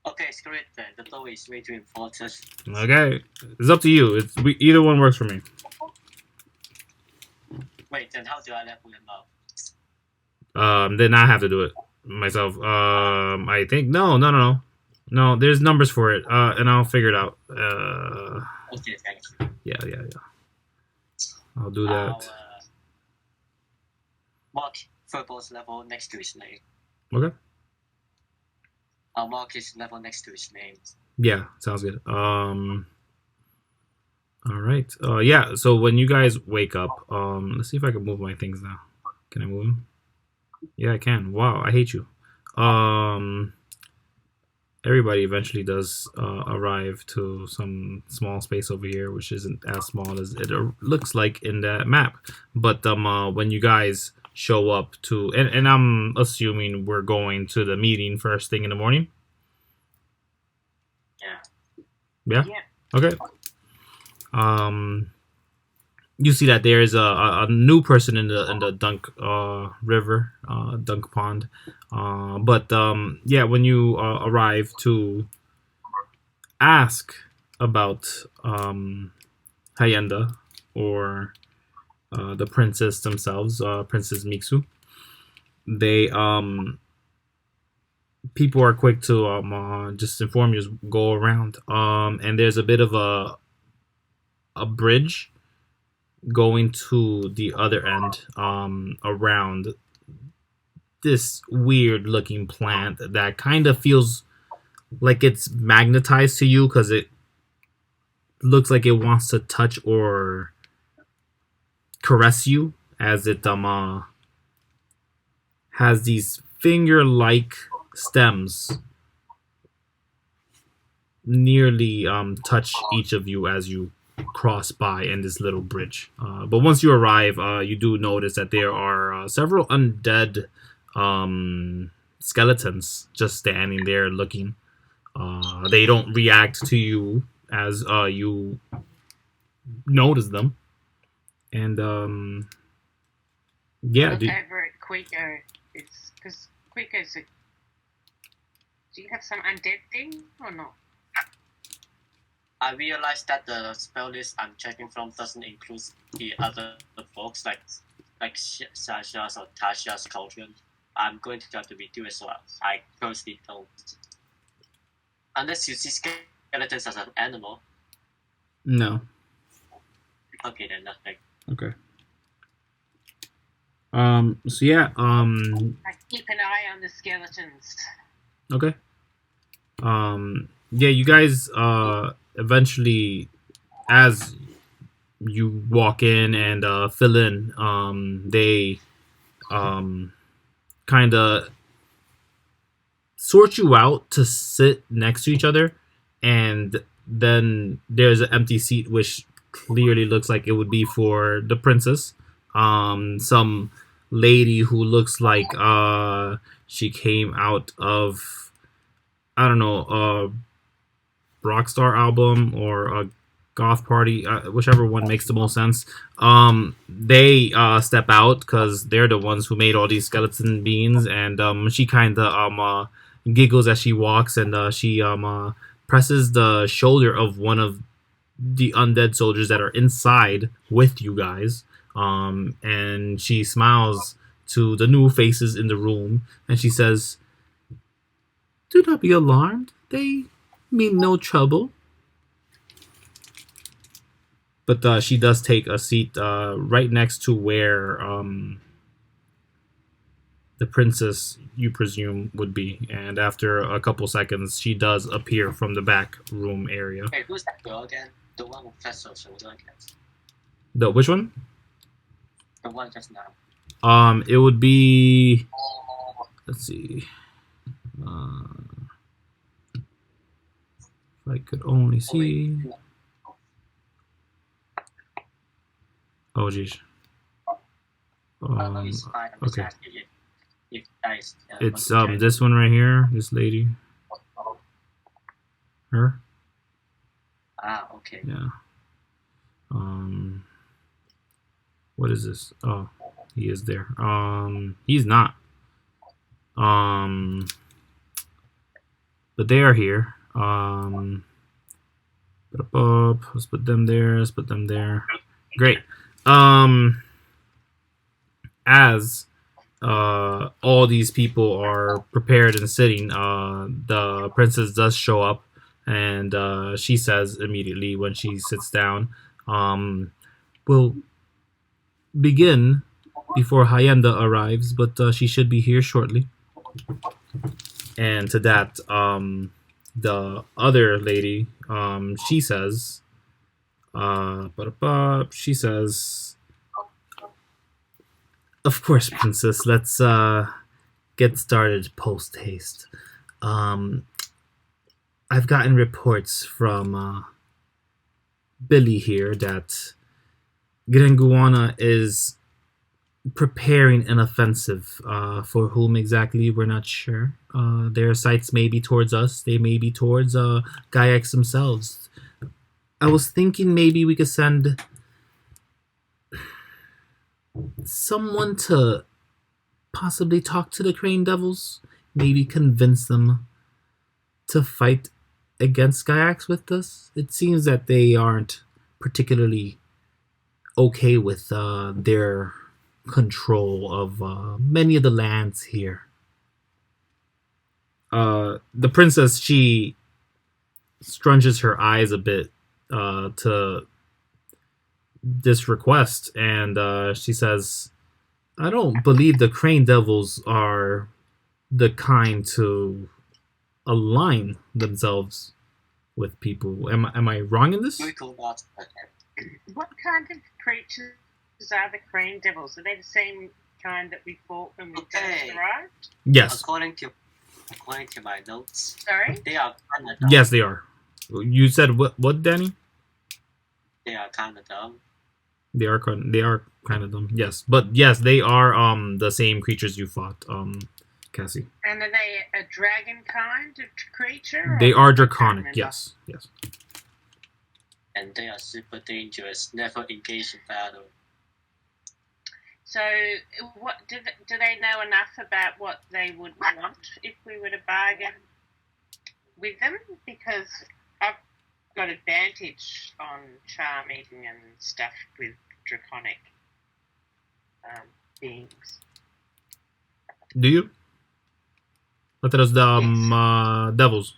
Okay, screw it then. The door is way too important. Okay, it's up to you. Either one works for me. Wait, then how do I level them up? Then I have to do it myself. I think no. There's numbers for it. And I'll figure it out. Okay, thanks. Yeah. I'll do that. I'll mark Purple's level next to his name. Okay. I'll mark his level next to his name. Yeah, sounds good. All right. Yeah. So when you guys wake up, let's see if I can move my things now. Can I move them? Yeah, I can. Wow, I hate you. Everybody eventually does arrive to some small space over here, which isn't as small as it looks like in that map. But when you guys show up to, and I'm assuming we're going to the meeting first thing in the morning. Yeah. Okay. You see that there is a new person in the Dunk river, Dunk pond. But yeah, when you arrive to ask about Hyenda or the princess themselves, Princess Miksu, they people are quick to just inform you, go around, and there's a bit of a bridge going to the other end, around this weird looking plant that kind of feels like it's magnetized to you because it looks like it wants to touch or caress you, as it has these finger-like stems nearly touch each of you as you cross by in this little bridge. But once you arrive, you do notice that there are several undead skeletons just standing there looking. They don't react to you as you notice them. And yeah. Look over at Kuiko. It's because Kuiko's a. Do you have some undead thing or not? I realized that the spell list I'm checking from doesn't include the other folks like Sasha's or Tasha's cauldron. I'm going to have to redo it, so I personally don't. Unless you see skeletons as an animal. No. Okay, then nothing. Okay. So yeah. I keep an eye on the skeletons. Okay. Yeah, you guys eventually, as you walk in and fill in, they kind of sort you out to sit next to each other, and then there's an empty seat which clearly looks like it would be for the princess. Some lady who looks like she came out of, I don't know, a Rockstar album or a goth party, whichever one makes the most sense. They step out because they're the ones who made all these skeleton beings, and she kind of giggles as she walks, and she presses the shoulder of one of the undead soldiers that are inside with you guys, and she smiles to the new faces in the room, and she says, "Do not be alarmed. They mean no trouble." But she does take a seat right next to where the princess, you presume, would be. And after a couple seconds, she does appear from the back room area. Hey, who's that girl again? The one with Festival shoulder, I guess. The which one? The one just now. It would be. Let's see. If I could only see. Oh, jeez. Okay. It's this one right here. This lady. Her. Ah, okay. Yeah. What is this? Oh, he is there. He's not. But they are here. Let's put them there. Let's put them there. Great. As all these people are prepared and sitting, the princess does show up, and she says immediately when she sits down, we'll begin before Hyenda arrives, but she should be here shortly. And to that, the other lady, she says, "Of course, princess, let's get started post haste. I've gotten reports from Billy here that Graenguana is preparing an offensive. For whom exactly, we're not sure. Their sights may be towards us. They may be towards Giax themselves. I was thinking maybe we could send someone to possibly talk to the Crane Devils. Maybe convince them to fight against Giax with us. It seems that they aren't particularly okay with their control of many of the lands here." The princess, she scrunches her eyes a bit to this request, and she says, "I don't believe the Crane Devils are the kind to align themselves with people. Am I wrong in this?" What kind of creatures are the Crane Devils? Are they the same kind that we fought when we first arrived? Yes. According to my notes, Sorry? they are kind of dumb. Yes, they are. You said what, Danny? They are kind of dumb. They are kind of dumb. Yes, but yes, they are the same creatures you fought, Cassie. And are they a dragon kind of creature? They are draconic. Yes. And they are super dangerous. Never engage in battle. So, what do they know enough about what they would want if we were to bargain with them? Because I've got advantage on charm eating and stuff with draconic beings. Do you? I thought it was the devils.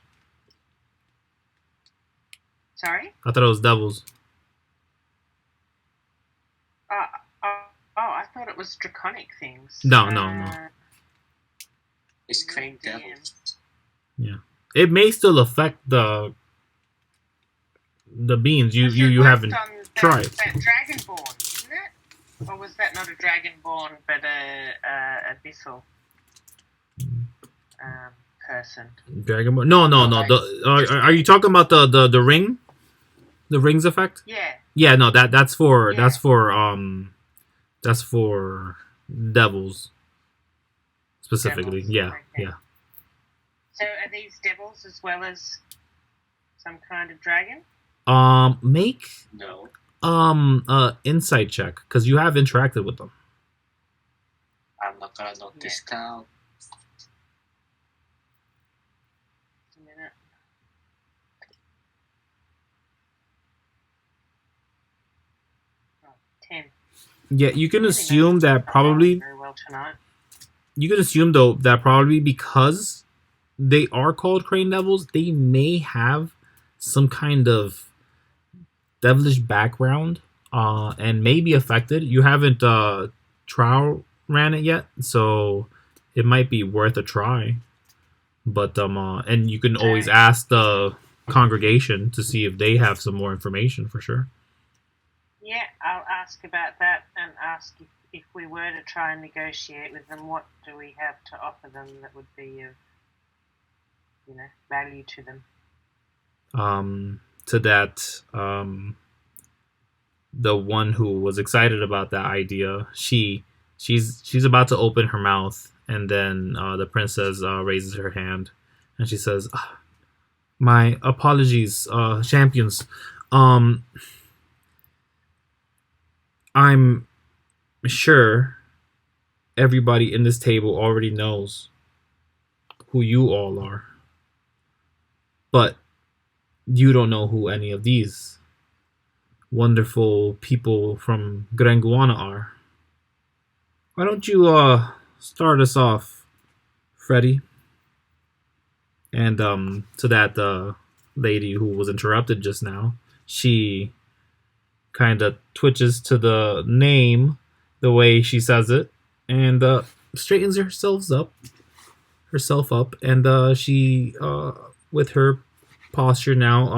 Sorry? I thought it was devils. Oh, I thought it was draconic things. No. It's Crane Devils. Yeah. It may still affect the beings. You haven't tried. That Dragonborn, isn't it? Or was that not a Dragonborn, but a abyssal person? Dragonborn? No. Are you talking about the ring? The rings effect? Yeah. Yeah, no, that's for devils specifically. Devils, yeah, okay. yeah. So are these devils as well as some kind of dragon? Make No. insight check because you have interacted with them. I'm not gonna note this down. A minute. Oh, 10. Yeah, you can Really assume knows that probably. very well tonight. You can assume though that probably because they are called crane devils, they may have some kind of devilish background, and may be affected. You haven't trial ran it yet, so it might be worth a try. But and you can always ask the congregation to see if they have some more information for sure. Yeah, I'll ask about that and ask if we were to try and negotiate with them, what do we have to offer them that would be of, value to them. To that, the one who was excited about that idea, she's about to open her mouth, and then the princess raises her hand, and she says, "My apologies, champions. I'm sure everybody in this table already knows who you all are, but you don't know who any of these wonderful people from Graenguana are. Why don't you start us off, Freddy?" And to that lady who was interrupted just now, she kind of twitches to the name the way she says it, and straightens herself up, and she with her posture now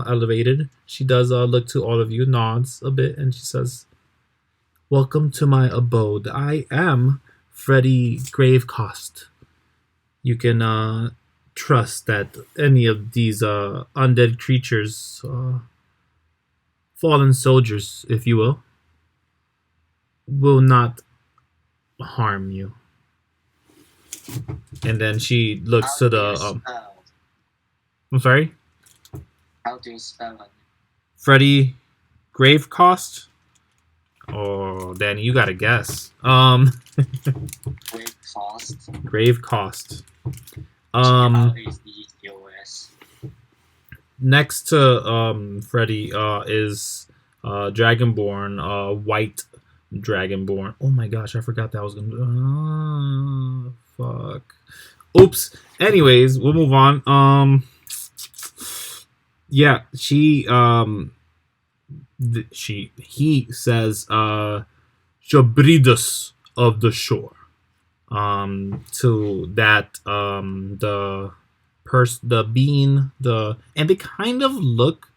elevated, she does look to all of you, nods a bit, and she says, "Welcome to my abode. I am Freddy Gravecost. You can trust that any of these undead creatures, fallen soldiers, if you will not harm you." And then she looks to the I'm sorry? How do you spell it? Freddy Gravecost? Oh, Danny, you gotta guess. Great cost. Gravecost. GRAVECOS. Next to Freddy is Dragonborn, White Dragonborn. Oh my gosh, I forgot that was gonna. Fuck. Oops. Anyways, we'll move on. Yeah, he says Jabridus of the shore. To that the bean, and they kind of look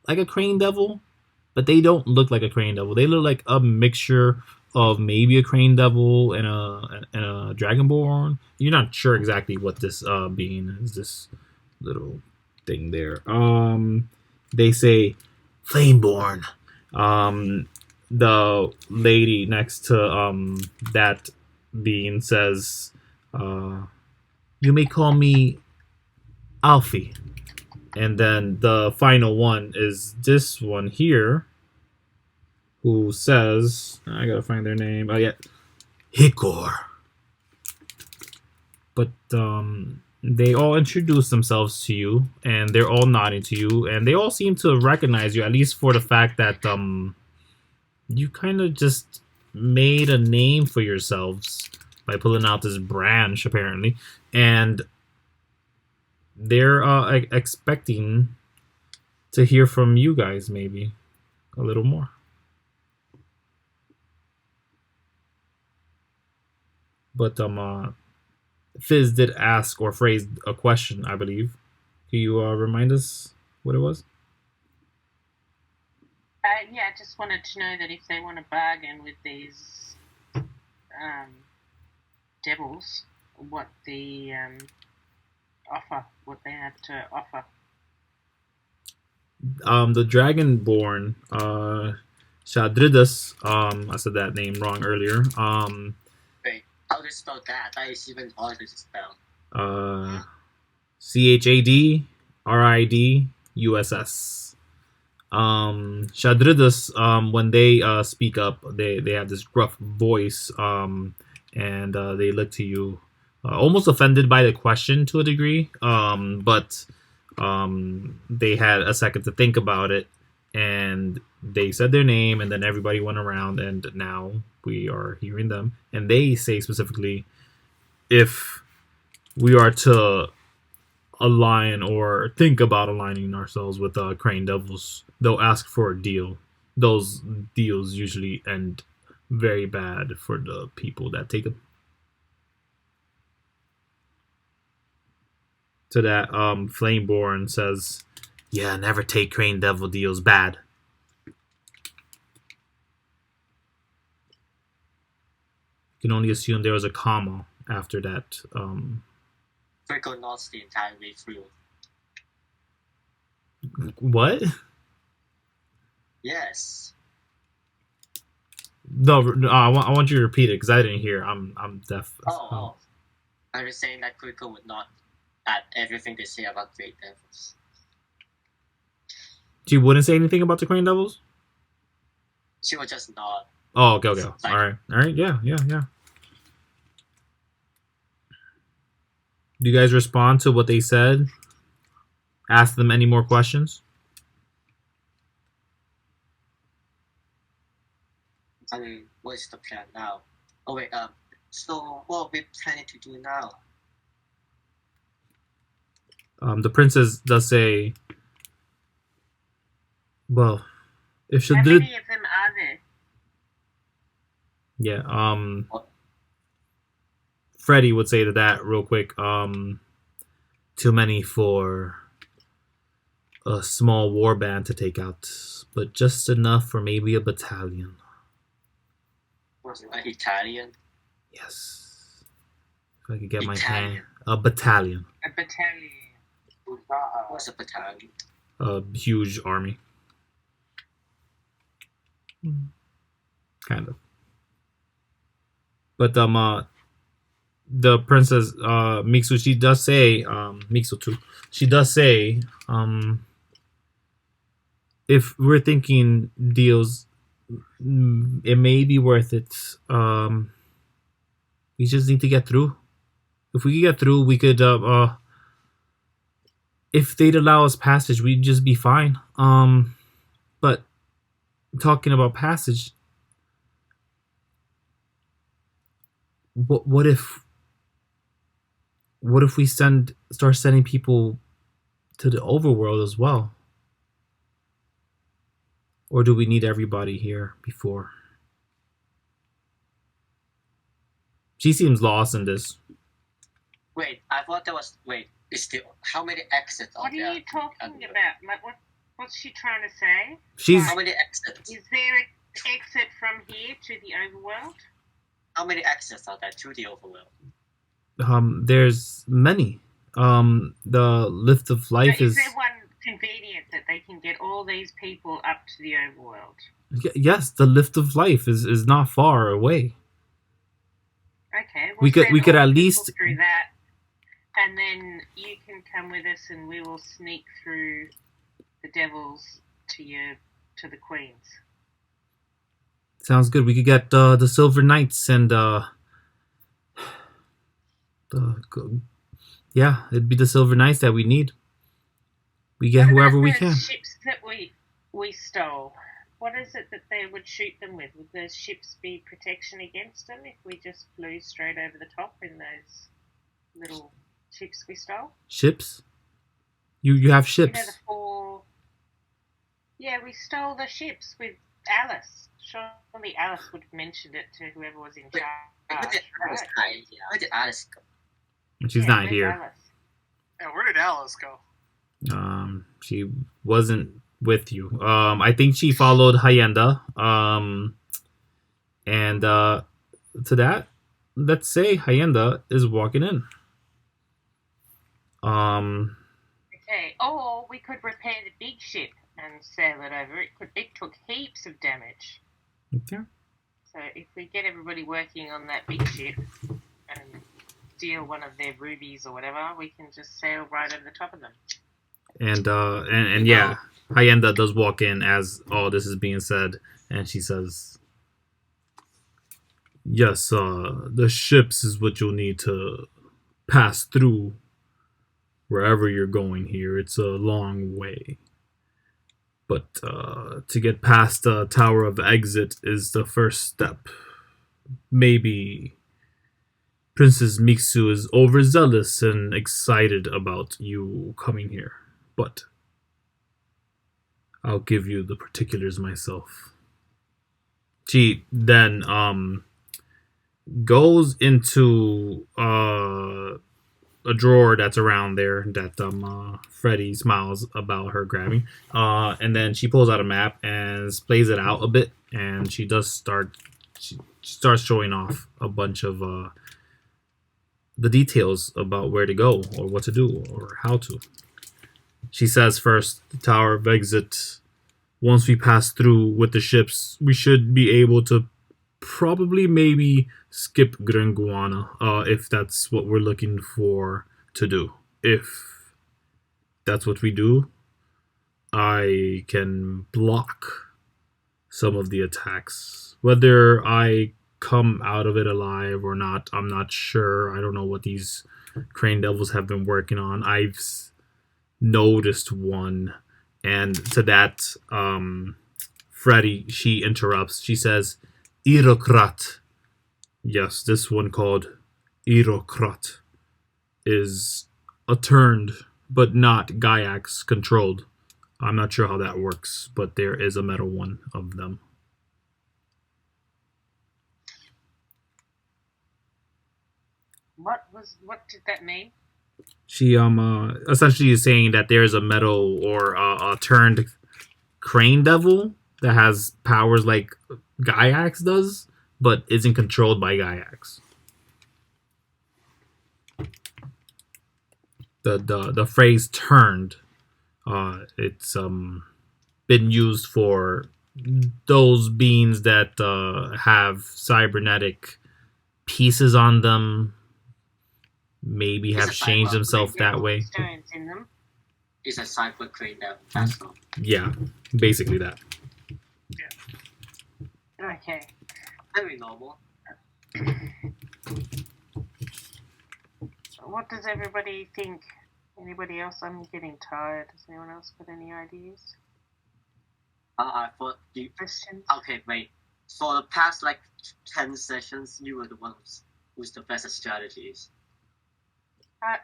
like a crane devil, but they don't look like a crane devil. They look like a mixture of maybe a crane devil and a dragonborn. You're not sure exactly what this being is. This little thing there. They say Flameborn. The lady next to that being says, "You may call me Alfie." And then the final one is this one here, who says, I gotta find their name. Oh yeah, Hikor. But they all introduce themselves to you, and they're all nodding to you, and they all seem to recognize you, at least for the fact that you kind of just made a name for yourselves by pulling out this branch, apparently, and they're expecting to hear from you guys maybe a little more. But Fizz did ask or phrase a question, I believe. Can you remind us what it was? Yeah, I just wanted to know that if they want to bargain with these devils, what the what they have to offer. The Dragonborn, Shadridas, I said that name wrong earlier. Wait, how do you spell that? That is even harder to spell. CHADRIDUSS. Shadridus, when they speak up, they have this gruff voice, and they look to you, almost offended by the question to a degree, but they had a second to think about it, and they said their name, and then everybody went around, and now we are hearing them, and they say specifically, if we are to align or think about aligning ourselves with Crane Devils, they'll ask for a deal. Those deals usually end very bad for the people that take them. To that, Flameborn says, "Yeah, never take Crane Devil deals bad." You can only assume there was a comma after that. Freckle nods the entire way through. What? Yes. No, I want you to repeat it because I didn't hear. I'm deaf. Oh. I was saying that Kuiko would not add everything they say about Great Devils. She wouldn't say anything about the Crane Devils? She would just nod. Oh, okay. Like, All right. Yeah. Do you guys respond to what they said? Ask them any more questions? I mean, what is the plan now? Oh wait, so what are we planning to do now? The princess does say, well, if How Shadrid... many of them are there? Yeah, Freddy would say to that real quick, too many for a small war band to take out, but just enough for maybe a battalion. Italian? Yes. If I could get my Italian. hand... A battalion. A battalion. What's a battalion? A huge army. Kind of. But the princess Mixu, she does say Mixu too. She does say if we're thinking deals, it may be worth it. We just need to get through. If we could get through, we could. If they'd allow us passage, we'd just be fine. But talking about passage, what if we start sending people to the overworld as well? Or do we need everybody here before? She seems lost in this. Wait, I thought there was. Wait, is there how many exits are What there? are you talking about? Like, what's she trying to say? She's How many exits? Is there an exit from here to the overworld? How many exits are there to the overworld? there's many. The lift of life So is there one convenient that they can get all these people up to the overworld? yes, the lift of life is not far away. Okay, We could- send we could all at the people least- through that, and then you can come with us, and we will sneak through the devils to the queens. Sounds good. We could get the Silver Knights and yeah, it'd be the Silver Knights that we need. We get What whoever about we the can. ships that we stole? What is it that they would shoot them with? Would those ships be protection against them if we just flew straight over the top in those little ships we stole? Ships? You have You know, ships. the four... Yeah, we stole the ships with Alice. Surely Alice would have mentioned it to whoever was in Wait, charge. Where did Alice right? hide? Where did Alice go? She's Yeah, not where's here. Alice? Yeah, where did Alice go? She wasn't with you. I think she followed Hyenda. And to that, let's say Hyenda is walking in. Okay, or we could repair the big ship and sail it over. It took heaps of damage. Okay. So if we get everybody working on that big ship and steal one of their rubies or whatever, we can just sail right over the top of them. And yeah, Hyenda does walk in as all this is being said, and she says, "Yes, the ships is what you'll need to pass through wherever you're going here. It's a long way. But to get past the Tower of Exit is the first step. Maybe Princess Mixu is overzealous and excited about you coming here, but I'll give you the particulars myself." She then goes into a drawer that's around there that Freddy smiles about her grabbing, and then she pulls out a map and plays it out a bit, and she starts showing off a bunch of the details about where to go or what to do or how to. She says first, the Tower of Exit. Once we pass through with the ships, we should be able to probably maybe skip Graenguana, if that's what we're looking for to do. If that's what we do, I can block some of the attacks. Whether I come out of it alive or not, I'm not sure. I don't know what these Crane Devils have been working on. I've noticed one, and to that, Freddy, she interrupts. She says, Irokrat. Yes, this one called Irokrat is a turned, but not Giax controlled. I'm not sure how that works, but there is a metal one of them. What did that mean? She essentially is saying that there's a metal or a turned crane devil that has powers like Giax does, but isn't controlled by Giax. The phrase turned, it's been used for those beings that have cybernetic pieces on them, maybe have changed themselves that way. Stones in them. It's a cyber crane devil. That's all. Yeah, basically that. Okay. Very normal. What does everybody think? Anybody else? I'm getting tired. Has anyone else got any ideas? I thought you. Questions? Okay, wait. For the past 10 sessions, you were the ones who's the best at strategies.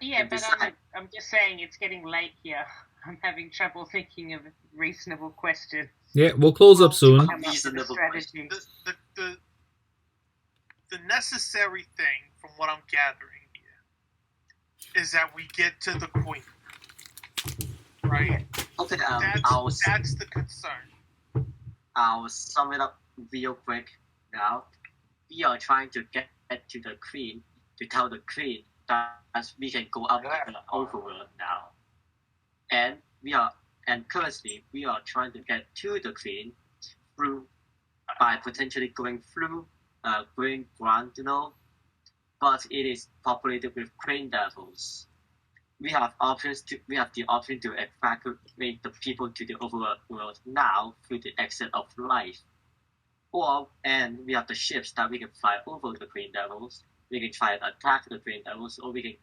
Yeah, And but besides- I'm just saying it's getting late here. I'm having trouble thinking of reasonable questions. Yeah, we'll close up soon. Come up with a Reasonable strategy. The necessary thing, from what I'm gathering here, is that we get to the queen. Right? Okay, That's the concern. I'll sum it up real quick now. We are trying to get to the queen to tell the queen that we can go up to the overworld now. And currently we are trying to get to the queen through by potentially going through Graenguana, but it is populated with crane devils. We have the option to evacuate the people to the overworld now through the exit of life. And we have the ships that we can fly over the crane devils. We can try and attack the crane devils, or we can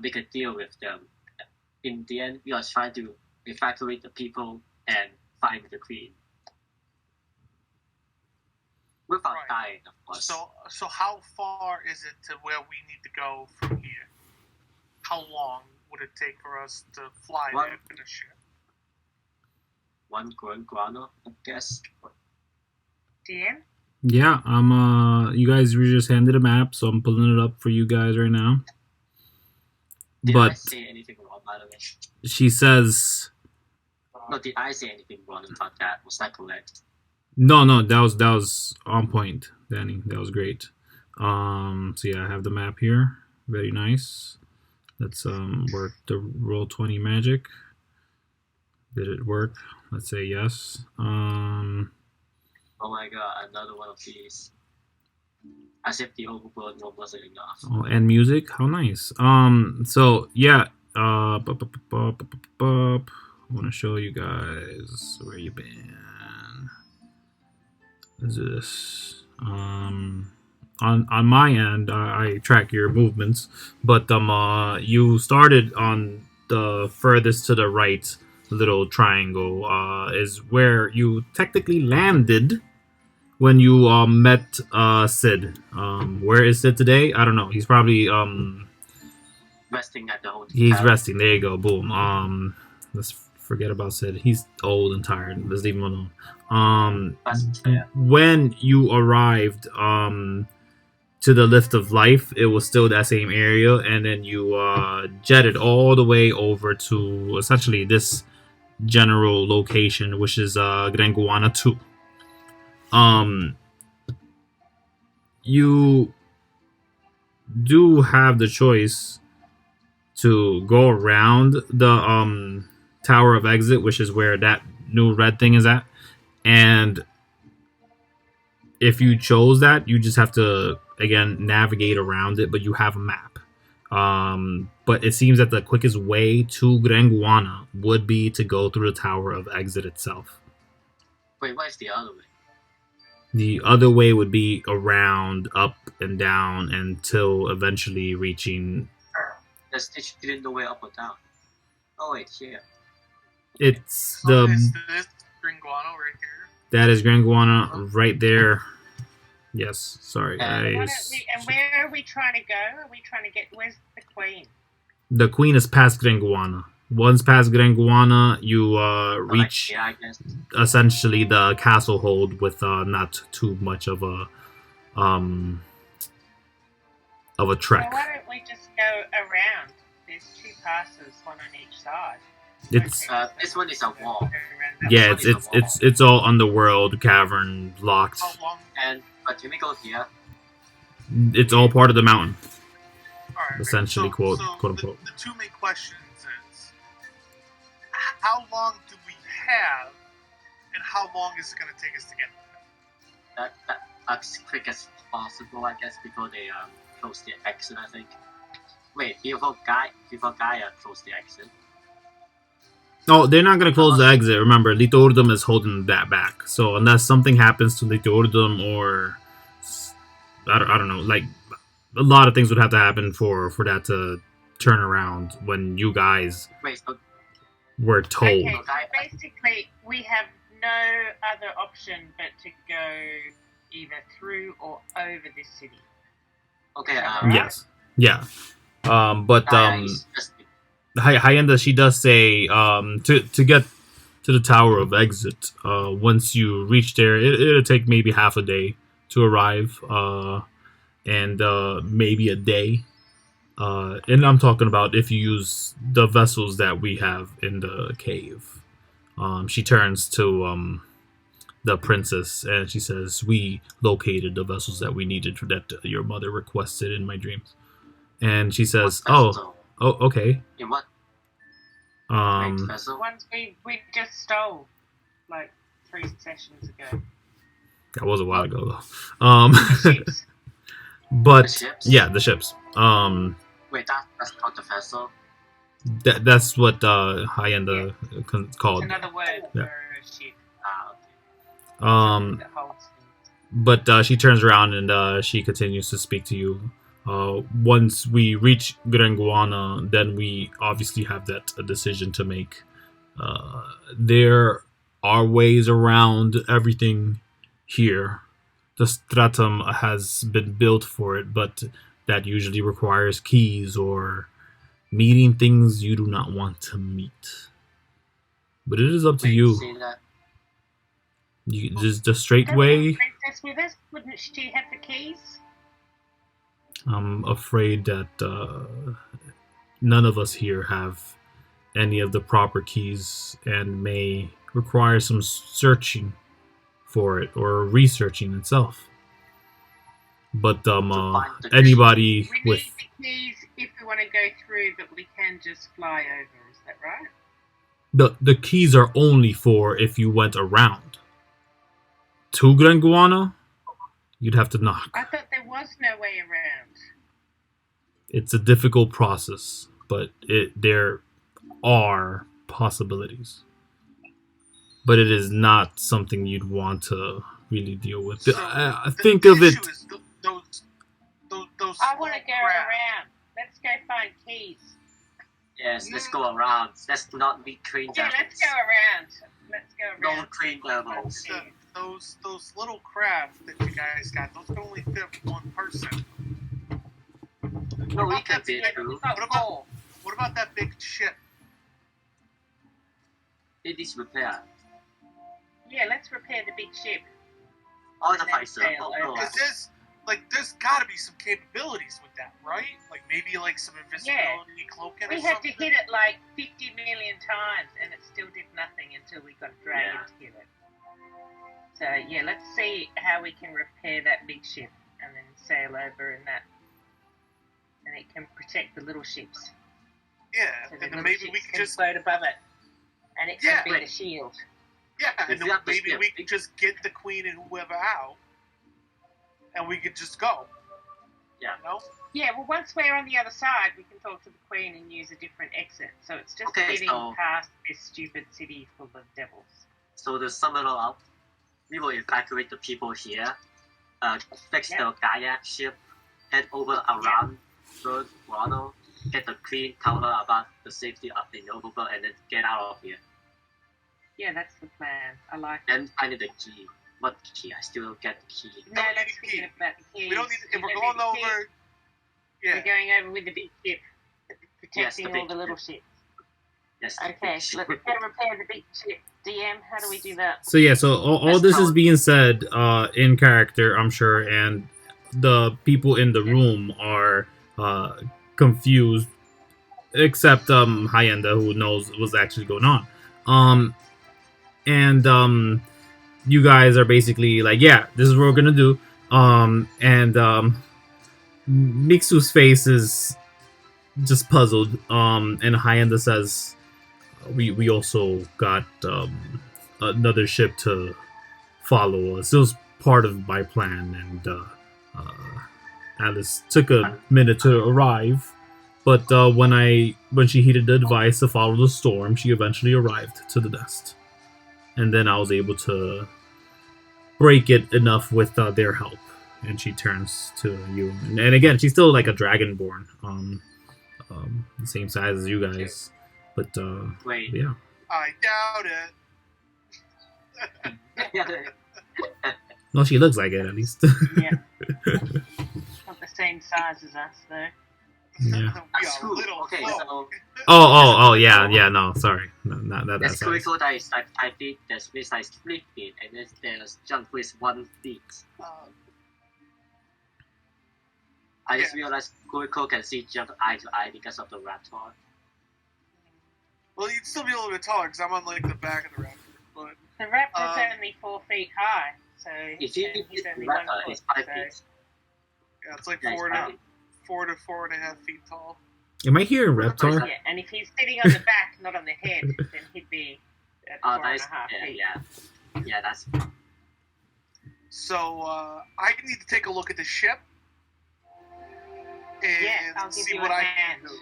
make a deal with them. In the end, we are trying to evacuate the people and find the queen. Without Right. dying, of course. So how far is it to where we need to go from here? How long would it take for us to fly What? there in a ship? One Graenguana, I guess. DM? Yeah, you guys were just handed a map, so I'm pulling it up for you guys right now. Did I But say anything wrong, by the way? she says, No, did I say anything wrong about that? Was that correct? no, that was on point, Danny. That was great. So yeah, I have the map here. Very nice. Let's work the roll 20 magic. Did it work? Let's say yes. Oh my god, another one of these. As if the overworld one wasn't enough. Oh, and music. How nice. So yeah. I want to show you guys where you been. Is this on my end? I track your movements, but you started on the furthest to the right little triangle. Is where you technically landed when you met Sid. Where is Sid today? I don't know. He's probably Resting at the hotel. he's resting. There you go. Boom. Let's forget about Sid. He's old and tired. Let's leave him alone. When you arrived to the Lift of Life, it was still that same area, and then you jetted all the way over to essentially this general location, which is Graenguana II. You do have the choice to go around the Tower of Exit, which is where that new red thing is at, and if you chose that, you just have to again navigate around it, but you have a map. But it seems that the quickest way to Graenguana would be to go through the Tower of Exit itself. Wait, what is the other way? The other way would be around, up and down, until eventually reaching. The stage didn't know way up or down. Oh wait, here. It's So the is this Graenguana right here? that is Graenguana right there. Yes, sorry Why don't guys. and where are we trying to go? Are we trying to get? Where's the queen? The queen is past Graenguana. Once past Graenguana, you reach Yeah, I guess. essentially the castle hold with not too much of a trek. Well, why don't we just go around? There's two passes, one on each side. It's This one is a wall. yeah, it's all underworld cavern locked. How long? But can we go here? It's all part of the mountain. All right, Essentially, quote unquote. The two main questions is how long do we have, and how long is it going to take us to get there? That as quick as possible, I guess, before they close the exit. I think. Wait, before Gaia close the exit. Oh, they're not gonna close the exit. Remember, Litordum is holding that back. So unless something happens to Litordum, or I don't know, like a lot of things would have to happen for that to turn around when you guys Wait, so were told. Okay, so basically we have no other option but to go either through or over this city. okay. Yes, yeah. But Gaia is just Hyenda, she does say to get to the Tower of Exit. Once you reach there, it'll take maybe half a day to arrive, and maybe a day. And I'm talking about if you use the vessels that we have in the cave. She turns to the princess and she says, "We located the vessels that we needed for that your mother requested in my dreams." And she says, "Oh, okay." in what? Vessel? Ones we just stole like 3 sessions ago. That was a while ago though. The ships. But The ships? yeah, the ships. Wait, that's not the vessel. That's what Hyenda called. Another word Yeah. for a ship. Okay. That holds things. But she turns around and she continues to speak to you. Once we reach Graenguana, then we obviously have that decision to make. There are ways around everything here. The stratum has been built for it, but that usually requires keys or meeting things you do not want to meet. But it is up to Wait, you. say that. Just the straight way. Princess with us? Wouldn't she have the keys? I'm afraid that none of us here have any of the proper keys and may require some searching for it or researching itself. But anybody We with need the keys if we want to go through, but we can just fly over. Is that right? the keys are only for if you went around. To Graenguana, you'd have to knock. I thought there was no way around. It's a difficult process, but there are possibilities. But it is not something you'd want to really deal with. So, Think the of it. issue is those I want to small go crabs. around. Let's go find keys. Yes, let's go around. Let's not meet clean Yeah, devils. let's go around. Let's go No around. clean devils. Those little crabs that you guys got, those can only fit one person. No, we can That's be good. true. We've got What about- four. What about that big ship? It is repaired. Yeah, let's repair the big ship. All the And then fights sail over. Because there's got to be some capabilities with that, right? Like maybe like some invisibility, cloaking, or We had to something. hit it like 50 million times, and it still did nothing until we got a dragon Yeah. to hit it. So yeah, let's see how we can repair that big ship, and then sail over in that, and it can protect the little ships. Yeah, So and the then little maybe ships we could can just float above it, and it Yeah, can be right. the shield. and then Exactly, maybe yeah. we could just get the queen and whoever out, and we could just go. Yeah. You know? Yeah, well, once we're on the other side, we can talk to the queen and use a different exit. So it's just Okay, getting so- past this stupid city full of devils. So to sum it all up, we will evacuate the people here, fix Yeah. the Giax ship, head over around Graenguana, get the queen, tell her about the safety of the overworld, and then get out of here. Yeah, that's the plan. I like it. And I need the key. What key? I still don't get the key. No, don't let's need a key. forget about the keys. We don't need. If we're don't going need the keys. over, yeah. We're going over with the big ship, protecting the big all the little ship. ships. Yes. Okay, let's go repair the big ship. DM, how do we do that? So yeah, so all this is being said in character, I'm sure, and the people in the room are confused, except Hyenda, who knows what's actually going on. And you guys are basically like, yeah, this is what we're gonna do. And Mixu's face is just puzzled. And Hyenda says, we also got another ship to follow us. It was part of my plan, and Alice took a minute to arrive, but when she heeded the advice to follow the storm, she eventually arrived to the nest, and then I was able to break it enough with their help. And she turns to you, and again, she's still like a dragonborn, the same size as you guys, but Wait. yeah. I doubt it. No, she looks like it at least. Yeah. Not the same size as us, though. Yeah. We That's are cool. little Okay, folk. so Oh, yeah. No, sorry, not that there's size. Kuiko that is like 5 feet, there's Fizz like 3 feet, and then there's Junk who is 1 feet. I just realized Kuiko can see Junk eye to eye because of the raptor. Well, you'd still be a little bit taller because I'm on like the back of the raptor. But The raptor's Um, only 4 feet high, so If you and he's hit the only 1 raptor, foot. it's 5 So feet. yeah, it's like Yeah, it's 4 5 to feet. 4.5 feet tall. Am I hearing Reptar? yeah, and if he's sitting on the back, not on the head, then he'd be at Oh, 4.5 nice. feet. Yeah, that's. So I need to take a look at the ship and Yeah, I'll give see you what a I hand can do.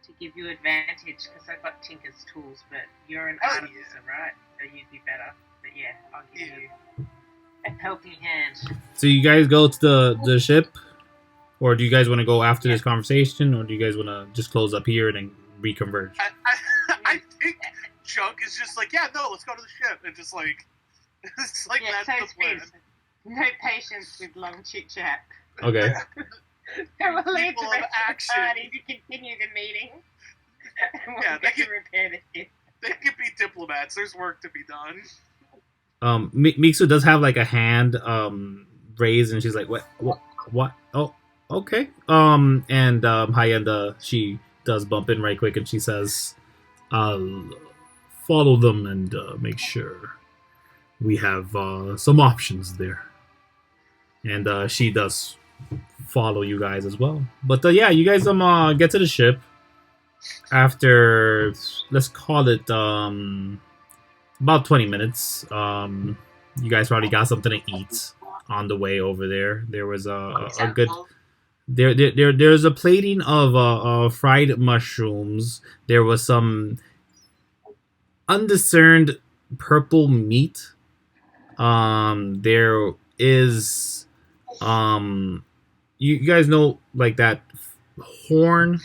to give you advantage, because I've got Tinker's tools, but you're an Oh, artificer, right? So you'd be better. But yeah, I'll give Yeah. you a helping hand. So you guys go to the ship, or do you guys want to go after this conversation, or do you guys want to just close up here and then reconverge? I think Junk is just like, yeah, no, let's go to the ship, and just like, it's like Yeah, so that's the plan. Fizz, no patience with long chit chat. Okay. So we'll leave People the of rest action. of the party to continue the meeting. And we'll Yeah, they get to can- repair the ship. They can be diplomats. There's work to be done. Mixu does have like a hand raised, and she's like, what? Oh, okay. And Hyenda, she does bump in right quick, and she says, I'll follow them and make sure we have some options there. And she does follow you guys as well. But yeah, you guys get to the ship after, let's call it about 20 minutes. You guys probably got something to eat on the way over there. There was a good there's a plating of fried mushrooms. There was some undiscerned purple meat. There is you guys know like that horn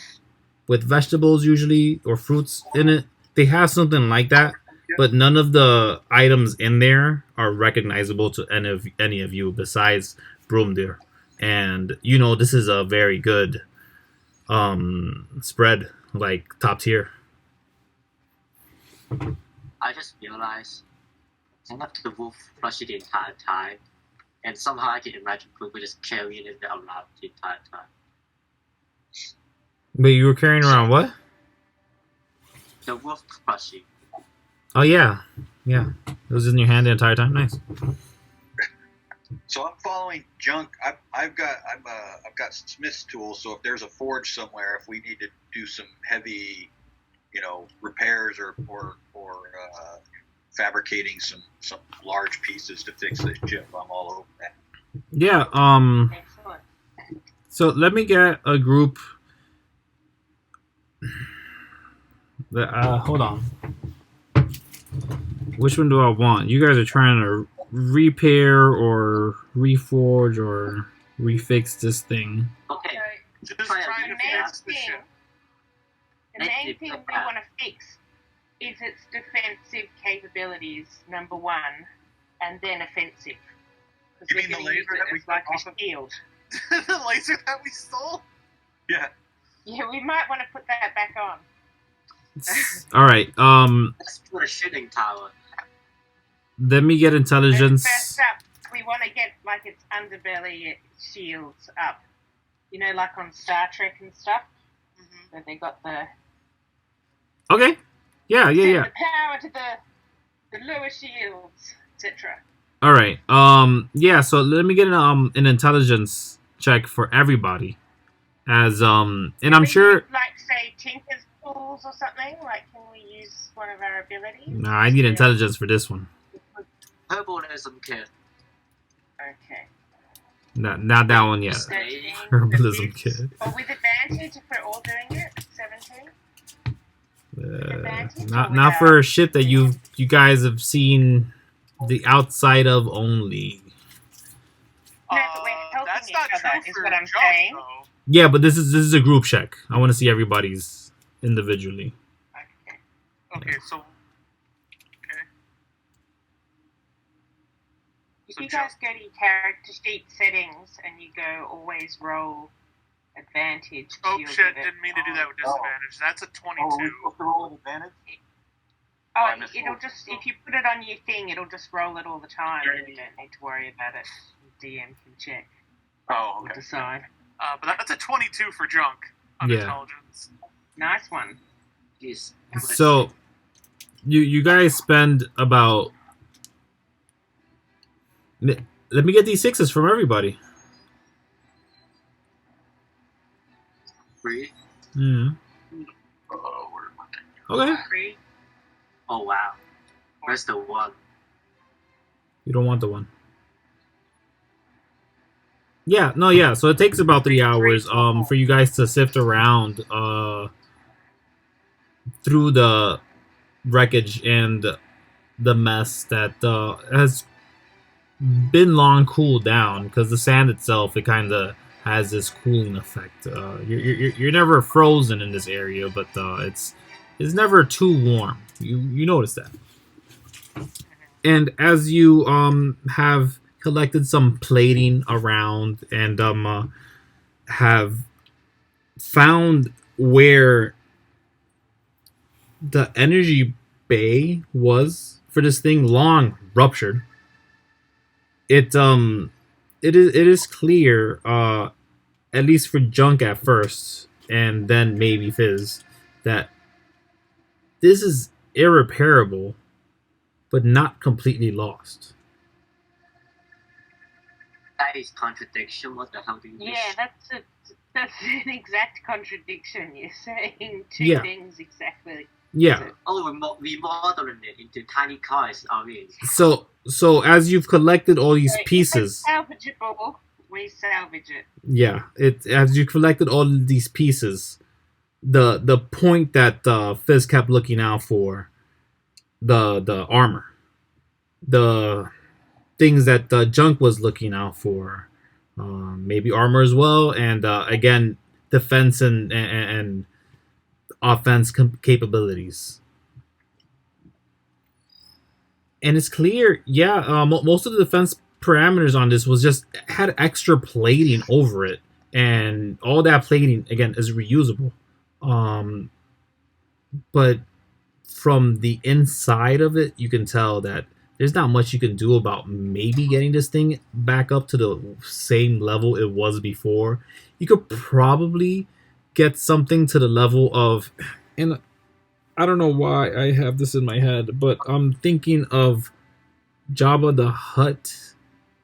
with vegetables usually or fruits in it. They have something like that, but none of the items in there are recognizable to any of you besides Bromduhr. And you know this is a very good spread, like top tier. I just realized I have the wolf flush it the entire time, and somehow I can imagine people just carrying it around the entire time. But you were carrying around what? The wolf plushie. Oh yeah. It was in your hand the entire time. Nice. So I'm following Junk. I've got Smith's tools. So if there's a forge somewhere, if we need to do some heavy, repairs or fabricating some large pieces to fix this ship, I'm all over that. Yeah. Excellent. So let me get a group. Hold on. Which one do I want? You guys are trying to repair or reforge or refix this thing. Okay. Just trying to fix the ship. The main thing we want to fix is its defensive capabilities, number one, and then offensive. You mean the laser that we like off a of? shield. The laser that we stole? Yeah. Yeah, we might want to put that back on. All right. Let's put a shooting tower. Let me get intelligence. First up, we want to get like its underbelly shields up. You know, like on Star Trek and stuff. Mm-hmm. Where they got the Okay. Yeah. the power to the lower shields, etc. All right. Yeah. So let me get an intelligence check for everybody. As and I'm sure. Use, like say Tinker's tools or something. Like, can we use one of our abilities? Nah, I need intelligence for this one. Herbalism kit. Okay. Not that one yet. 13, Herbalism fifth. kit. Or with advantage if we're all doing it. 17. Not for a ship that you guys have seen the outside of only. No, but we're helping That's each not other, true is for what I'm Junk, saying. though. Yeah, but this is a group check. I want to see everybody's individually. Okay, so... Okay. If So you guys go to your character sheet settings and you go always roll advantage. Oh you'll shit, get it. didn't mean to do that with disadvantage. That's a 22. Oh, we're supposed to roll an advantage? Oh, I missed it'll one. just, if you put it on your thing, it'll just roll it all the time and you don't need to worry about it. DM can check Oh, or okay. decide. But that's a 22 for Junk on Yeah. intelligence. Nice one. Yes. So you guys spend about. Let me get these sixes from everybody. 3. Mm. Oh, where am I? Okay. 3. Oh wow. Where's the 1? You don't want the one. Yeah, no, yeah. So it takes about 3 hours for you guys to sift around through the wreckage and the mess that has been long cooled down, because the sand itself, it kind of has this cooling effect. You're never frozen in this area, but it's never too warm. You notice that. And as you have collected some plating around and have found where the energy bay was for this thing long ruptured, it is clear, at least for Junk at first, and then maybe Fizz, that this is irreparable, but not completely lost. That is contradiction. What the hell do you mean? Yeah, that's an exact contradiction. You're saying two Yeah. things exactly. Yeah. Oh, we're remodeling it into tiny cars, are we? So as you've collected all these pieces, If it's salvageable, we salvage it. yeah, as you collected all these pieces, the point that Fizz kept looking out for the armor, the things that the Junk was looking out for, maybe armor as well, and again, defense and offense capabilities. And it's clear, yeah, most of the defense parameters on this was just had extra plating over it, and all that plating again is reusable. Um, but from the inside of it, you can tell that there's not much you can do about maybe getting this thing back up to the same level it was before. You could probably get something to the level of, and I don't know why I have this in my head, but I'm thinking of Jabba the Hutt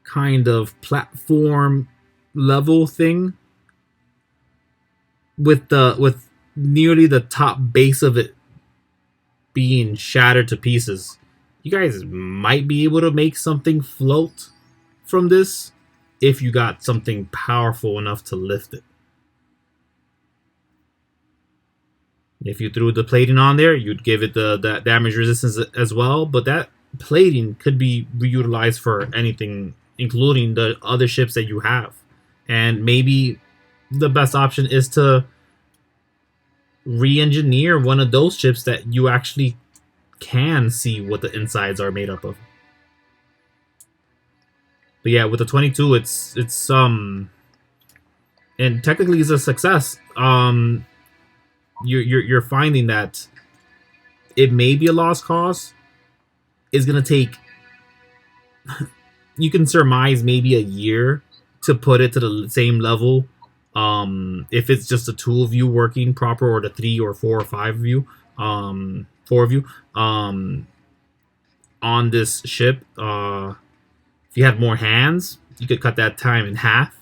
kind of platform level thing with nearly the top base of it being shattered to pieces. You guys might be able to make something float from this if you got something powerful enough to lift it. If you threw the plating on there, you'd give it the damage resistance as well, but that plating could be reutilized for anything, including the other ships that you have. And maybe the best option is to re-engineer one of those ships that you actually can see what the insides are made up of. But yeah, with the 22, it's and technically it's a success. You're finding that it may be a lost cause. It's gonna take. You can surmise maybe a year to put it to the same level. If it's just the two of you working proper, or the 3 or 4 or 5 of you, 4 of you, on this ship. If you had more hands, you could cut that time in half.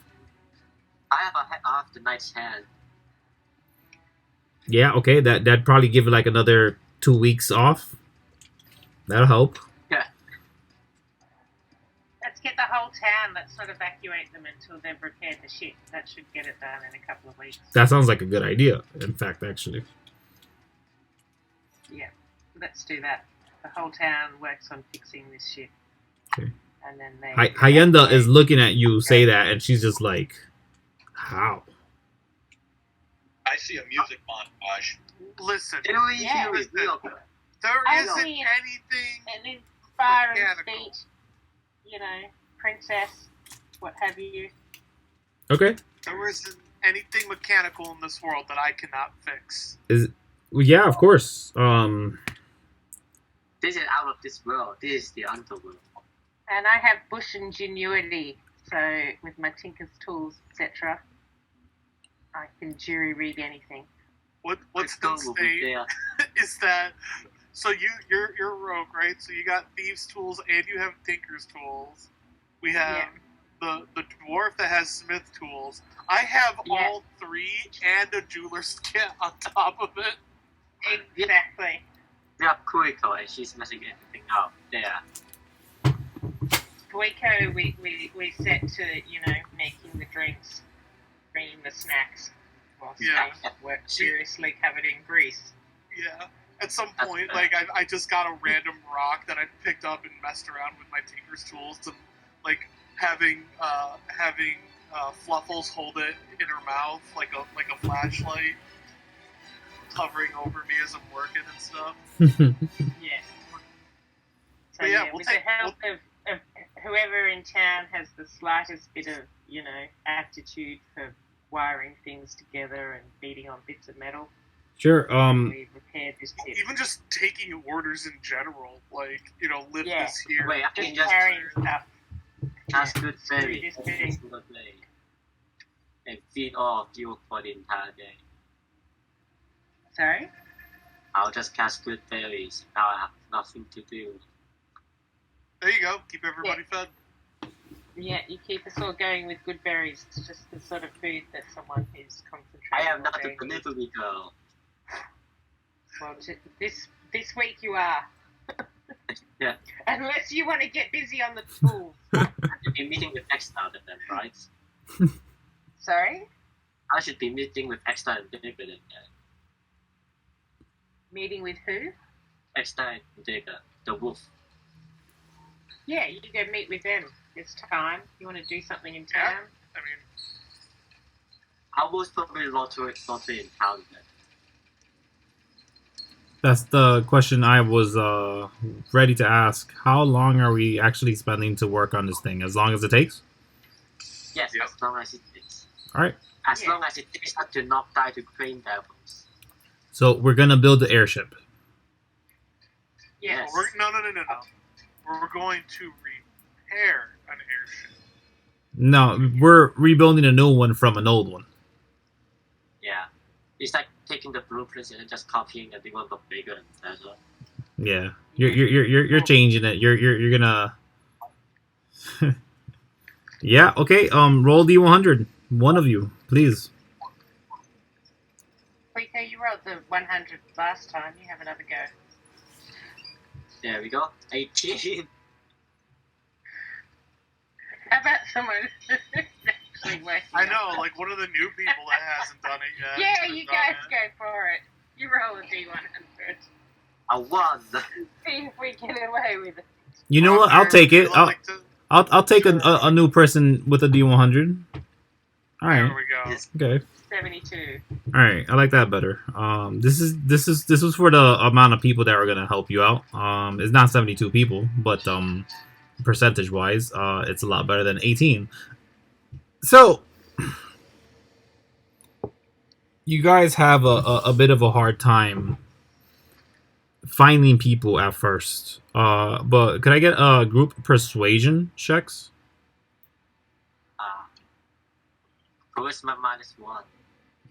I have half the knight's hand. Yeah, okay, that'd probably give it like another 2 weeks off. That'll help. Yeah. Let's get the whole town. Let's not evacuate them until they've repaired the ship. That should get it done in a couple of weeks. That sounds like a good idea, in fact, actually. Yeah, let's do that. The whole town works on fixing this ship. Okay. And then they... Hyenda is looking at you say that, and she's just like, how? I see a music montage. Listen, Yeah. listen, there I isn't see anything an inspiring mechanical. speech, you know, princess, what have you. Okay. There isn't anything mechanical in this world that I cannot fix. Well, yeah, of course. This is out of this world. This is the underworld. And I have bush ingenuity, so with my tinker's tools, etc., I can jury-rig anything. The What's stone will be insane there. is that so you're a rogue, right? So you got thieves' tools and you have tinker's tools. We have the dwarf that has smith tools. I have all 3 and a jeweler's kit on top of it. Exactly. We have Kuiko and she's messing everything up. There. Kuiko, we set to, you know, making the drinks, bringing the snacks, while Yeah. Steve worked seriously covered in grease. Yeah. At some point, like I just got a random rock that I picked up and messed around with my tinker's tools, to like having Fluffles hold it in her mouth like a flashlight, hovering over me as I'm working and stuff. Yeah. So But yeah, with the help of whoever in town has the slightest bit of, you know, aptitude for wiring things together and beating on bits of metal, Sure. we repaired this ship. Even just taking orders in general, like, you know, lift this here. Wait, I Just can just carrying stuff. cast good Through fairy this every thing. single day and feed all of you for the entire day. Sorry? I'll just cast good fairies. Now I have nothing to do. There you go. Keep everybody fed. Yeah, you keep us all going with good berries. It's just the sort of food that someone who's concentrating I am on not a doing needs. delivery girl. Well, this week you are. Yeah. Unless you want to get busy on the tools. I should be meeting with Extra then, right? Sorry? I should be meeting with Extra and David then. Meeting with who? Extend the wolf. Yeah, you go meet with them this time. You want to do something in Yeah. town? I mean, I was probably not to encounter that. That's the question I was ready to ask. How long are we actually spending to work on this thing? As long as it takes? Yes, Yep. as long as it takes. Alright. As Yeah. long as it takes up to knock down the crane devils. So we're gonna build the airship. Yes. no. We're going to repair an airship. No, we're rebuilding a new one from an old one. Yeah. It's like taking the blueprints and then just copying a new one but bigger and better. Yeah. You're changing it. You're gonna Yeah, okay. Roll D100. One of you, please. Kuiko, you rolled the 100 last time. You have another go. There we go. 18. How about someone actually working I on know, it? like one of the new people that hasn't done it yet. Yeah, could've you done guys it. go for it. You roll a D100. A 1. See if we get away with it. You know what? I'll take it. Would you like to- I'll take a new person with a D100. All There right. we go. Yes. Okay. 72. All right. I like that better. This was for the amount of people that are gonna help you out. It's not 72 people, but percentage wise, it's a lot better than 18. So you guys have a bit of a hard time finding people at first. But could I get a group persuasion checks? Charisma -1. Oh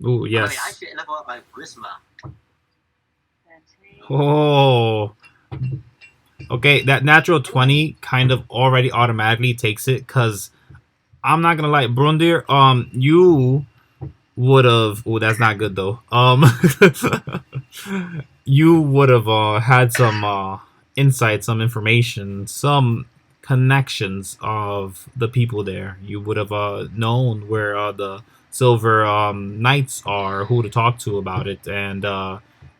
Oh, wait, I yes. should level up my charisma. 13. Oh. Okay, that natural 20 kind of already automatically takes it, because I'm not gonna lie, Bromduhr, you would have. Oh, that's not good though. You would have had some insight, some information, some connections of the people there. You would have known where the Silver Knights are, who to talk to about it, and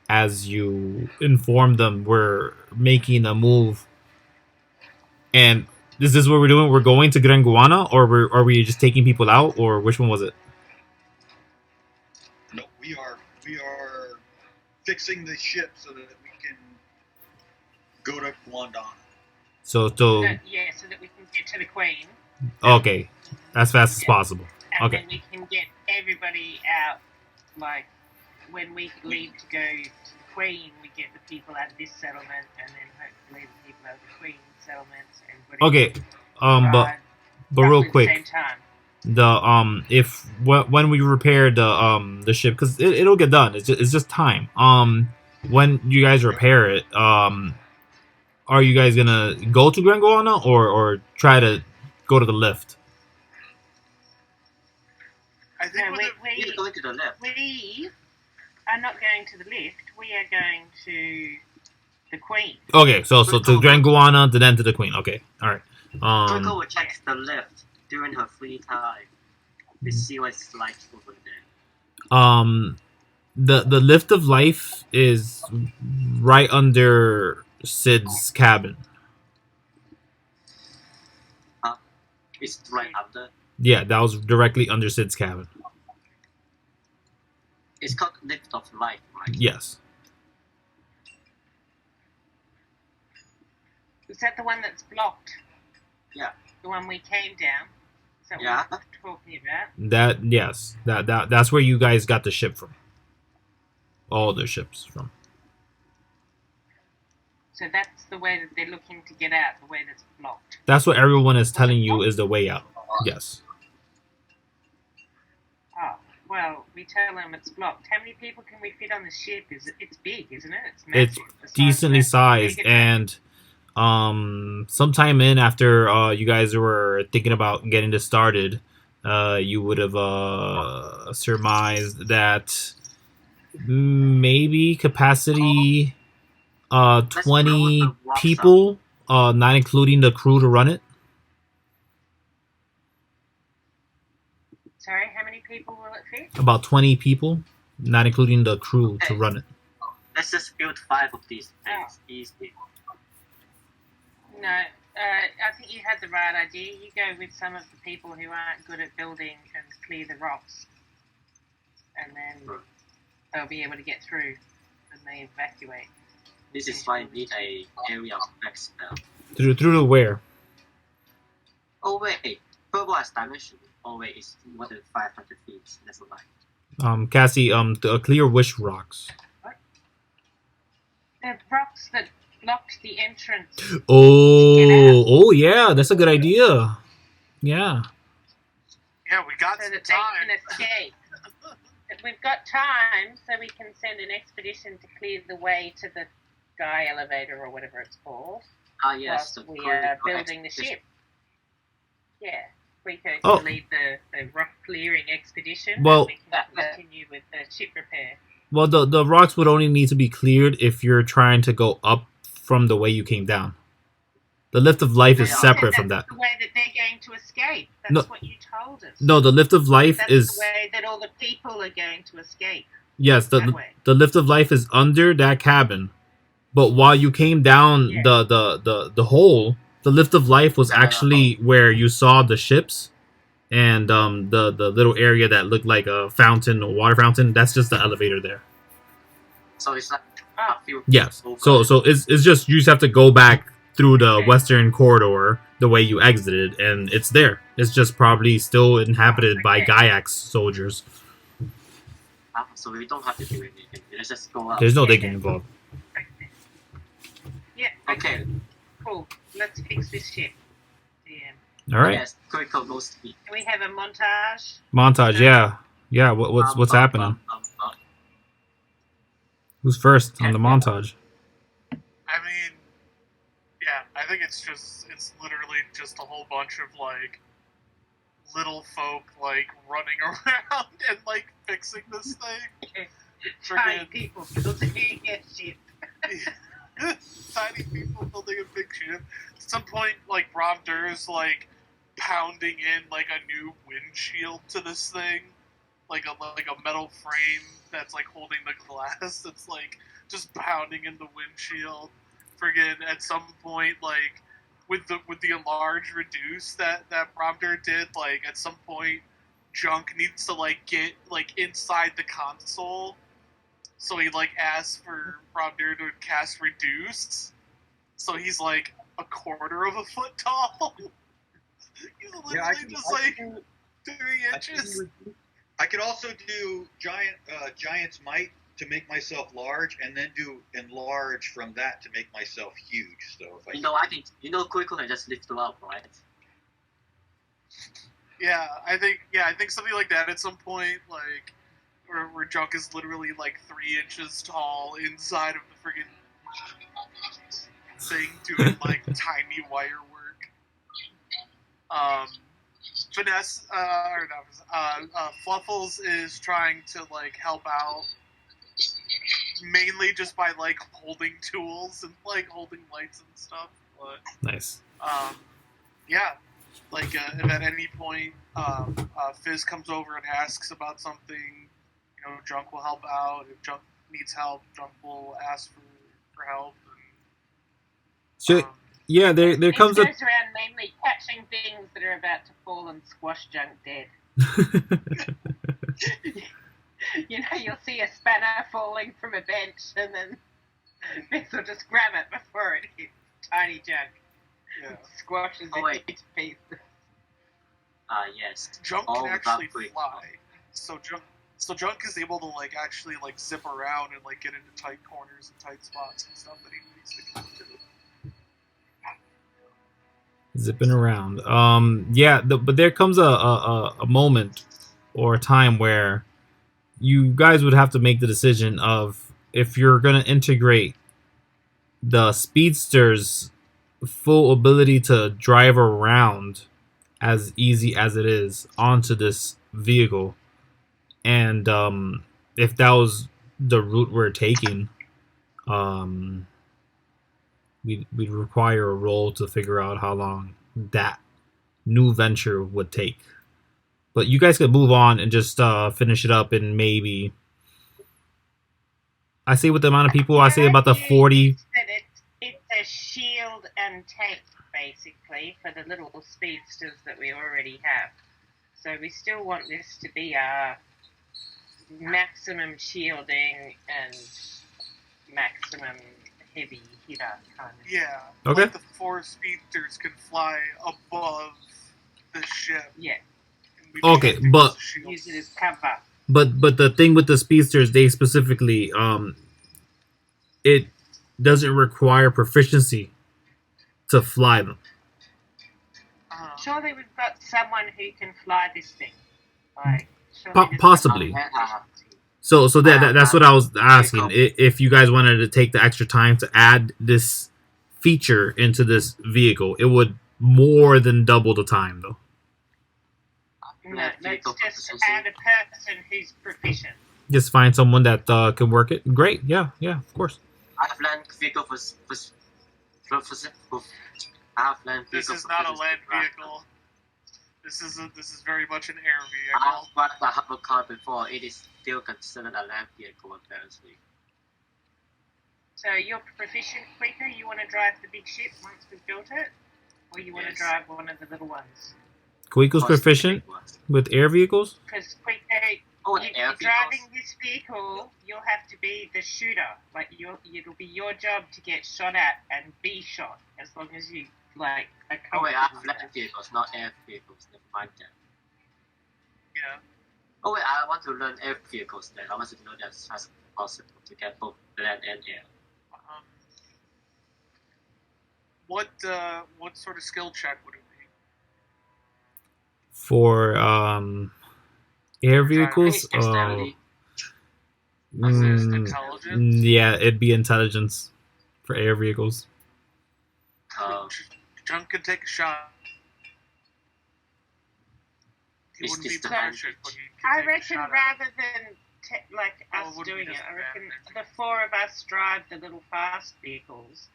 as you informed them, we're making a move. And is this what we're doing? We're going to Graenguana, or are we just taking people out, or which one was it? No, we are fixing the ship so that we can go to Guandana. So Yeah, so that we can get to the Queen. okay, as fast as possible. And Okay. then we can get everybody out. Like, when we leave to go to the Queen, we get the people out of this settlement, and then hopefully the people out of the Queen settlements. And Okay, but roughly real the same quick, time. when we repair the ship, because it'll get done. It's just time. When you guys repair it, are you guys gonna go to Graenguana, or try to go to the lift? I think No, with the, We're going to the left. we are not going to the lift. We are going to the Queen. Okay, so to Graenguana, then to the Queen. Okay, all right. Coco will check the left during her free time to see what it's like over there. The lift of life is right under Sid's cabin. It's right under. Yeah, that was directly under Sid's cabin. It's called Lift of Life, right? Yes. Is that the one that's blocked? Yeah. The one we came down? Is that Yeah. what we're talking about? That's where you guys got the ship from. All the ships from. So that's the way that they're looking to get out, the way that's blocked. That's what everyone is telling you is the way out. Yes. Oh, well, we tell them it's blocked. How many people can we fit on the ship? It's big, isn't it? It's massive. It's The size of decently that sized, mega and sometime in after you guys were thinking about getting this started, you would have surmised that maybe capacity 20 people, not including the crew to run it. Sorry, how many people will it fit? About 20 people, not including the crew to run it. Let's just build 5 of these things. Easy. No, I think you had the right idea. You go with some of the people who aren't good at building and clear the rocks. And then they'll be able to get through when they evacuate. This is why we need a area of effects now. Through to where? Oh wait, purple has dimension. Oh wait, it's more than 500 feet. That's a lie. Cassie, clear which rocks? The rocks that blocked the entrance. Oh, yeah, that's a good idea. Yeah. Yeah, we got So some that they time. can escape. We've got time, so we can send an expedition to clear the way to the sky elevator or whatever it's called. Ah yes, whilst the we are Perennial building the expedition. ship. Yeah, we can Oh. lead the rock clearing expedition. Well- and we can continue with the ship repair. Well, the rocks would only need to be cleared if you're trying to go up from the way you came down. The lift of life is Yeah. separate from that. That's the way that they're going to escape. That's No. what you told us. No, the lift of life That's is the way that all the people are going to escape. yes. That The way. the lift of life is under that cabin, but while you came down Yeah. the hole, the lift of life was actually where you saw the ships, and the little area that looked like a fountain, a water fountain. That's just the elevator there. So it's like Ah. a few. Yes. So it's just you just have to go back through the Okay. western corridor the way you exited, and it's there. It's just probably still inhabited by Okay. Giax soldiers. So we don't have to do anything. Let's just go up. There's no digging involved. Yeah. Okay. Cool. Let's fix this ship. DM. All right. Yes, Kuiko goes to me. Can we have a montage? Montage. Yeah. What's happening? Who's first on the montage? I mean, yeah, I think it's literally just a whole bunch of like little folk like running around and like fixing this thing. Tiny Friggin' people building a ship. tiny people building a big ship. At some point, like Bromduhr is like pounding in like a new windshield to this thing, like a metal frame that's like holding the glass. That's like just pounding in the windshield. Friggin' at some point, like with the enlarge reduce that Bromduhr did, like at some point, Junk needs to like get like inside the console. So he like asks for Bromduhr to cast reduce. So he's like a quarter of a foot tall. He's literally just like 3 inches. I could also do Giant's Might to make myself large, and then do enlarge from that to make myself huge. So if I Kuiko can just lift it up, right? Yeah, I think something like that at some point, like where Junk is literally like 3 inches tall inside of the friggin' thing doing like tiny wire work. Finesse, or not, Fluffles is trying to like help out, mainly just by like holding tools and like holding lights and stuff. But Nice. yeah, like if at any point Fizz comes over and asks about something, Junk will help out. If Junk needs help, Junk will ask for help. So yeah, there comes He a. goes around mainly catching things that are about to fall and squash Junk dead. You'll see a spanner falling from a bench, and then Fizz will just grab it before it hits tiny Junk. Yeah. Squashes Oh, it wait. into pieces. Yes. Junk All can without actually quick. fly, so Junk is able to like actually like zip around and like get into tight corners and tight spots and stuff that he needs to get to. Zipping around. But there comes a moment or a time where you guys would have to make the decision of if you're going to integrate the speedster's full ability to drive around as easy as it is onto this vehicle, and if that was the route we're taking, we'd require a roll to figure out how long that new venture would take. But you guys could move on and just finish it up in maybe, I say with the amount of people, I say about the 40. It's a shield and tank, basically, for the little speedsters that we already have. So we still want this to be our maximum shielding and maximum heavy hitter kind of. Yeah. Okay. Like the 4 speedsters can fly above the ship. Yeah. And we just Okay, have to but- Use it as cover. But the thing with the speedsters, they specifically it doesn't require proficiency to fly them. Surely we've got someone who can fly this thing. Like, Possibly. So that's what I was asking. If you guys wanted to take the extra time to add this feature into this vehicle, it would more than double the time, though. No, let's just add a person who's proficient. Just find someone that can work it. Great. Yeah, of course. I've learned vehicle for This is not a land vehicle. This is very much an air I've vehicle. bought the hovercar before. It is still considered a land vehicle, apparently. So you're proficient, Quicker? You want to drive the big ship once we've built it? Or you want to Yes. drive one of the little ones? Kuiko's proficient with air vehicles. Because Quicker, Oh, if the air you're driving vehicles. this vehicle, you'll have to be the shooter. Like, it'll be your job to get shot at and be shot, as long as you, like, are Oh wait, I have comfortable with land that. vehicles, not air vehicles. Never mind that. Yeah. Oh wait, I want to learn air vehicles then. I want to know that as fast as possible to get both land and air. What sort of skill check would it be? For air vehicles, Dexterity. Intelligence? yeah, it'd be intelligence for air vehicles. Junk could take a shot. He Is wouldn't be this the proficient, but he could I take a reckon shot at it. rather than Oh, us it wouldn't doing be it, I reckon disadvantage. the 4 of us drive the little fast vehicles,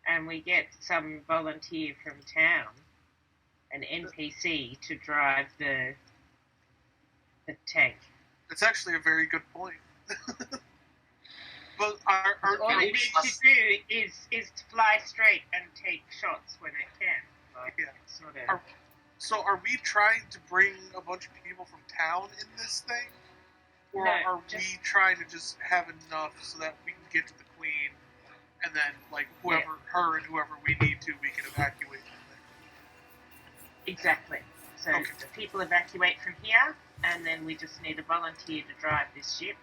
and we get some volunteer from town, an NPC, to drive the tank. It's actually a very good point. But All it needs to do is to fly straight and take shots when it can. Like, Yeah. it's not a... So are we trying to bring a bunch of people from town in this thing? Or No, are we just- trying to just have enough so that we can get to the queen and then like her and whoever we need to, we can evacuate from there? Exactly. So Okay. the people evacuate from here, and then we just need a volunteer to drive this ship,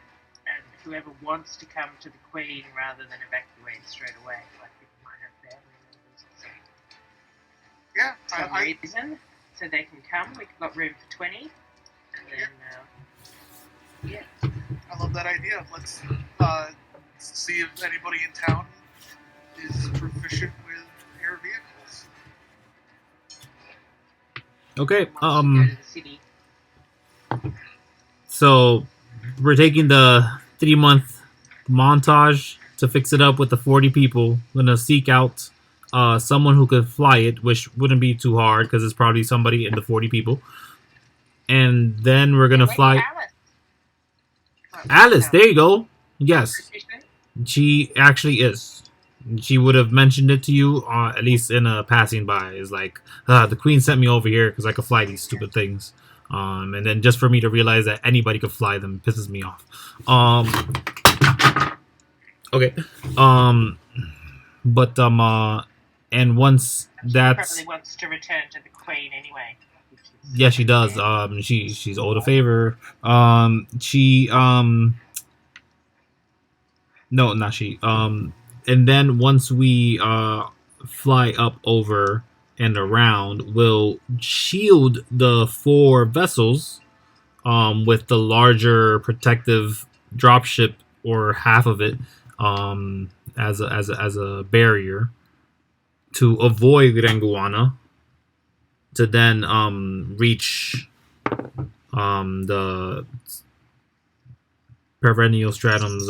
and whoever wants to come to the Queen rather than evacuate straight away, like people might have family members or something. Yeah, For some reason, so they can come. We've got room for 20, and then I love that idea. Let's see if anybody in town is proficient with air vehicles. Okay. once we go to the city. So we're taking the 3-month montage to fix it up with the 40 people. We're gonna seek out someone who could fly it, which wouldn't be too hard because it's probably somebody in the 40 people. And then we're gonna Maybe fly. Alice, there you go. Yes, Proficient. she actually is. She would have mentioned it to you, at least in a passing by. Is like, the queen sent me over here because I could fly these stupid things. And then just for me to realize that anybody could fly them pisses me off. Okay. But and once She that's probably wants to return to the Queen anyway. which is- yeah, she does. She's owed a favor. No, not she. And then once we fly up over and around, we'll shield the 4 vessels with the larger protective dropship or half of it as a barrier to avoid Graenguana to then reach the Perennial Stratum's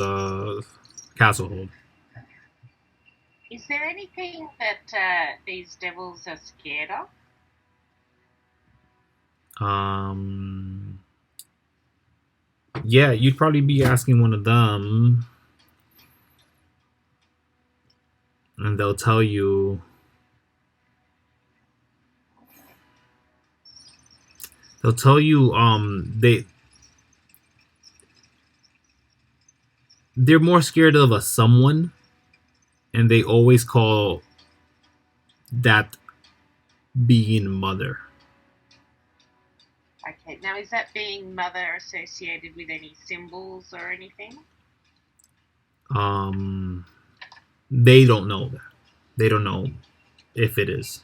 castle hold. Is there anything that these devils are scared of? Yeah, you'd probably be asking one of them. and they'll tell you. They'll tell you they're more scared of a someone, and they always call that being mother. Okay, now is that being mother associated with any symbols or anything? They don't know that. They don't know if it is.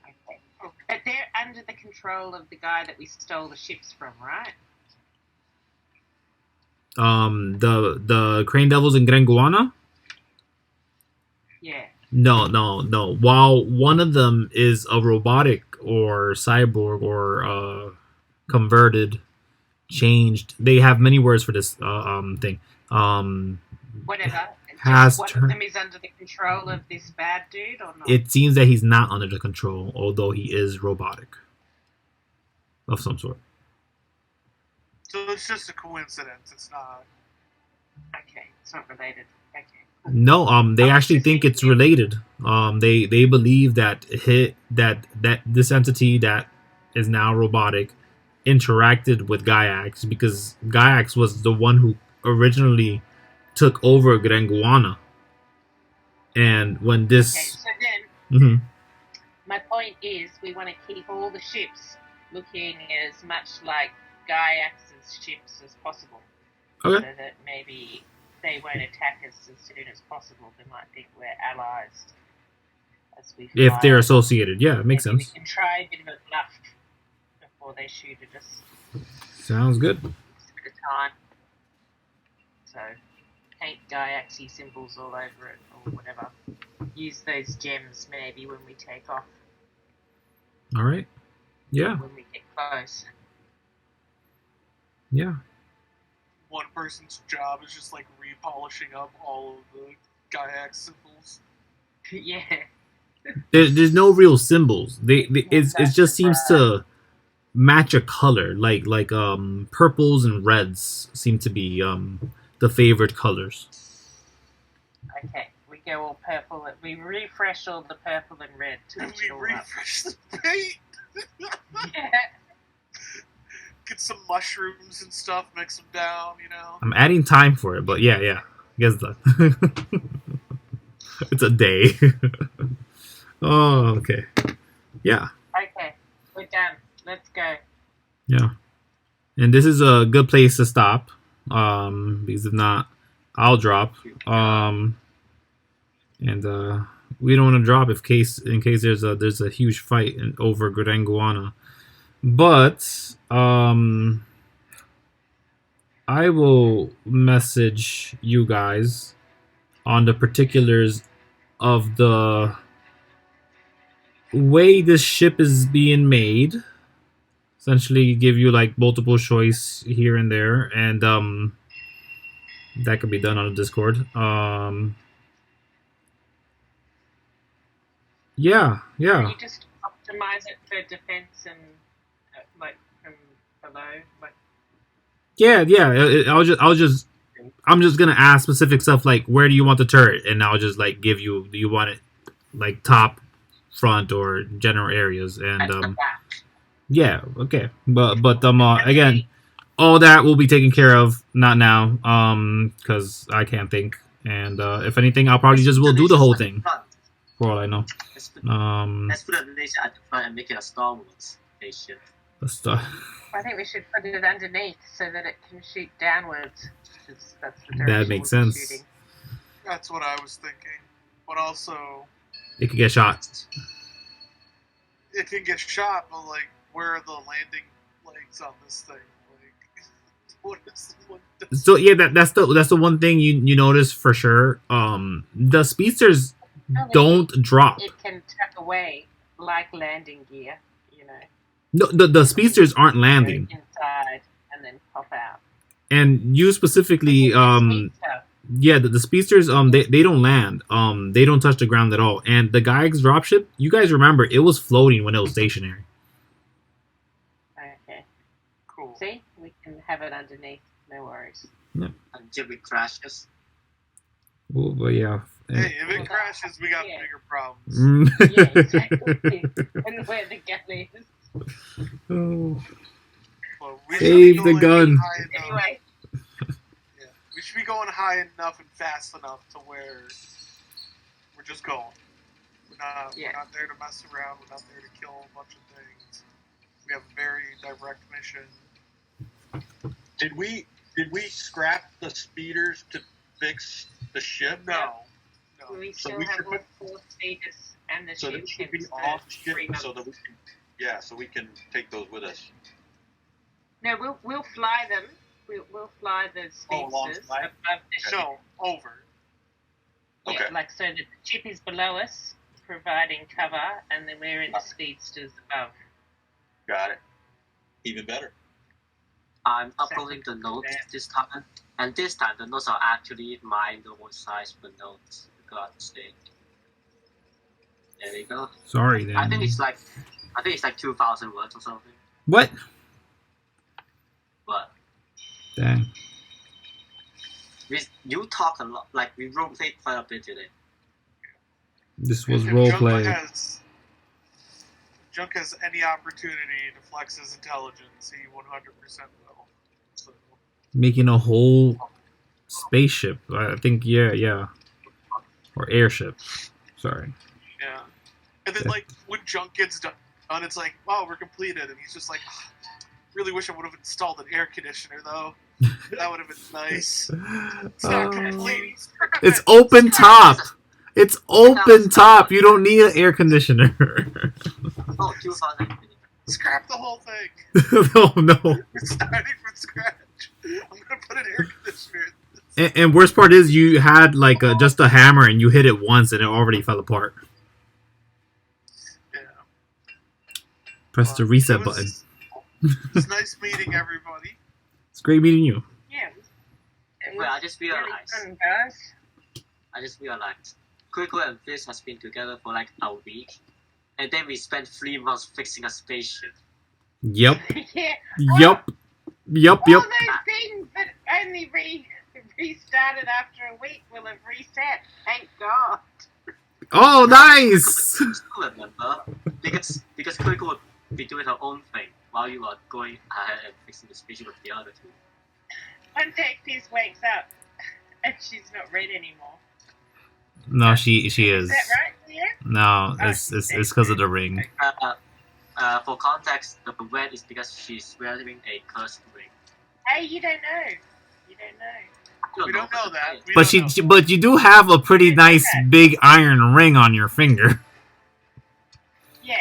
Okay, cool. But they're under the control of the guy that we stole the ships from, right? The Crane Devils in Graenguana? Yeah. No. While one of them is a robotic or cyborg or converted, changed. They have many words for this thing. Whatever. Has one of them is under the control of this bad dude or not? It seems that he's not under the control, although he is robotic of some sort. So it's just a coincidence. It's not. Okay, it's not related. Okay. No, they actually think it's related. They believe that this entity that is now robotic interacted with Giax because Giax was the one who originally took over Graenguana. And when this... Okay, so then, mm-hmm. my point is we want to keep all the ships looking as much like Giax's ships as possible. Okay. So that maybe they won't attack us as soon as possible. They might think we're allies. As we If they're fly. associated, yeah, it makes Maybe sense. we can try a bit of a bluff before they shoot at us. Sounds good. Just a bit of time. So, paint Giaxy symbols all over it or whatever. Use those gems maybe when we take off. All right. Yeah. When we get close. Yeah. One person's job is just like repolishing up all of the Giax symbols. Yeah. There's no real symbols. It just seems to match a color, like purples and reds seem to be the favorite colors. Okay, we go all purple. We refresh all the purple and red to And match we it all up. refresh the paint. Yeah. Get some mushrooms and stuff, mix them down, you know. I'm adding time for it, but yeah. I guess that it's a day. Oh, okay. Yeah. Okay, we're done. Let's go. Yeah. And this is a good place to stop. Because if not, I'll drop. And we don't want to drop in case there's a huge fight over Graenguana. But I will message you guys on the particulars of the way this ship is being made. Essentially give you like multiple choice here and there, and that could be done on the Discord. Yeah. You just optimize it for defense and like from below, like. Yeah. I'm just gonna ask specific stuff like where do you want the turret, and I'll just like give you. Do you want it like top, front, or general areas? And yeah, okay, but again, all that will be taken care of. Not now, because I can't think. And if anything, I'll probably just will do the whole thing. For all I know. Let's put the nation at the front and make it a Star Wars station. I think we should put it underneath so that it can shoot downwards. That's the direction That makes we'll be sense. shooting. That's what I was thinking. But also, It could get shot. it can get shot, but like, where are the landing legs on this thing? Like, what is the one? So yeah, that's the one thing you notice for sure. The speedsters don't drop. It can tuck away like landing gear, you know. No, the speedsters aren't landing. Go inside and then pop out. And you specifically, yeah, the speedsters, they don't land. They don't touch the ground at all. And the Giax dropship, you guys remember, it was floating when it was stationary. Okay. Cool. See, we can have it underneath. No worries. Until we crashes. Well, but yeah, Hey, if it crashes, we got bigger problems. Yeah, exactly. And where the gun is. Oh, Well, we should save be the going gun. high enough- Anyway, Yeah, we should be going high enough and fast enough to where we're just going. We're not there to mess around. We're not there to kill a bunch of things. We have a very direct mission. Did we scrap the speeders to fix the ship? No. we So still we have should all 4 stages and the So ship they should be ships for off ship 3 months. so that we can take those with us. No, we'll fly them. We'll fly the Oh, speedsters alongside? above the ship. No, over. Yeah, Okay. like so the ship is below us, providing cover, and then we're in the speedsters above. Got it. Even better. I'm uploading the notes this time, and this time the notes are actually my normal size for notes. Go out the stage. There we go. sorry then. I think it's like 2,000 words or something. What? But Dang. you talk a lot. Like we roleplayed quite a bit today. This was If roleplay. Junk has any opportunity to flex his intelligence, he 100% will. So, Making a whole spaceship. I think, yeah. Or airship. Sorry. yeah. And then, like, when Junk gets done, it's like, wow, we're completed. And he's just like, really wish I would have installed an air conditioner, though. That would have been nice. It's not complete. Scrap It's it. open Scrap top. It's open top. You don't need an air conditioner. Oh, 2,000. Scrap the whole thing. Oh no. We're starting from scratch. I'm gonna put an air conditioner in this. And worst part is you had like just a hammer and you hit it once and it already fell apart. Yeah. Press the reset It button. It's nice meeting everybody. It's great meeting you. Yeah. It Well, was I just really realized. fun, guys. Kuiko and Fizz has been together for like a week, and then we spent 3 months fixing a spaceship. Yep. Yeah. Yep. Yep. All Yep. those things that only restarted after a week will have reset. Thank God. Oh, nice. Still remember, because Kuiko would be doing her own thing while you are going ahead and fixing the spaceship with the other two. One day Fizz wakes up and she's not red anymore. No, she Is is. that right? Yeah. No, it's because of the ring. For context, the red is because she's wearing a cursed ring. Hey, you don't know. You don't know. We don't know that. We But don't know. but you do have a pretty nice big iron ring on your finger. Yeah,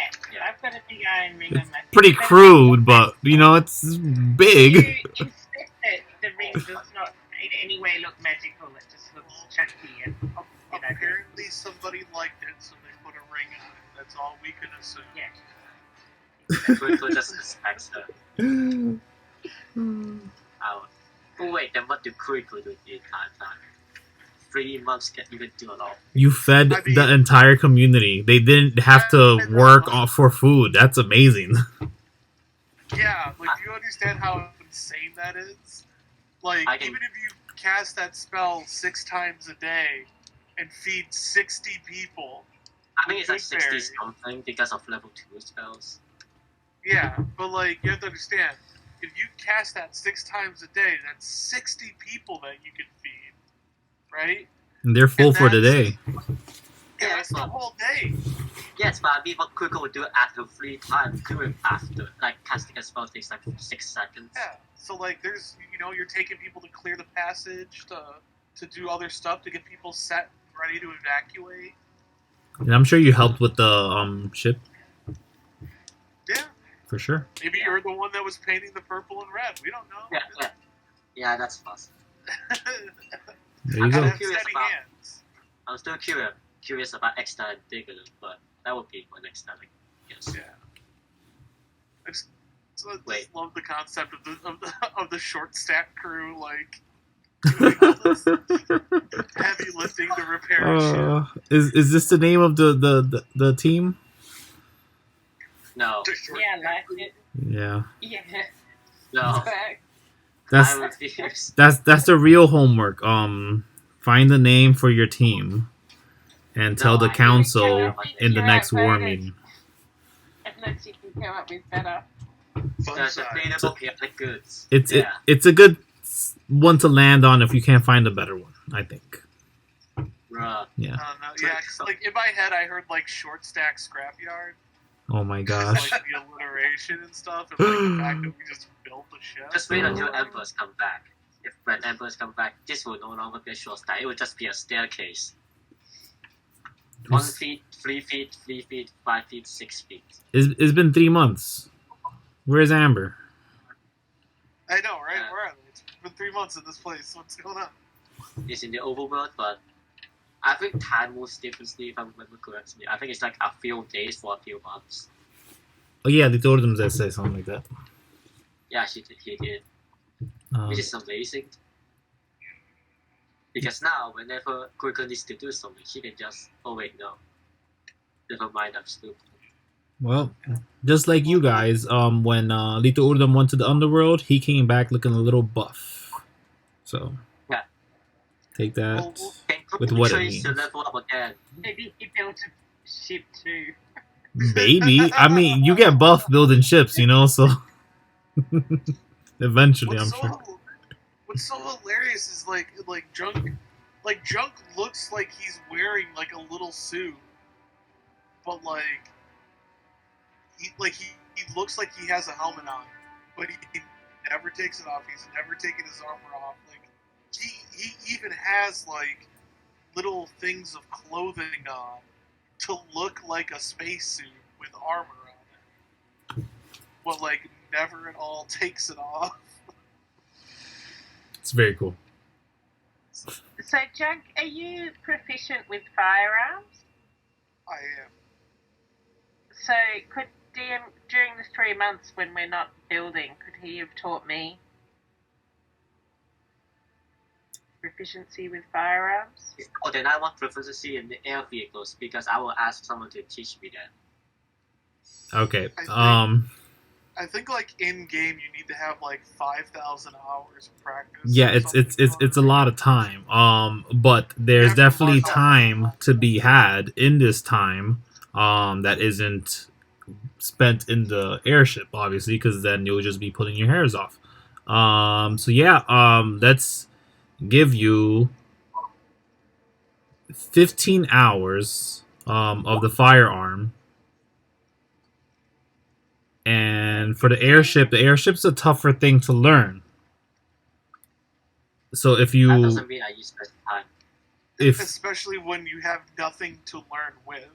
I've got a big iron ring on my finger. Pretty But crude, but you know it's if big. you inspect it, the ring does not in any way look magical. It just looks chunky and Apparently somebody liked it, so they put a ring on it. That's all we can assume. yeah. Kuiko just respects her. Out. Oh wait, then what did Kuiko do the entire time? 3 months can even do a lot. You fed I mean- the entire community. They didn't have to work for food. That's amazing. Yeah, like, do you understand how insane that is? Like, I can- even if you cast that spell 6 times a day and feed 60 people, I think it's like Big 60 berry. something because of level 2 spells. yeah, but, like, you have to understand, if you cast that 6 times a day, that's 60 people that you can feed, right? And they're full And for that's- today. Yeah, that's the whole day. Yes, but I mean what Kuiko would do after 3 times, do it after. Like casting a spell takes like 6 seconds. Yeah, so, like, there's, you're taking people to clear the passage, to do other stuff, to get people set, ready to evacuate. And I'm sure you helped with the ship Yeah, for sure. maybe you're the one that was painting the purple and red. We don't know. Yeah, that's possible. There you I'm go. Gotta have Curious steady about- hands. I'm still curious about Extra and Digger, but that would be for next time, I guess. Yeah. I just Wait. love the concept of the short stack crew, like, doing all this heavy lifting to repair shit. Is this the name of the team? No, Yeah, like it. Yeah. Yeah. no. That's I refuse. that's the real homework. Find the name for your team. and tell the I council think in the you're next war outvoted. meeting. Unless you can come up with better. Fun There's side. available chaotic goods. It's a good one to land on if you can't find a better one, I think. Bruh. Yeah. I don't know. Yeah, 'cause, like in my head, I heard like short stack scrapyard. Oh my Just, gosh. like the alliteration and stuff, and like the fact that we just built the ship. Just wait until Embers come back. When Embers come back, this will no longer be a short stack. It will just be a staircase. 1 feet, 3 feet, 3 feet, 5 feet, 6 feet. It's been 3 months. Where's Amber? I know, right? Where are they? It's been 3 months in this place. What's going on? It's in the overworld, but I think time moves differently if I remember correctly. I think it's like a few days for a few months. Oh yeah, they told them to say something like that. Yeah, he did. Which is amazing. Because now, whenever Kuiko needs to do something, she can just, oh wait, no. Never mind, I'm stupid. Well, just like you guys, when Lito Urdam went to the underworld, he came back looking a little buff. So, Yeah. take that Can with Kuiko what it trace to means. level up again? Maybe he built a ship too. Maybe. I mean, you get buff building ships, you know, so eventually, I'm sure. What's so hilarious is like Junk looks like he's wearing like a little suit, but he looks like he has a helmet on, but he never takes it off. He's never taken his armor off. Like he even has like little things of clothing on to look like a spacesuit with armor on it, but like never at all takes it off. It's very cool. So, Junk, are you proficient with firearms? I am. So, could DM, during the 3 months when we're not building, could he have taught me proficiency with firearms? Oh, then I want proficiency in the air vehicles because I will ask someone to teach me that. Okay. I think like in game you need to have like 5,000 hours of practice. Yeah, or it's a lot of time. But there's definitely time to be had in this time. That isn't spent in the airship, obviously, because then you'll just be pulling your hairs off. So yeah. Let's give you 15 hours of the firearm. And for the airship's a tougher thing to learn. So if you... That doesn't mean I use best time. Especially when you have nothing to learn with.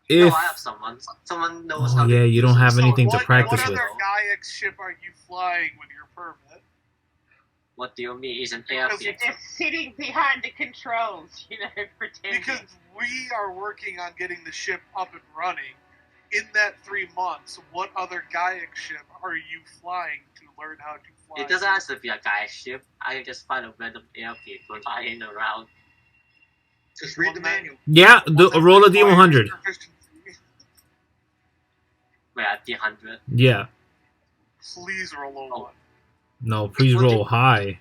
No, I have someone. Someone knows how to yeah, you don't have So anything to practice what with. other Giax ship are you flying with your permit? What do you mean? It's an air Because vehicle. Just sitting behind the controls, pretending. Because we are working on getting the ship up and running. In that 3 months, what other Giax ship are you flying to learn how to fly? It doesn't have to be a guy ship. I can just find a random air vehicle lying around. Just read the manual. Yeah, roll a requires D100. proficiency. We're at the 100. Yeah. Please roll a 1. No, please roll high.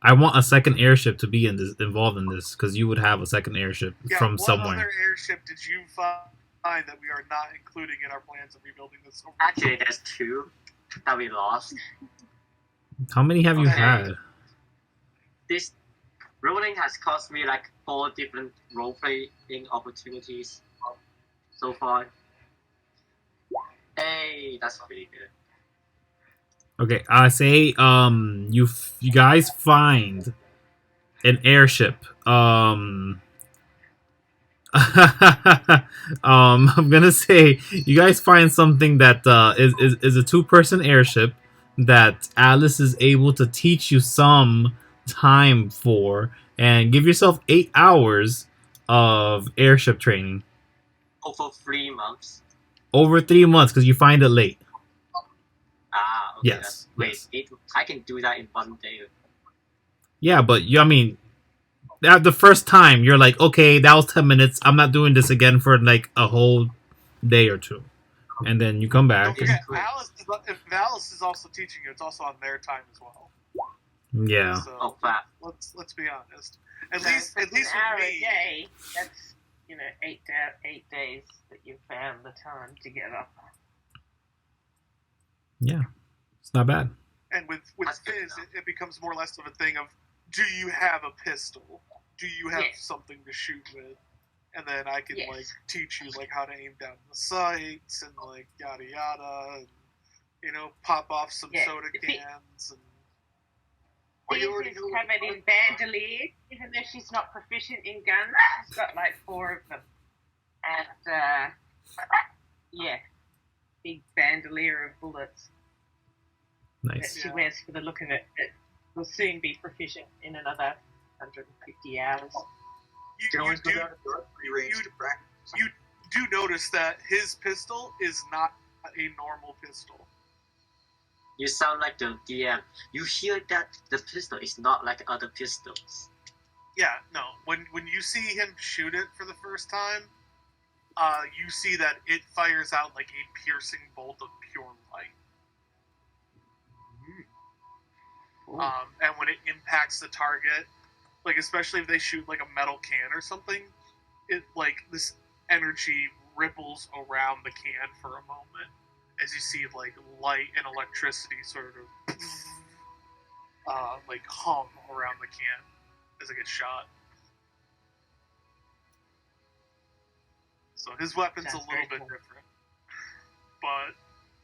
I want a second airship to be involved in this, because you would have a second airship from What somewhere. other airship did you find that we are not including in our plans of rebuilding this? Actually, there's 2 that we lost. How many have you Okay. had? This rolling has cost me like 4 different role-playing opportunities so far. Hey, that's pretty good. Okay, I say you guys find an airship. I'm gonna say you guys find something that is a 2-person airship that Alice is able to teach you some time for, and give yourself 8 hours of airship training Over 3 months. over 3 months, because you find it late. Ah, okay. Yes, Wait, yes. I can do that in 1 day. Yeah, but at the first time you're like, okay, that was 10 minutes. I'm not doing this again for like a whole day or 2, and then you come back. Don't forget, if Alice is also teaching you, it's also on their time as well. Yeah. So Oh, crap. let's be honest. At So least if it's with an hour a me, day, that's 8 days that you've found the time together. Yeah, it's not bad. And with Fizz, it becomes more or less of a thing of, do you have a pistol? Do you have something to shoot with? And then I can like teach you like how to aim down the sights and like yada yada, and pop off some soda cans. And Fizz is covered in bandoliers, even though she's not proficient in guns. She's got like 4 of them, and big bandolier of bullets. Nice. That she wears for the look of it. It will soon be proficient in another 150 hours. You do notice that his pistol is not a normal pistol. You sound like the DM. You hear that the pistol is not like other pistols. Yeah, no. When you see him shoot it for the first time, you see that it fires out like a piercing bolt of pure light. And when it impacts the target, like especially if they shoot like a metal can or something, it like this energy ripples around the can for a moment as you see like light and electricity sort of like hum around the can as it gets shot. So his weapon's a little bit different, but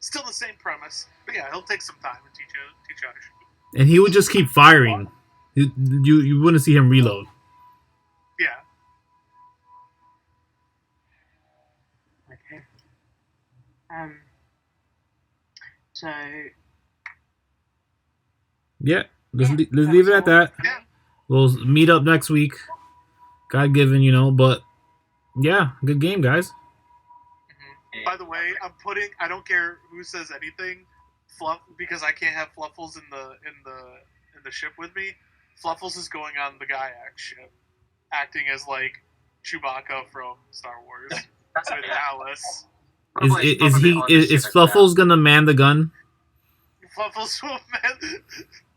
still the same premise. But yeah, he'll take some time to teach you how to shoot. And he would just keep firing. You wouldn't see him reload. Yeah. Okay. So. Yeah. Let's leave it at that. Yeah. We'll meet up next week. God given, but yeah, good game, guys. Mm-hmm. By the way, I don't care who says anything, because I can't have Fluffles in the ship with me. Fluffles is going on the Giax ship, acting as like Chewbacca from Star Wars with Alice. Is Fluffles gonna man the gun? Fluffles will man.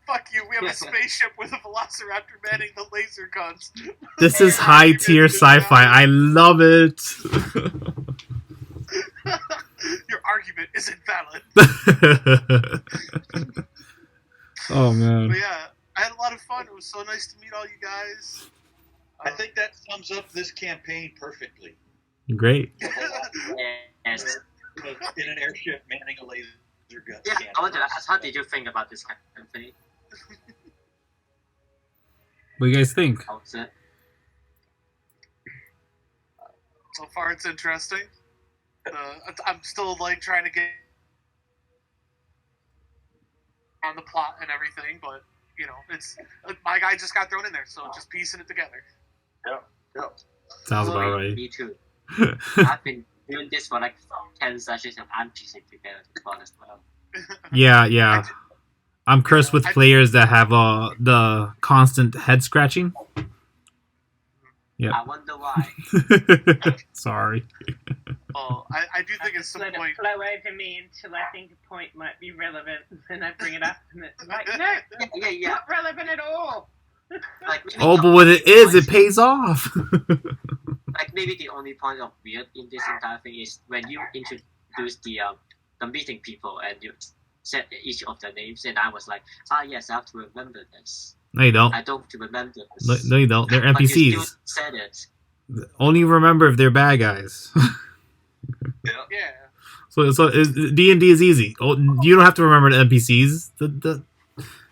Fuck you. We have a spaceship with a Velociraptor manning the laser guns. This is high tier sci-fi. I love it. Your argument is invalid. Oh man. But yeah, I had a lot of fun. It was so nice to meet all you guys. I think that sums up this campaign perfectly. Great. Yes. In an airship manning a laser gun. Yeah, I want to ask, how did you think about this campaign? What do you guys think? How was it? So far, it's interesting. I'm still like trying to get on the plot and everything, but it's my guy just got thrown in there, so just piecing it together. Yeah. Sounds about right. Me too. I've been doing this for like 10 sessions, and I'm piecing together the plot as well. Yeah. I'm cursed with players that have the constant head scratching. Yeah. I wonder why. Sorry. Oh, I do think at some let point. it flow over me until I think a point might be relevant, and I bring it up, and it's like, no, Yeah. not relevant at all. Like, Oh, but when it is, it pays off. Like maybe the only point of weird in this entire thing is when you introduce the meeting people and you said each of their names, and I was like, yes, I have to remember this. No, you don't. I don't remember this. No, you don't. They're But you NPCs. still said it. Only remember if they're bad guys. Yeah. So D&D is easy. Oh, you don't have to remember the NPCs. The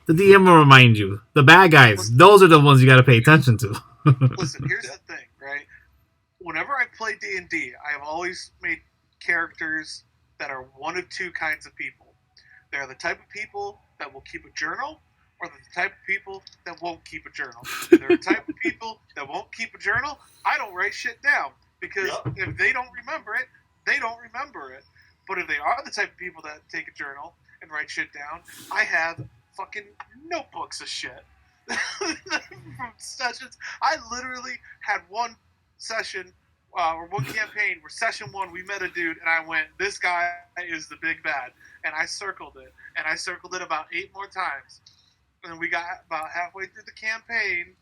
DM will remind you. The bad guys, those are the ones you got to pay attention to. Listen, here's the thing, right? Whenever I play D&D, I have always made characters that are one of two kinds of people. They're the type of people that will keep a journal, or they're the type of people that won't keep a journal. If they're the type of people that won't keep a journal, I don't write shit down. Because if they don't remember it, they don't remember it. But if they are the type of people that take a journal and write shit down, I have fucking notebooks of shit. From sessions. I literally had one session, or one campaign where session 1 we met a dude and I went, this guy is the big bad. And I circled it. And I circled it about 8 more times. And we got about halfway through the campaign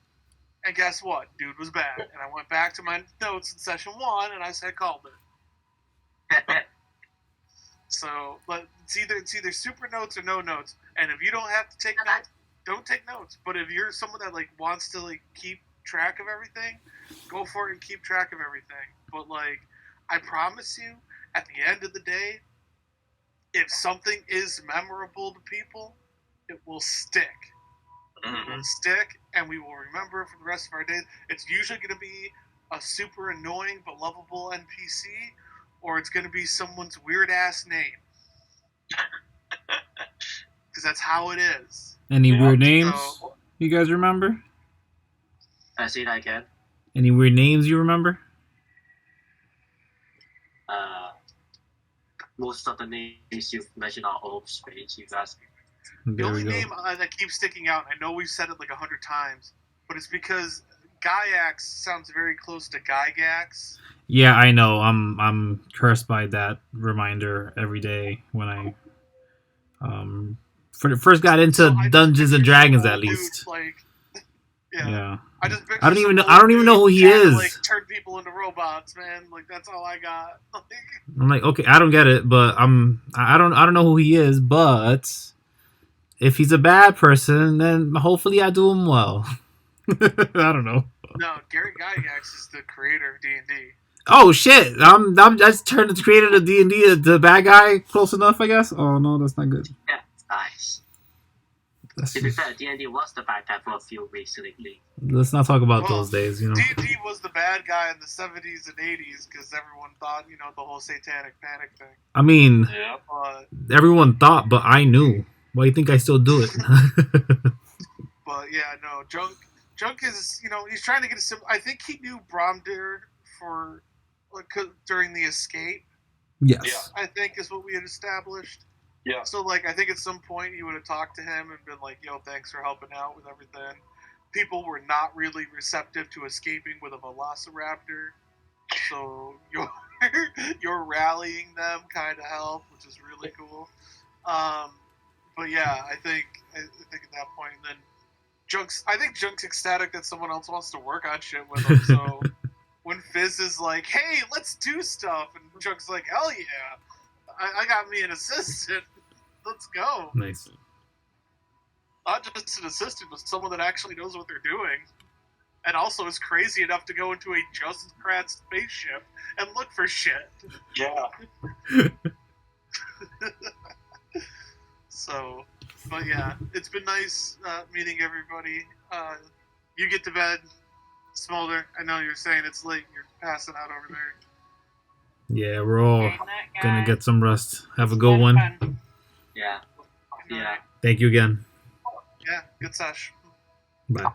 And guess what? Dude was bad. And I went back to my notes in session 1, and I said called it. So, but it's either super notes or no notes. And if you don't have to take notes, don't take notes. But if you're someone that like wants to like keep track of everything, go for it and keep track of everything. But like, I promise you, at the end of the day, if something is memorable to people, it will stick. It will stick, and we will remember it for the rest of our days. It's usually going to be a super annoying but lovable NPC, or it's going to be someone's weird ass name. Because that's how it is. Any weird names you guys remember? I say that again. Any weird names you remember? Most of the names you've mentioned are all strange, you guys. The only name that keeps sticking out, I know we've said it like 100 times, but it's because Giax sounds very close to Giax. Yeah, I know. I'm cursed by that reminder every day when I first got into Dungeons and Dragons, at least. Dude, like, yeah. I don't even know who he is. Like, turn people into robots, man. Like, that's all I got. I'm like, okay, I don't get it, but I don't know who he is, but if he's a bad person, then hopefully I do him well. I don't know. No, Gary Gygax is the creator of D&D. Oh shit! I'm just turned the creator of D&D the bad guy. Close enough, I guess. Oh no, that's not good. Yeah, nice. To be fair, D&D was the bad guy for a few weeks lately. Let's not talk about those days, you know. D&D was the bad guy in the 70s and 80s because everyone thought, you know, the whole satanic panic thing. I mean, everyone thought, but I knew. Why do you think I still do it? But yeah, no, Junk is, you know, he's trying to get a I think he knew Bromduhr for during the escape. Yes. Yeah. I think is what we had established. Yeah. So, like, I think at some point he would have talked to him and been like, yo, thanks for helping out with everything. People were not really receptive to escaping with a velociraptor. So, you're rallying them kind of helped, which is really cool. But yeah, I think at that point, and then Junk's ecstatic that someone else wants to work on shit with him. So when Fizz is like, hey, let's do stuff, and Junk's like, hell yeah, I got me an assistant. Let's go. Nice. Not just an assistant, but someone that actually knows what they're doing. And also is crazy enough to go into a Justice spaceship and look for shit. Yeah. So, but yeah, it's been nice meeting everybody. You get to bed, Smolder. I know you're saying it's late. You're passing out over there. Yeah, we're all gonna get some rest. Have a good one. Yeah. Yeah. Thank you again. Yeah, good sesh. Bye.